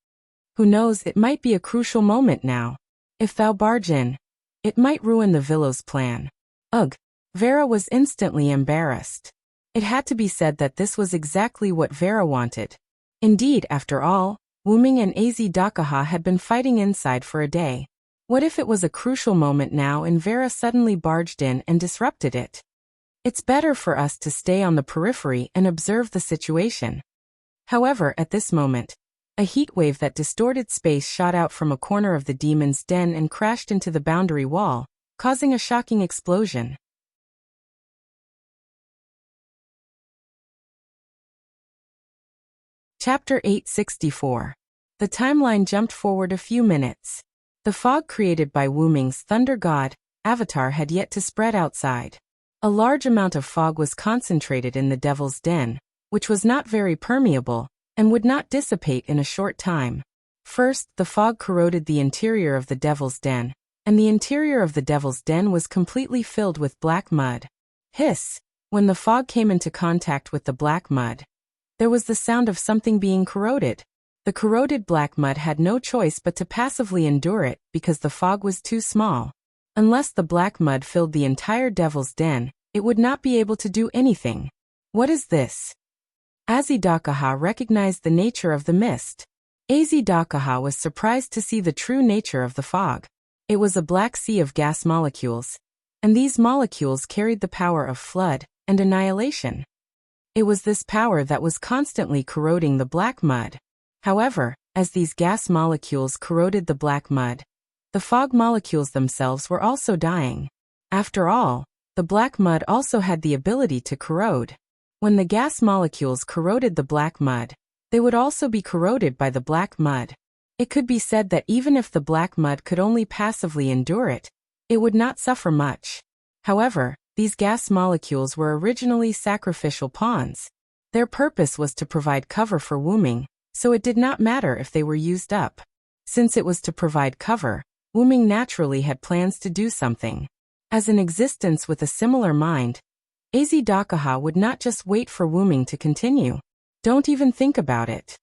Who knows, it might be a crucial moment now. If thou barge in, it might ruin the Villo's plan. Ugh, Vera was instantly embarrassed. It had to be said that this was exactly what Vera wanted. Indeed, after all, Wuming and Azedakaha had been fighting inside for a day. What if it was a crucial moment now and Vera suddenly barged in and disrupted it? It's better for us to stay on the periphery and observe the situation. However, at this moment, a heat wave that distorted space shot out from a corner of the demon's den and crashed into the boundary wall, causing a shocking explosion. Chapter 864. The timeline jumped forward a few minutes. The fog created by Wuming's thunder god, avatar had yet to spread outside. A large amount of fog was concentrated in the devil's den, which was not very permeable, and would not dissipate in a short time. First, the fog corroded the interior of the devil's den, and the interior of the devil's den was completely filled with black mud. Hiss! When the fog came into contact with the black mud, there was the sound of something being corroded. The corroded black mud had no choice but to passively endure it because the fog was too small. Unless the black mud filled the entire devil's den, it would not be able to do anything. What is this? Azedakaha recognized the nature of the mist. Azedakaha was surprised to see the true nature of the fog. It was a black sea of gas molecules, and these molecules carried the power of flood and annihilation. It was this power that was constantly corroding the black mud. However, as these gas molecules corroded the black mud, the fog molecules themselves were also dying. After all, the black mud also had the ability to corrode. When the gas molecules corroded the black mud, they would also be corroded by the black mud. It could be said that even if the black mud could only passively endure it, it would not suffer much. However, these gas molecules were originally sacrificial pawns. Their purpose was to provide cover for Wuming, so it did not matter if they were used up. Since it was to provide cover, Wuming naturally had plans to do something. As an existence with a similar mind, Azedakaha would not just wait for Wuming to continue. Don't even think about it.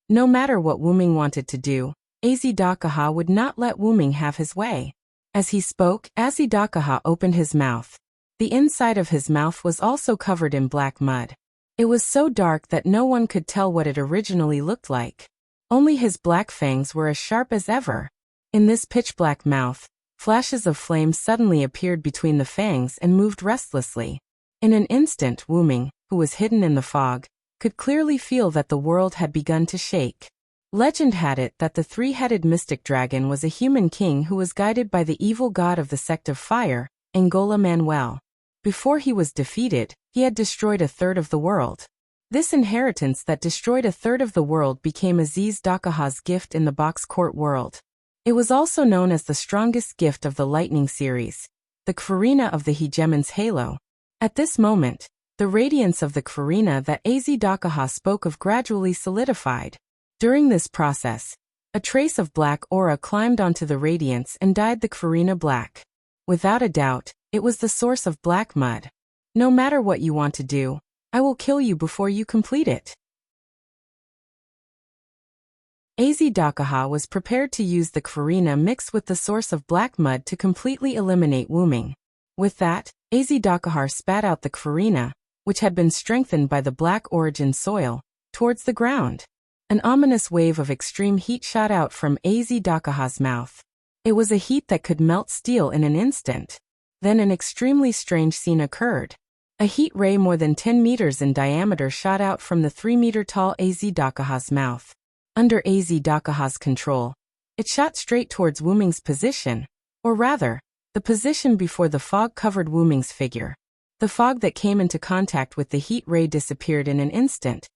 No matter what Wuming wanted to do, Azedakaha would not let Wuming have his way. As he spoke, Azedakaha opened his mouth. The inside of his mouth was also covered in black mud. It was so dark that no one could tell what it originally looked like. Only his black fangs were as sharp as ever. In this pitch-black mouth, flashes of flame suddenly appeared between the fangs and moved restlessly. In an instant, Wuming, who was hidden in the fog, could clearly feel that the world had begun to shake. Legend had it that the three-headed mystic dragon was a human king who was guided by the evil god of the sect of fire, Angola Manuel. Before he was defeated, he had destroyed a third of the world. This inheritance that destroyed a third of the world became Azedakaha's gift in the box court world. It was also known as the strongest gift of the lightning series, the Kvarina of the Hegemon's halo. At this moment, the radiance of the Kvarina that Azedakaha spoke of gradually solidified. During this process, a trace of black aura climbed onto the radiance and dyed the Kvarina black. Without a doubt, it was the source of black mud. No matter what you want to do, I will kill you before you complete it. Azedakaha was prepared to use the Kvarina mixed with the source of black mud to completely eliminate Wuming. With that, Azedakaha spat out the Kvarina, which had been strengthened by the black origin soil, towards the ground. An ominous wave of extreme heat shot out from Azedakaha's mouth. It was a heat that could melt steel in an instant. Then an extremely strange scene occurred. A heat ray more than 10 meters in diameter shot out from the 3-meter-tall Azedakaha's mouth. Under Azedakaha's control, it shot straight towards Wuming's position, or rather, the position before the fog covered Wuming's figure. The fog that came into contact with the heat ray disappeared in an instant,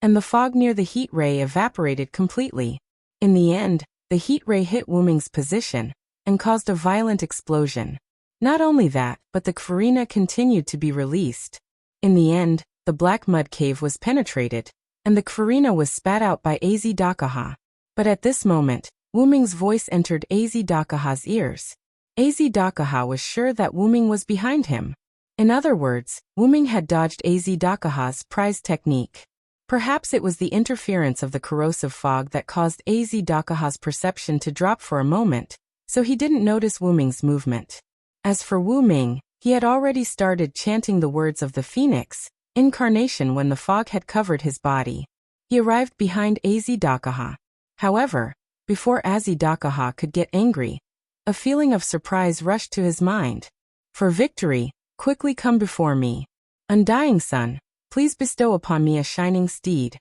and the fog near the heat ray evaporated completely. In the end, the heat ray hit Wuming's position and caused a violent explosion. Not only that, but the Kvarina continued to be released. In the end, the black mud cave was penetrated, and the Kvarina was spat out by Azedakaha. But at this moment, Wuming's voice entered Azedakaha's ears. Azedakaha was sure that Wuming was behind him. In other words, Wuming had dodged Azedakaha's prize technique. Perhaps it was the interference of the corrosive fog that caused Azedakaha's perception to drop for a moment, so he didn't notice Wuming's movement. As for Wuming, He had already started chanting the words of the phoenix incarnation when the fog had covered his body. He arrived behind Azidakaha. However, before Azidakaha could get angry, a feeling of surprise rushed to his mind. For victory, quickly come before me. Undying sun, please bestow upon me a shining steed.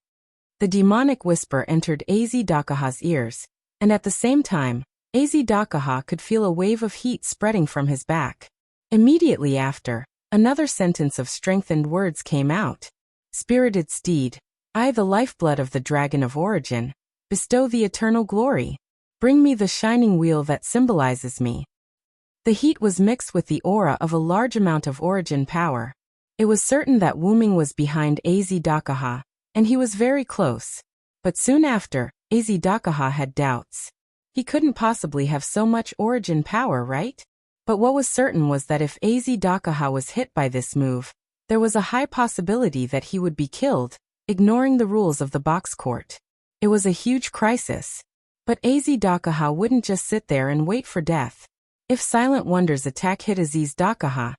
The demonic whisper entered Azidakaha's ears, and at the same time, Azidakaha could feel a wave of heat spreading from his back. Immediately after, another sentence of strengthened words came out. Spirited steed, I, the lifeblood of the dragon of origin, bestow the eternal glory. Bring me the shining wheel that symbolizes me. The heat was mixed with the aura of a large amount of origin power. It was certain that Wuming was behind Azidakaha, and he was very close. But soon after, Azidakaha had doubts. He couldn't possibly have so much origin power, right? But what was certain was that if Azidakaha was hit by this move, there was a high possibility that he would be killed, ignoring the rules of the box court. It was a huge crisis. But Azidakaha wouldn't just sit there and wait for death. If Silent Wonder's attack hit Azidakaha,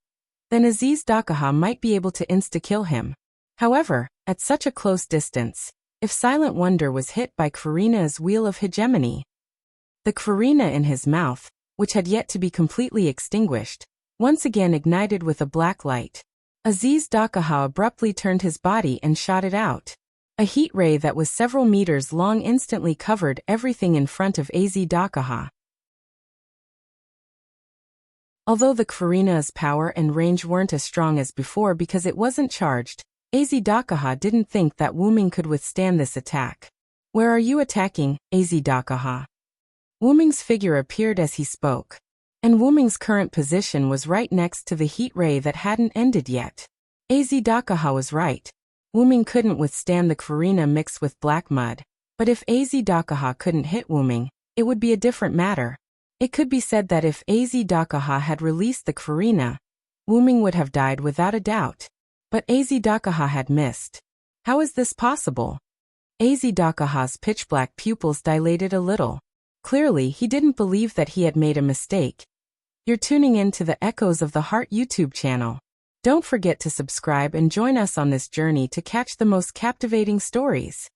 then Azidakaha might be able to insta-kill him. However, at such a close distance, if Silent Wonder was hit by Karina's Wheel of Hegemony, the Karina in his mouth, which had yet to be completely extinguished, once again ignited with a black light. Azidakaha abruptly turned his body and shot it out. A heat ray that was several meters long instantly covered everything in front of Azidakaha. Although the Karina's power and range weren't as strong as before because it wasn't charged, Azidakaha didn't think that Wuming could withstand this attack. Where are you attacking, Azidakaha? Wuming's figure appeared as he spoke. And Wuming's current position was right next to the heat ray that hadn't ended yet. Azidakaha was right. Wuming couldn't withstand the Karina mixed with black mud. But if Azidakaha couldn't hit Wuming, it would be a different matter. It could be said that if Azidakaha had released the Karina, Wuming would have died without a doubt. But Azidakaha had missed. How is this possible? Azidakaha's pitch-black pupils dilated a little. Clearly, he didn't believe that he had made a mistake. You're tuning in to the Echoes of the Heart YouTube channel. Don't forget to subscribe and join us on this journey to catch the most captivating stories.